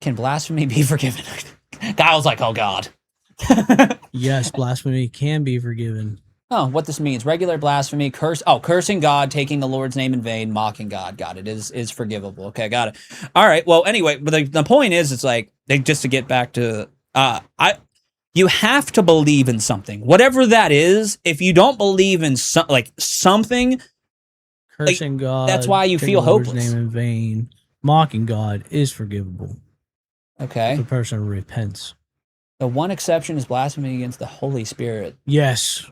Can blasphemy be forgiven? Kyle's like, "Oh God." Yes, blasphemy can be forgiven. Oh, what this means. Regular blasphemy, cursing God, taking the Lord's name in vain, mocking God. Got it. Is forgivable. Okay, got it. All right. Well, anyway, but the point is, it's like, just to get back to, you have to believe in something. Whatever that is, if you don't believe in something, Cursing God. that's why you taking feel the Lord's hopeless. name in vain. Mocking God is forgivable. Okay. If the person repents. The one exception is blasphemy against the Holy Spirit. Yes.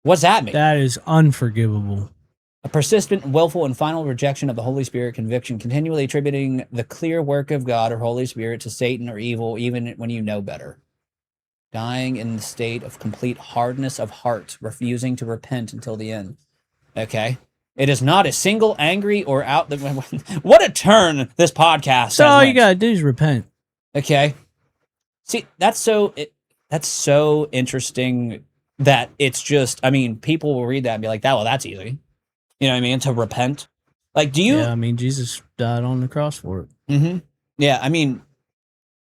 What's that mean? That is unforgivable. A persistent, willful, and final rejection of the Holy Spirit conviction, continually attributing the clear work of God or Holy Spirit to Satan or evil, even when you know better. Dying in the state of complete hardness of heart, refusing to repent until the end. Okay. It is not a single angry or out. What a turn this podcast So has all went. you gotta do is repent. Okay. See, that's so interesting that it's just, I mean, people will read that and be like, well, that's easy. You know what I mean? To repent. Like, do you? Yeah, I mean, Jesus died on the cross for it. Mm-hmm. Yeah, I mean,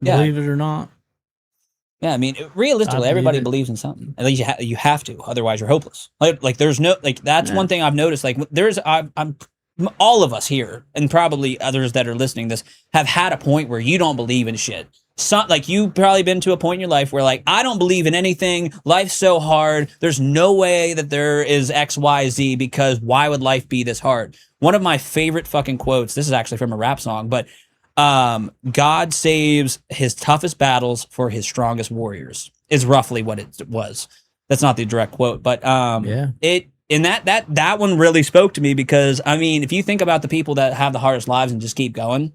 yeah. Believe it or not. Yeah, I mean, realistically, everybody believes in something. At least you have to, otherwise you're hopeless. Like there's no, like, that's one thing I've noticed. Like, I'm all of us here, and probably others that are listening to this, have had a point where you don't believe in shit. Like, you've probably been to a point in your life where, like, I don't believe in anything. Life's so hard. There's no way that there is X, Y, Z, because why would life be this hard? One of my favorite fucking quotes, this is actually from a rap song, but God saves his toughest battles for his strongest warriors is roughly what it was. That's not the direct quote, but that one really spoke to me because, I mean, if you think about the people that have the hardest lives and just keep going,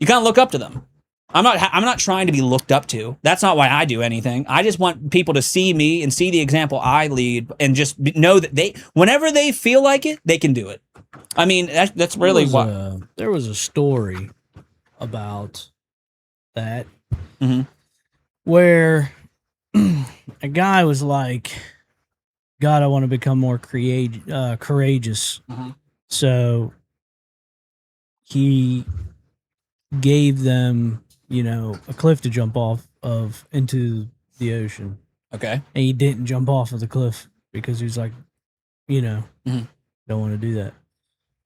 you kind of look up to them. I'm not trying to be looked up to. That's not why I do anything. I just want people to see me and see the example I lead and just know that whenever they feel like it, they can do it. I mean, that's really what. There was a story about that where a guy was like, God, I want to become more courageous. So he gave them, a cliff to jump off of into the ocean. Okay. And he didn't jump off of the cliff because he was like, don't want to do that.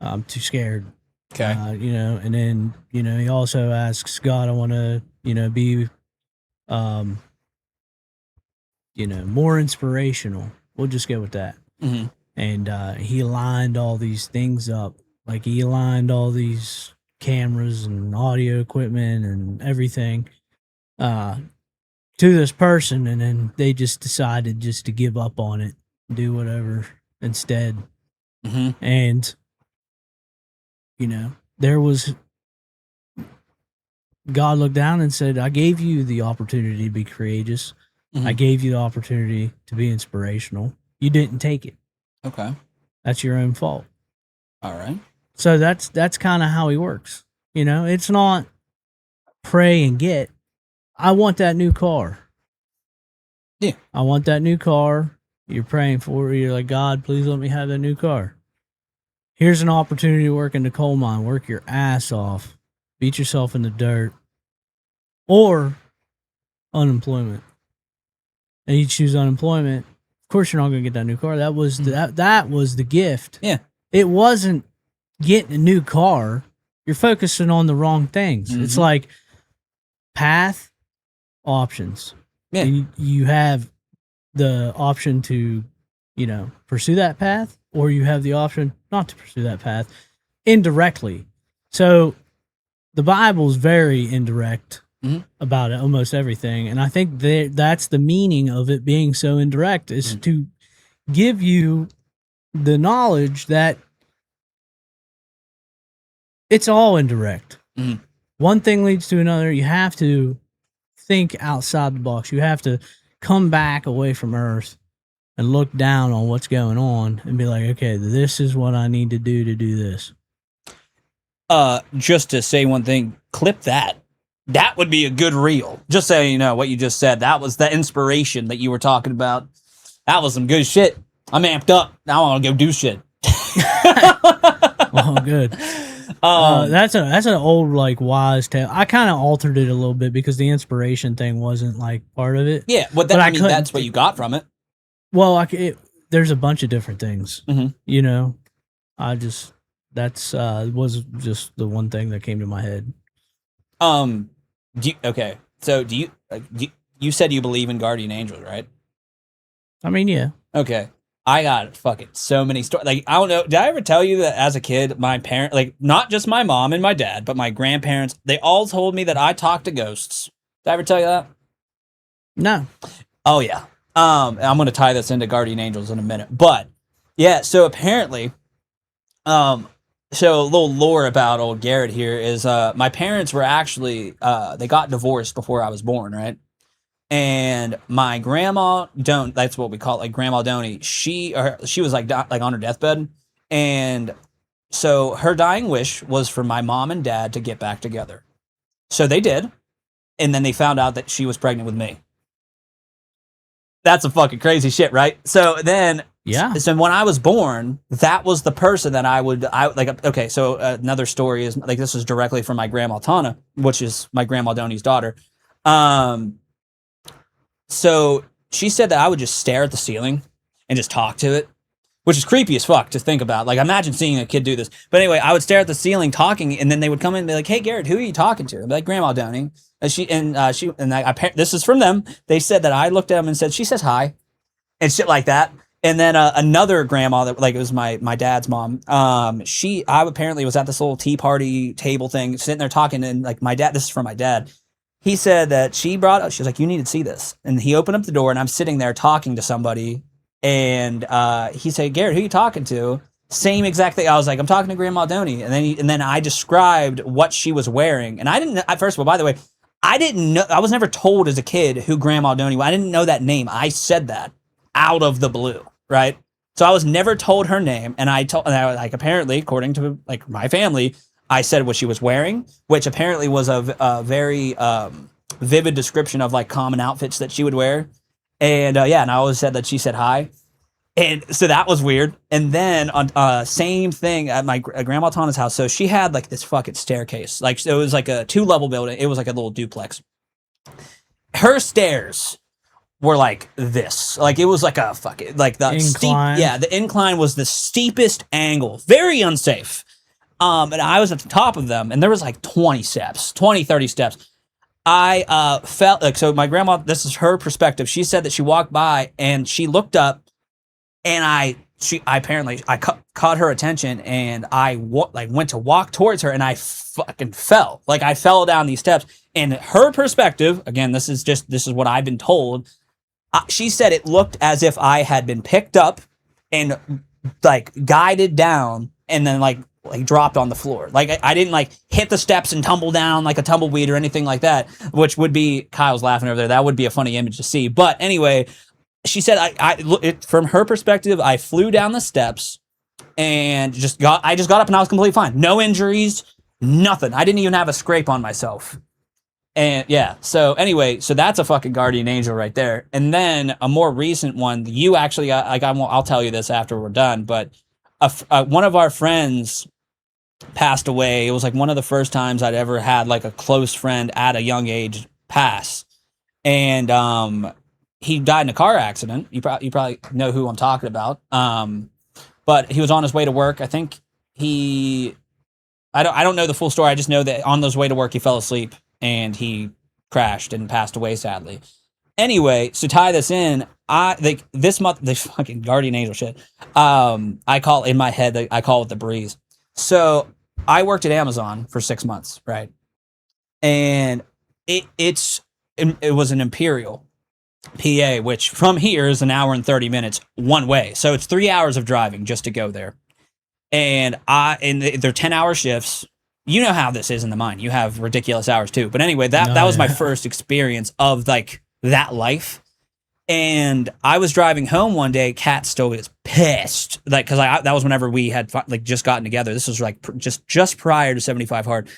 I'm too scared. Okay. And then, he also asks God, I want to, be, more inspirational. We'll just go with that. Mm-hmm. And he lined all these things up. Like he aligned all these cameras and audio equipment and everything to this person, and then they just decided just to give up on it, do whatever instead. Mm-hmm. And there was God looked down and said, I gave you the opportunity to be courageous. Mm-hmm. I gave you the opportunity to be inspirational. You didn't take it. Okay. That's your own fault. All right. So that's kind of how he works. It's not pray and get. I want that new car. Yeah. I want that new car. You're praying for it. You're like, God, please let me have that new car. Here's an opportunity to work in the coal mine. Work your ass off. Beat yourself in the dirt. Or unemployment. And you choose unemployment. Of course, you're not going to get that new car. That was that was the gift. Yeah. It wasn't getting a new car. You're focusing on the wrong things. Mm-hmm. It's like path, options. Yeah. And you have the option to, pursue that path, or you have the option not to pursue that path indirectly. So the Bible's very indirect about it, almost everything. And I think that's the meaning of it being so indirect, is to give you the knowledge that it's all indirect. Mm-hmm. One thing leads to another. You have to think outside the box. You have to come back away from Earth and look down on what's going on and be like, okay, this is what I need to do this. Just to say one thing, clip that. That would be a good reel. Just so you know what you just said. That was the inspiration that you were talking about. That was some good shit. I'm amped up. Now I want to go do shit. Oh, good. That's an old wise tale. I kind of altered it a little bit because the inspiration thing wasn't part of it. Yeah, but that's what you got from it. Well, there's a bunch of different things. Mm-hmm. That's was just the one thing that came to my head. So you said you believe in guardian angels, right? I mean, yeah. Okay. I got fucking so many stories. I don't know. Did I ever tell you that as a kid, my parents, not just my mom and my dad, but my grandparents, they all told me that I talked to ghosts. Did I ever tell you that? No. Oh, yeah. I'm going to tie this into guardian angels in a minute. But, yeah, so apparently, so a little lore about old Garrett here is my parents were actually, they got divorced before I was born, right? And my grandma that's what we call it, Grandma Donnie. She was on her deathbed, and so her dying wish was for my mom and dad to get back together. So they did, and then they found out that she was pregnant with me. That's some fucking crazy shit, right? So then, yeah. So when I was born, that was the person that okay. So another story is this is directly from my grandma Tana, which is my Grandma Donnie's daughter. So she said that I would just stare at the ceiling and just talk to it, which is creepy as fuck to think about. Imagine seeing a kid do this. But anyway, I would stare at the ceiling talking, and then they would come in and be like, "Hey, Garrett, who are you talking to?" I'd be like, "Grandma Downey." This is from them. They said that I looked at them and said, "She says hi," and shit like that. And then another grandma that it was my dad's mom. I apparently was at this little tea party table thing, sitting there talking, and my dad. This is from my dad. He said that she was like, "You need to see this." And he opened up the door, and I'm sitting there talking to somebody. And he said, "Garrett, who are you talking to?" Same exact thing. I was like, "I'm talking to Grandma Donnie." And then I described what she was wearing. And I didn't, first of all, by the way, I didn't know, I was never told as a kid who Grandma Donnie was. I didn't know that name. I said that out of the blue, right? So I was never told her name. And apparently, according to my family, I said what she was wearing, which apparently was a very vivid description of common outfits that she would wear. And and I always said that she said hi. And so that was weird. And then on same thing at my grandma Tana's house. So she had like this fucking staircase. Like it was like a 2-level building. It was like a little duplex. Her stairs were like this. Like it was like a fucking like the Incline. steep. Yeah, the incline was the steepest angle. Very unsafe. And I was at the top of them, and there was like 20 steps, 20, 30 steps. I felt like, so my grandma, this is her perspective. She said that she walked by and she looked up, and I caught her attention, and I went to walk towards her, and I fucking fell. Like I fell down these steps. And her perspective, again, this is what I've been told. She said it looked as if I had been picked up and like guided down, and then like dropped on the floor. Like I didn't like hit the steps and tumble down like a tumbleweed or anything like that, which would be, Kyle's laughing over there. That would be a funny image to see. But anyway, she said from her perspective, I flew down the steps and I just got up and I was completely fine. No injuries, nothing. I didn't even have a scrape on myself. And yeah, so anyway, so that's a fucking guardian angel right there. And then a more recent one, you actually, I'll tell you this after we're done, but one of our friends passed away. It was like one of the first times I'd ever had like a close friend at a young age pass. And he died in a car accident. You probably know who I'm talking about. But he was on his way to work. I think I don't know the full story. I just know that on his way to work, he fell asleep and he crashed and passed away, sadly. Anyway, to tie this in, this month, the fucking guardian angel shit. I call in my head, I call it the breeze. So I worked at Amazon for 6 months, right? And it was an Imperial PA, which from here is an hour and 30 minutes one way. So it's 3 hours of driving just to go there. And they're 10-hour shifts. You know how this is in the mine. You have ridiculous hours too. But anyway, that was my first experience of like that life. And I was driving home one day. Kat still is pissed, like because that was whenever we had like just gotten together. This was like just prior to 75 Hard.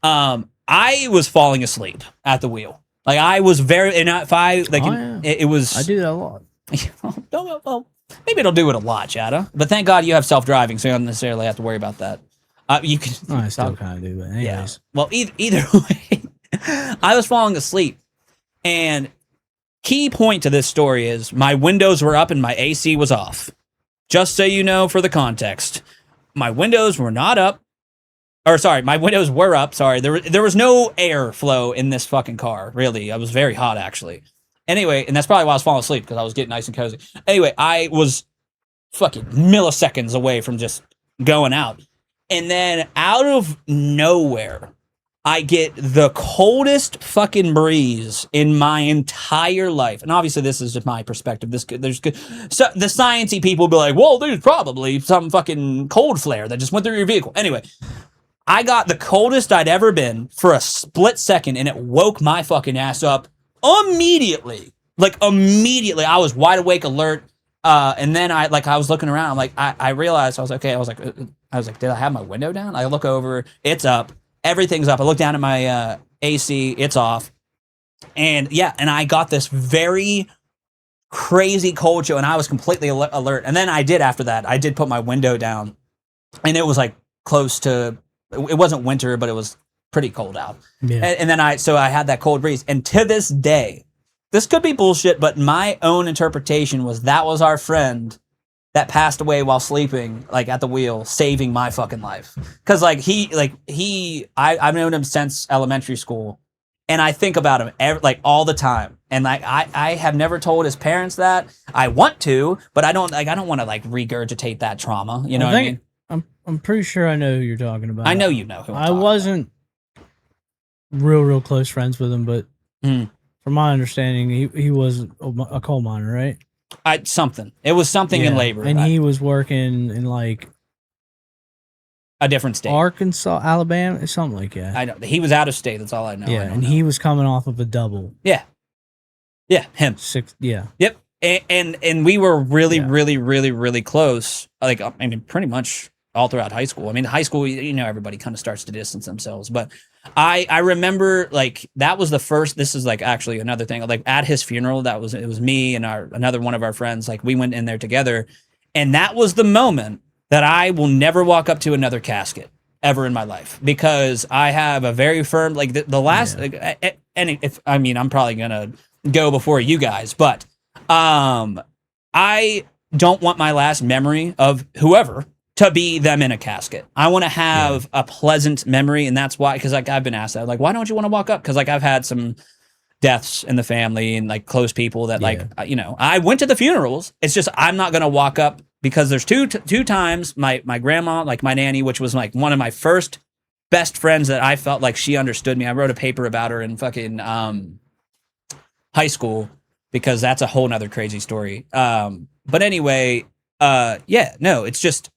I was falling asleep at the wheel. Like I was very, and if I like it was. I do that a lot. Well, maybe it'll do it a lot, Chada. But thank God you have self-driving, so you don't necessarily have to worry about that. You can. I still kind of do, but anyways. Yeah. Well, either way, I was falling asleep, and key point to this story is my windows were up and my AC was off. Just so you know, for the context, my windows were not up. Or sorry, my windows were up. Sorry, there was no airflow in this fucking car. Really, I was very hot actually. Anyway, and that's probably why I was falling asleep, because I was getting nice and cozy. Anyway, I was fucking milliseconds away from just going out. And then out of nowhere, I get the coldest fucking breeze in my entire life. And obviously this is just my perspective. So the sciencey people will be like, well, there's probably some fucking cold flare that just went through your vehicle. Anyway, I got the coldest I'd ever been for a split second, and it woke my fucking ass up immediately. Like immediately. I was wide awake, alert. And then I was looking around. I'm like, I realized, I was like, did I have my window down? I look over, it's up. Everything's up. I look down at my AC, it's off. And yeah, and I got this very crazy cold chill, and I was completely alert. And then after that, I did put my window down, and it was like close to, it wasn't winter, but it was pretty cold out. Yeah. And then I had that cold breeze. And to this day, this could be bullshit, but my own interpretation was our friend that passed away while sleeping, like at the wheel, saving my fucking life. Cause I've known him since elementary school, and I think about him all the time. And like, I have never told his parents that. I want to, but I don't want to like regurgitate that trauma. You know what I mean? I'm pretty sure I know who you're talking about. I know you know who I'm talking wasn't real close friends with him, but from my understanding, he was a coal miner, right? It was something in labor. And he was working in like a different state. Arkansas, Alabama, something like that. I know. He was out of state, that's all I know. Yeah, and he was coming off of a double. Yeah. Yeah, him. Yeah. Yep. And we were really, really, really, really close. Like, I mean, pretty much all throughout high school. I mean, high school, everybody kind of starts to distance themselves. But I remember, like, that was the first, this is, like, actually another thing. Like, at his funeral, it was me and another one of our friends. Like, we went in there together. And that was the moment that I will never walk up to another casket ever in my life, because I have a very firm, like the last, and if, I mean, I'm probably going to go before you guys, but I don't want my last memory of whoever to be them in a casket. I want to have a pleasant memory, and that's why, because like I've been asked that, like, why don't you want to walk up? Because like I've had some deaths in the family and like close people that like, you know, I went to the funerals. It's just I'm not going to walk up, because there's two times my grandma, like my nanny, which was like one of my first best friends that I felt like she understood me. I wrote a paper about her in fucking high school, because that's a whole nother crazy story. But anyway, it's just,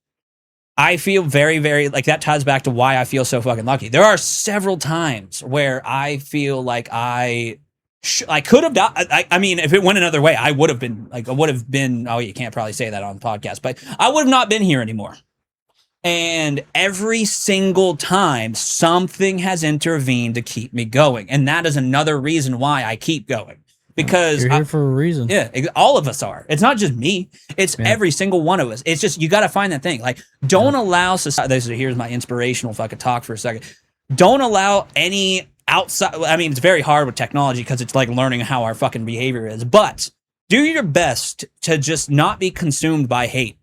I feel very, very, like that ties back to why I feel so fucking lucky. There are several times where I feel like I could have died. I mean, if it went another way, I would have been, oh, you can't probably say that on the podcast, but I would have not been here anymore. And every single time, something has intervened to keep me going. And that is another reason why I keep going. Because you're here for a reason. Yeah, all of us are. It's not just me. It's every single one of us. It's just, you got to find that thing. Like, don't allow society. Here's my inspirational fucking talk for a second. Don't allow any outside. I mean, it's very hard with technology because it's like learning how our fucking behavior is. But do your best to just not be consumed by hate.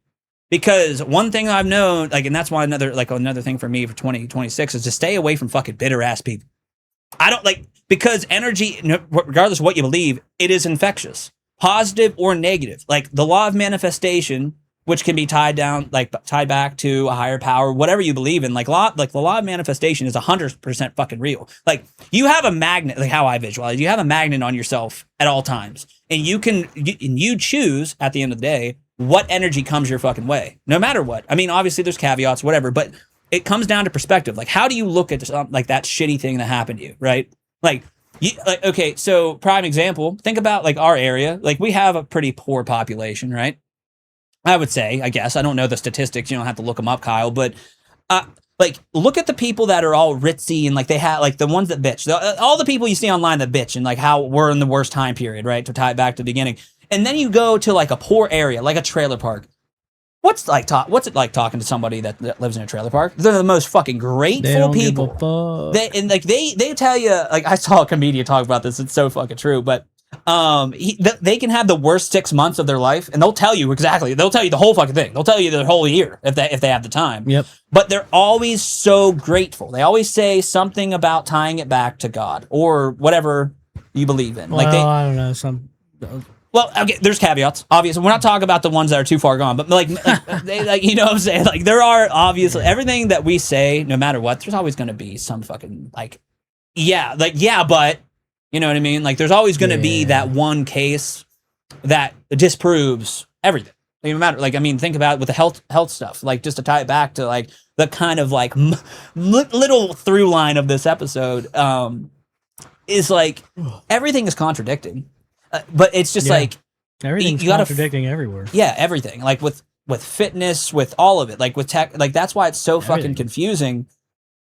Because one thing I've known, like, and that's why another thing for me for 2026 is to stay away from fucking bitter ass people. I don't like, because energy, regardless of what you believe, it is infectious, positive or negative. Like the law of manifestation, which can be tied back to a higher power, whatever you believe in. Like the law of manifestation is 100% fucking real. Like you have a magnet, like how I visualize, you have a magnet on yourself at all times, and you choose at the end of the day what energy comes your fucking way, no matter what. I mean, obviously there's caveats, whatever, but it comes down to perspective. Like, how do you look at like that shitty thing that happened to you, right? Okay, so prime example, think about like our area. Like we have a pretty poor population, right? I would say, I guess. I don't know the statistics. You don't have to look them up, Kyle. But like, look at the people that are all ritzy and like they have like the ones that bitch. All the people you see online that bitch and like how we're in the worst time period, right? To tie it back to the beginning. And then you go to like a poor area, like a trailer park. What's it like talking to somebody that lives in a trailer park? They're the most fucking grateful people. They tell you, like, I saw a comedian talk about this. It's so fucking true. But they can have the worst 6 months of their life, and they'll tell you exactly. They'll tell you the whole fucking thing. They'll tell you their whole year if they have the time. Yep. But they're always so grateful. They always say something about tying it back to God or whatever you believe in. Well, I don't know. Well, okay, there's caveats. Obviously, we're not talking about the ones that are too far gone, but like you know what I'm saying? Like there are obviously everything that we say, no matter what, there's always going to be some fucking but you know what I mean? Like there's always going to be that one case that disproves everything. Like, no matter, like, I mean, think about it with the health stuff, like just to tie it back to like the kind of like little through line of this episode is like everything is contradicting. But it's just like everything's contradicting everywhere. Yeah, everything. Like with fitness, with all of it, like with tech, like that's why it's so fucking confusing.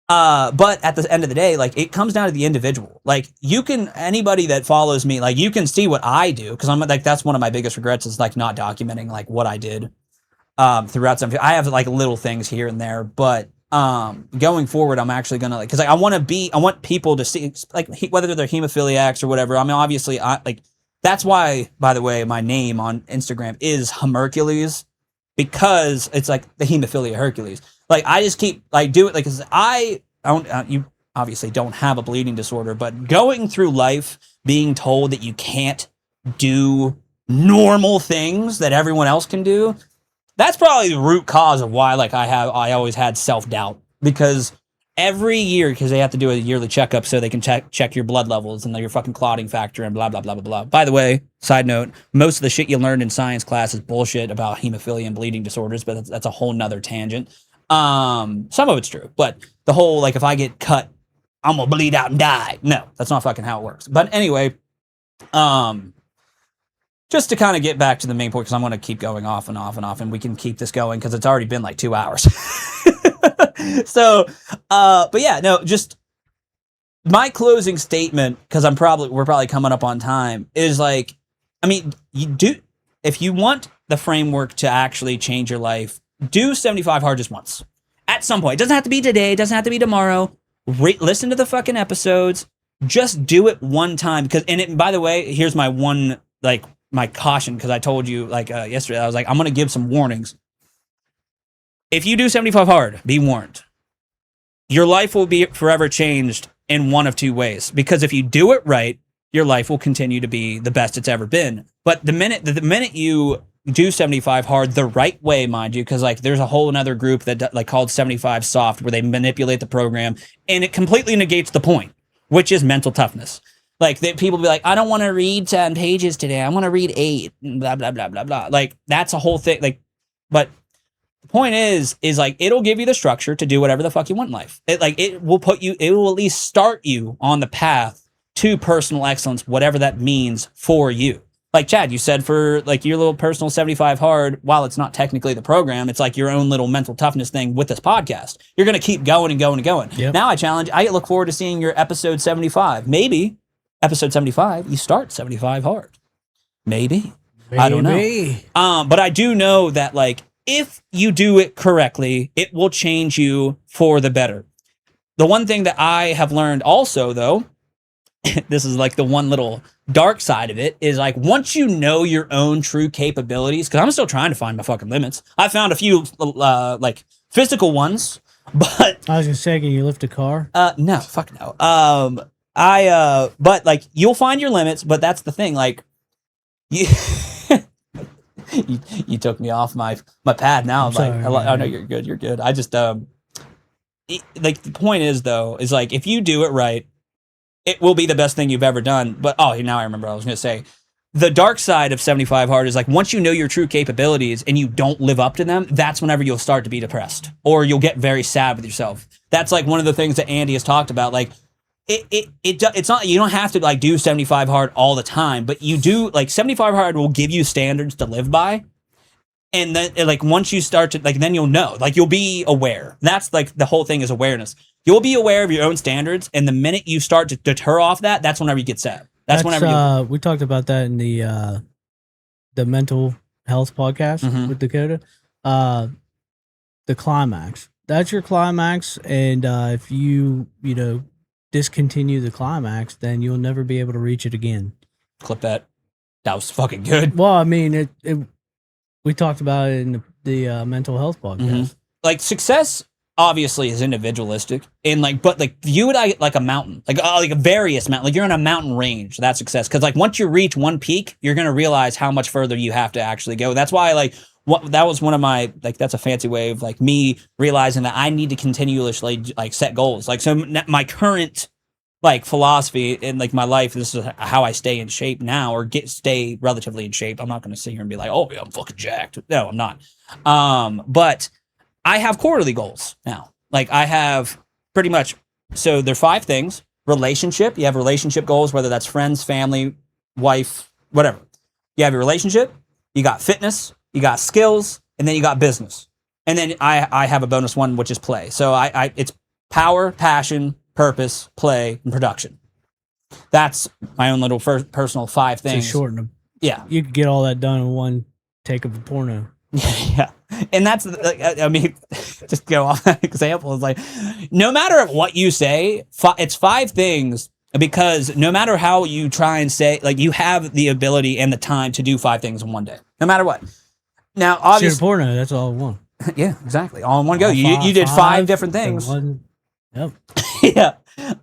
But at the end of the day, like it comes down to the individual. Like anybody that follows me, like you can see what I do, because I'm like that's one of my biggest regrets is like not documenting like what I did throughout some. I have like little things here and there, but going forward, I'm actually gonna because like I want people to see like whether they're hemophiliacs or whatever. I mean, obviously, that's why, by the way, my name on Instagram is Hercules, because it's like the hemophilia Hercules. Like I just keep like do it like because I don't you obviously don't have a bleeding disorder, but going through life being told that you can't do normal things that everyone else can do, that's probably the root cause of why like I always had self-doubt, because every year, because they have to do a yearly checkup so they can check your blood levels and your fucking clotting factor and blah, blah, blah, blah, blah. By the way, side note, most of the shit you learned in science class is bullshit about hemophilia and bleeding disorders, but that's a whole nother tangent. Some of it's true, but the whole, like, if I get cut, I'm gonna bleed out and die. No, that's not fucking how it works. But anyway, just to kind of get back to the main point, because I'm going to keep going off and off and off, and we can keep this going because it's already been like 2 hours. So, but yeah, no, just my closing statement, because we're probably coming up on time, is like, I mean, if you want the framework to actually change your life, do 75 hard just once. At some point. It doesn't have to be today. It doesn't have to be tomorrow. Listen to the fucking episodes. Just do it one time. By the way, here's my one, like, my caution, because I told you, like, yesterday, I was like, I'm going to give some warnings. If you do 75 hard, be warned. Your life will be forever changed in one of two ways. Because if you do it right, your life will continue to be the best it's ever been. But the minute you do 75 hard the right way, mind you, because like there's a whole another group that like called 75 soft, where they manipulate the program, and it completely negates the point, which is mental toughness. Like people be like, I don't want to read 10 pages today. I want to read 8. Blah blah blah blah blah. Like that's a whole thing. Like, but the point is like it'll give you the structure to do whatever the fuck you want in life. It will at least start you on the path to personal excellence, whatever that means for you. Like Chad, you said for like your little personal 75 hard, while it's not technically the program, it's like your own little mental toughness thing with this podcast. You're going to keep going and going and going. Yep. Now I look forward to seeing your episode 75. Maybe episode 75, you start 75 hard. Maybe. I don't know. But I do know that like if you do it correctly, it will change you for the better. The one thing that I have learned also, though, this is like the one little dark side of it, is like once you know your own true capabilities, because I'm still trying to find my fucking limits. I found a few like physical ones, but I was gonna say, can you lift a car? No, fuck no. But like you'll find your limits, but that's the thing. Like you, you took me off my pad. Now I'm like, sorry, oh no, you're good. You're good. I just like the point is though, is like if you do it right, it will be the best thing you've ever done. But now I remember what I was going to say. The dark side of 75 hard is like once you know your true capabilities and you don't live up to them, that's whenever you'll start to be depressed or you'll get very sad with yourself. That's like one of the things that Andy has talked about. Like it's not, you don't have to like do 75 hard all the time, but you do like 75 hard will give you standards to live by. And then like once you start to like, then you'll know, like you'll be aware. That's like the whole thing is awareness. You'll be aware of your own standards, and the minute you start to deter off that's whenever you get sad. That's whenever we talked about that in the mental health podcast with Dakota. The climax. That's your climax, and if you discontinue the climax, then you'll never be able to reach it again. Clip that. That was fucking good. Well, I mean, we talked about it in the mental health podcast. Like success obviously is individualistic, and like, but like view it like a mountain, like a various mountain. Like you're on a mountain range. That's success, because like once you reach one peak, you're gonna realize how much further you have to actually go. That's why like that was one of my like that's a fancy way of like me realizing that I need to continuously like set goals. Like so my current like philosophy in like my life, this is how I stay in shape now, or stay relatively in shape. I'm not going to sit here and be like, oh yeah, I'm fucking jacked. No, I'm not. But I have quarterly goals now. Like I have pretty much, so there are 5 things. Relationship, you have relationship goals, whether that's friends, family, wife, whatever. You have your relationship, you got fitness, you got skills, and then you got business. And then I have a bonus one, which is play. So it's power, passion, purpose, play, and production. That's my own little personal 5 things. To shorten them. Yeah. You could get all that done in one take of a porno. Yeah. And that's, I mean, just go off that example. It's like, no matter what you say, it's 5 things, because no matter how you try and say, like, you have the ability and the time to do 5 things in one day, no matter what. Now, obviously, shoot a porno, that's all in one. Yeah, exactly. All in one go. You did 5 different things. Yep. Yeah.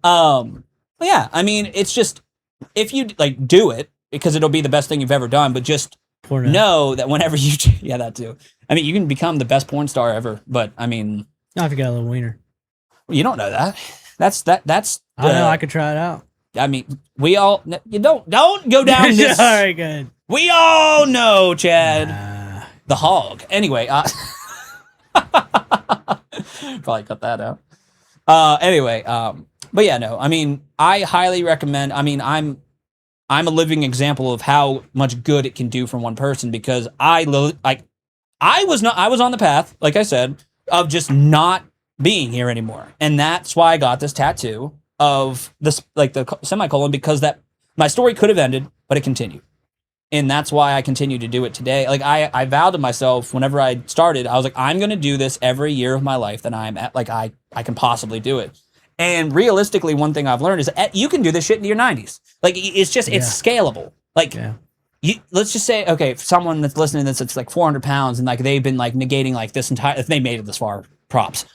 Yeah. I mean, it's just, if you like do it, because it'll be the best thing you've ever done, but just Porno. know that whenever you, yeah, that too. I mean, you can become the best porn star ever, but I mean, Not if you got a little wiener. you don't know that. That's I know, I could try it out. I mean, we all, you don't go down this. All right, good. We all know, Chad, the hog. Anyway, probably cut that out. Anyway, but yeah, no, I mean, I highly recommend, I mean, I'm a living example of how much good it can do from one person, because I was on the path, like I said, of just not being here anymore. And that's why I got this tattoo of this, like the semicolon, because that my story could have ended, but it continued. And that's why I continue to do it today. Like I vowed to myself whenever I started, I was like, I'm going to do this every year of my life that I'm at, like I can possibly do it. And realistically, one thing I've learned is that you can do this shit into your 90s. Like it's just, it's scalable. Like let's just say, okay, for someone that's listening to this, it's like 400 pounds and like they've been like negating like this entire, if they made it this far, props.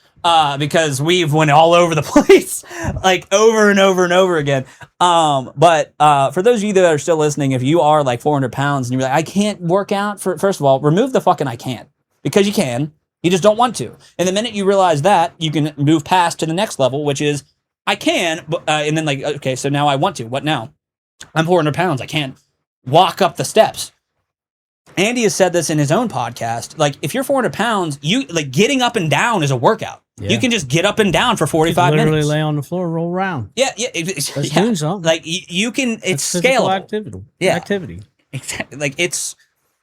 Because we've went all over the place, like over and over and over again. But for those of you that are still listening, if you are like 400 pounds and you're like, I can't work out, first of all, remove the fucking I can't, because you can. You just don't want to. And the minute you realize that, you can move past to the next level, which is I can, but, and then like, okay, so now I want to. What now? I'm 400 pounds. I can't walk up the steps. Andy has said this in his own podcast. Like, if you're 400 pounds, you like getting up and down is a workout. Yeah. You can just get up and down for 45 minutes. Literally lay on the floor, roll around. Yeah. That's doing something. Like you can, it's That's scalable. Activity. Exactly. Like it's,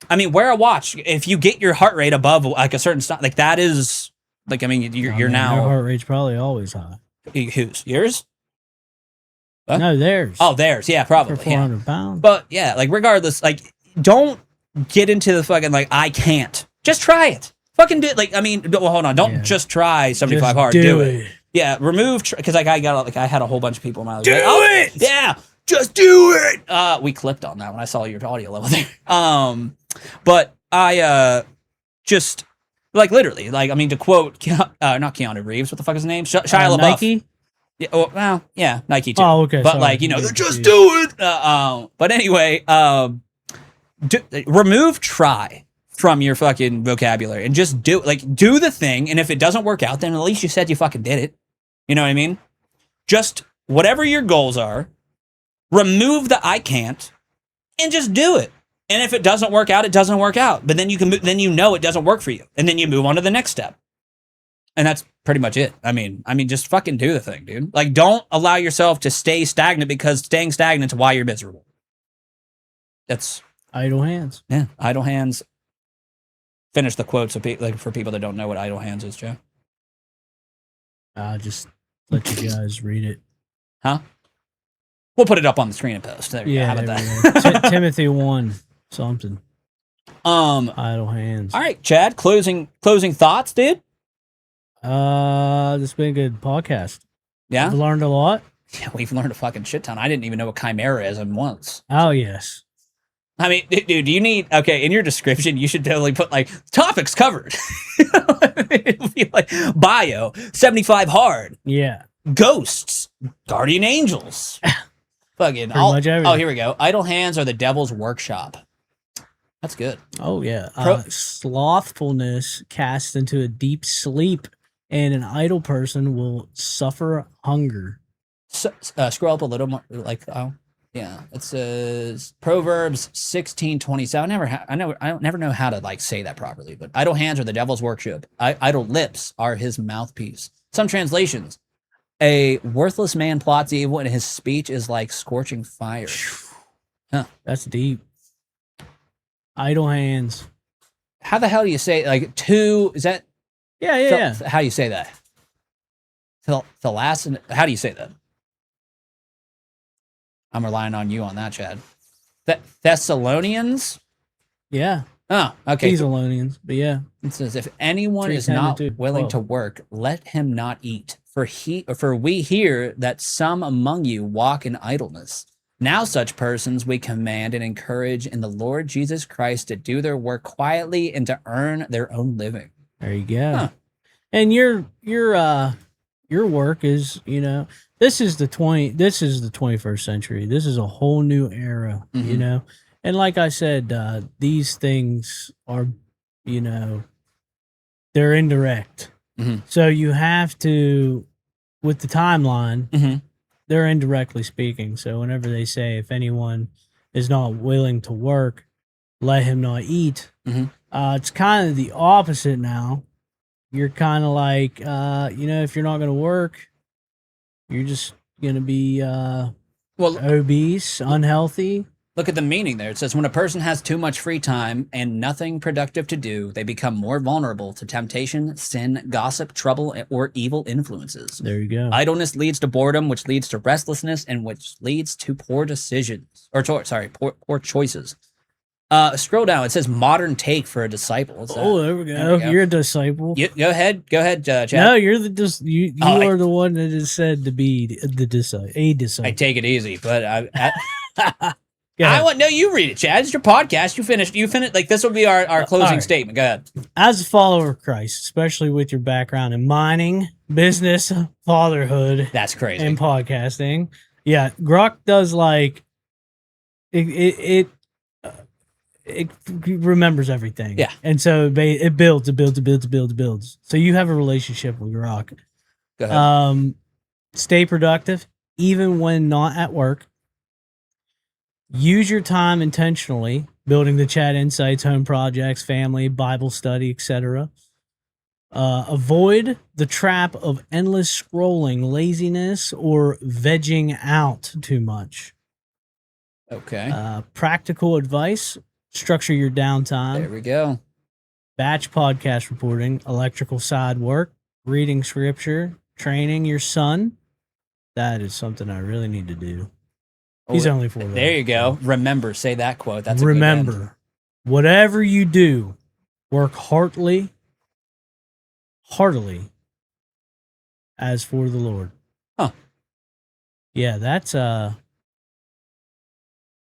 I mean, wear a watch. If you get your heart rate above like a certain stuff, like that is like, I mean, you're now. Your heart rate's probably always high. Whose? Yours? What? No, theirs. Oh, theirs. Yeah, probably. For 400 pounds. But yeah, like regardless, like don't get into the fucking like I can't. Just try it. Fucking do it. Like I mean, well, hold on. Don't just try 75 just hard. Do it. Yeah, remove because like I had a whole bunch of people in my life. Do it. Yeah, just do it. We clicked on that when I saw your audio level there. But I just like literally like I mean to quote not Keanu Reeves. What the fuck is his name? Shia LaBeouf. Nike. Yeah, well, yeah, Nike too. Oh, okay. But sorry. like just do it. But anyway, remove try from your fucking vocabulary and just do the thing. And if it doesn't work out, then at least you said you fucking did it. You know what I mean? Just whatever your goals are, remove the I can't and just do it. And if it doesn't work out, it doesn't work out. But then you can, then you know it doesn't work for you. And then you move on to the next step. And that's pretty much it. I mean, just fucking do the thing, dude. Like, don't allow yourself to stay stagnant because staying stagnant is why you're miserable. That's idle hands. Yeah, idle hands. Finish the quotes like for people that don't know what idle hands is, Joe. Just let you guys read it. Huh? We'll put it up on the screen and post. There you go. How about that? Timothy 1 something. Idle hands. All right, Chad. Closing thoughts, dude. This has been a good podcast. Yeah, I've learned a lot. Yeah, we've learned a fucking shit ton. I didn't even know what chimera is once. Oh yes. I mean, dude, you need in your description you should totally put like topics covered. It'll be like bio 75 hard. Yeah. Ghosts, guardian angels. Fucking much everything. Oh, here we go. Idle hands are the devil's workshop. That's good. Oh yeah. Slothfulness casts into a deep sleep, and an idle person will suffer hunger. Scroll up a little more. Yeah, it says Proverbs 16:27. I never know how to like say that properly, but idle hands are the devil's workshop. Idle lips are his mouthpiece. Some translations, a worthless man plots evil, and his speech is like scorching fire. Huh. That's deep. Idle hands. How the hell do you say like two? Is that? Yeah. How do you say that? The last. How do you say that? I'm relying on you on that, Chad. Thessalonians? Yeah. Oh, okay. Thessalonians, but yeah. It says, if anyone is not willing to work, let him not eat. For we hear that some among you walk in idleness. Now such persons we command and encourage in the Lord Jesus Christ to do their work quietly and to earn their own living. There you go. Huh. And your work is, this is the 21st century. This is a whole new era, Mm-hmm. And like I said, these things are, they're indirect. Mm-hmm. So you have to, with the timeline, mm-hmm. they're indirectly speaking. So whenever they say, if anyone is not willing to work, let him not eat. Mm-hmm. It's kind of the opposite now. You're kind of like, if you're not going to work, you're just going to be obese, unhealthy. Look at the meaning there. It says, when a person has too much free time and nothing productive to do, they become more vulnerable to temptation, sin, gossip, trouble, or evil influences. There you go. Idleness leads to boredom, which leads to restlessness, and which leads to poor decisions. Poor choices. Scroll down. It says modern take for a disciple. What's that? Oh, there we go. You're a disciple. Go ahead, Chad. No, you're the you Oh, are the one that is said to be the disciple. A disciple. I take it easy, but Yeah. I want no. You read it, Chad. It's your podcast. You finished. Like this will be our closing right. statement. Go ahead. As a follower of Christ, especially with your background in mining, business, fatherhood, That's crazy. and podcasting, yeah, Grok does like it remembers everything. Yeah. And so it builds. So you have a relationship with Grok. Go ahead. Stay productive, even when not at work. Use your time intentionally, building the Chat Insights, home projects, family, Bible study, etc. Avoid the trap of endless scrolling, laziness, or vegging out too much. Okay. Practical advice: structure your downtime. There we go. Batch podcast reporting, electrical side work, reading scripture, training your son. That is something I really need to do. He's only 4. There you go. Remember, say that quote. That's a remember, whatever you do, work heartily, as for the Lord. Huh. Yeah, that's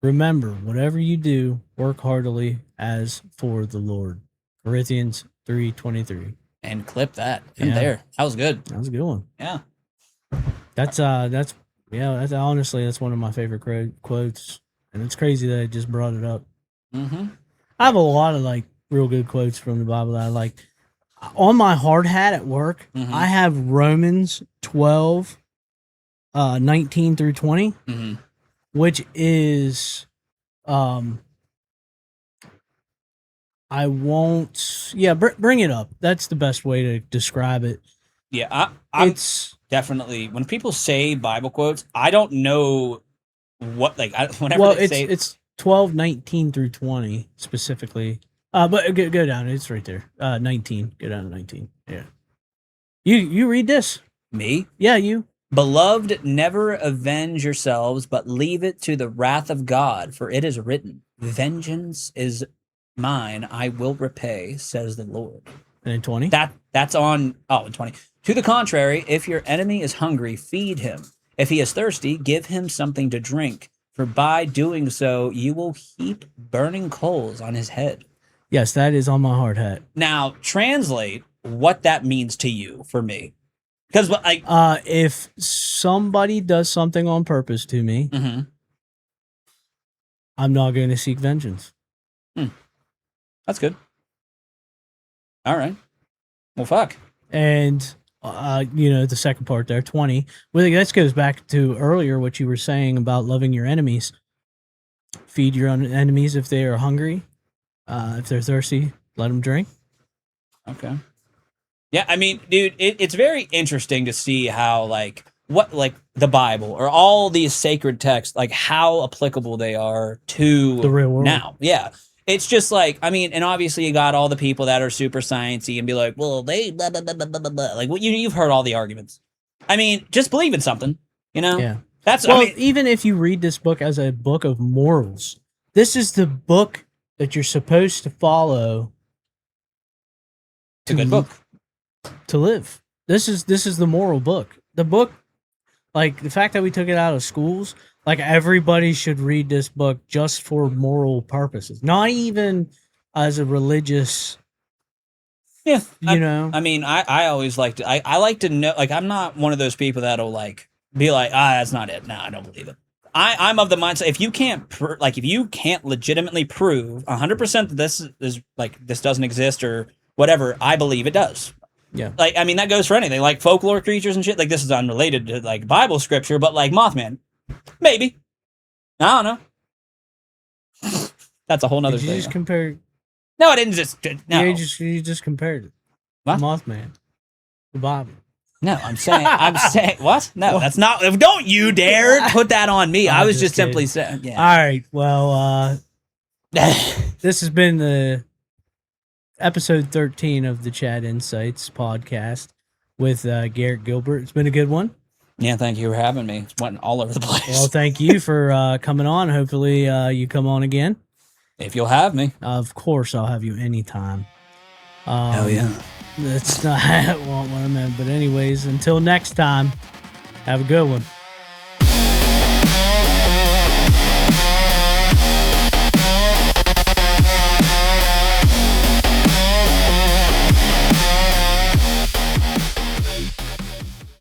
remember, whatever you do, work heartily as for the Lord. Corinthians 3:23. And clip that in Yeah. there. That was good. That was a good one. Yeah. That's honestly that's one of my favorite quotes, and it's crazy that I just brought it up. Mm-hmm. I have a lot of like real good quotes from the Bible that I like. On my hard hat at work, Mhm. I have Romans 12, 19 through 20, Mm-hmm. which is, I won't, bring it up. That's the best way to describe it. Yeah, I'm It's definitely, when people say Bible quotes, I don't know what, like, whenever well, they say it's 12, 19 through 20 specifically. But go down. It's right there. 19. Go down to 19. Yeah. You read this? me, Yeah, you. beloved, never avenge yourselves, but leave it to the wrath of God, for it is written, vengeance is mine, I will repay, says the Lord. And then 20. That's on 20. To the contrary, if your enemy is hungry, feed him. If he is thirsty, give him something to drink, for by doing so you will heap burning coals on his head. Yes, that is on my hard hat. Now, translate what that means to you for me. Because like If somebody does something on purpose to me, mhm. I'm not going to seek vengeance. That's good. All right. Well, fuck. And the second part there, 20. Well, this goes back to earlier what you were saying about loving your enemies. Feed your own enemies if they are hungry. If they're thirsty, let them drink. Okay. Yeah, I mean, dude, it's very interesting to see how, like, what, like, the Bible or all these sacred texts, like, how applicable they are to The real world. now. Yeah. It's just like, I mean, and obviously you got all the people that are super sciencey and be like, well, they blah, blah, blah, blah, blah, blah, blah. Like, well, you've heard all the arguments. I mean, just believe in something, you know? Yeah. That's, Well, I mean, even if you read this book as a book of morals, this is the book that you're supposed to follow it's a good book. to live. This is the moral book. The book, like the fact that we took it out of schools, like everybody should read this book just for moral purposes, not even as a religious. Yeah. I I mean, I always like to, I like to know, like, I'm not one of those people that'll, like, be like, that's not it. No, I don't believe it. I'm of the mindset, if you can't, if you can't legitimately prove 100% that this is, like, this doesn't exist or whatever, I believe it does. Yeah. Like, I mean, that goes for anything, like folklore creatures and shit. Like, this is unrelated to, like, Bible scripture, but, like, Mothman, maybe. I don't know. That's a whole nother Did you thing. just compare? No, I didn't just, no. You just compared it. What? Mothman, the Bible. No, I'm saying, what? No, that's not, don't you dare put that on me. I I'm was just kidding. simply saying, yeah. All right. Well, this has been the episode 13 of the Chat Insights podcast with Garrett Gilbert. It's been a good one. Yeah, thank you for having me. It's went all over the place. Well, thank you for coming on. Hopefully, you come on again. If you'll have me. Of course, I'll have you anytime. Hell yeah. That's not what I meant. But anyways, until next time, have a good one.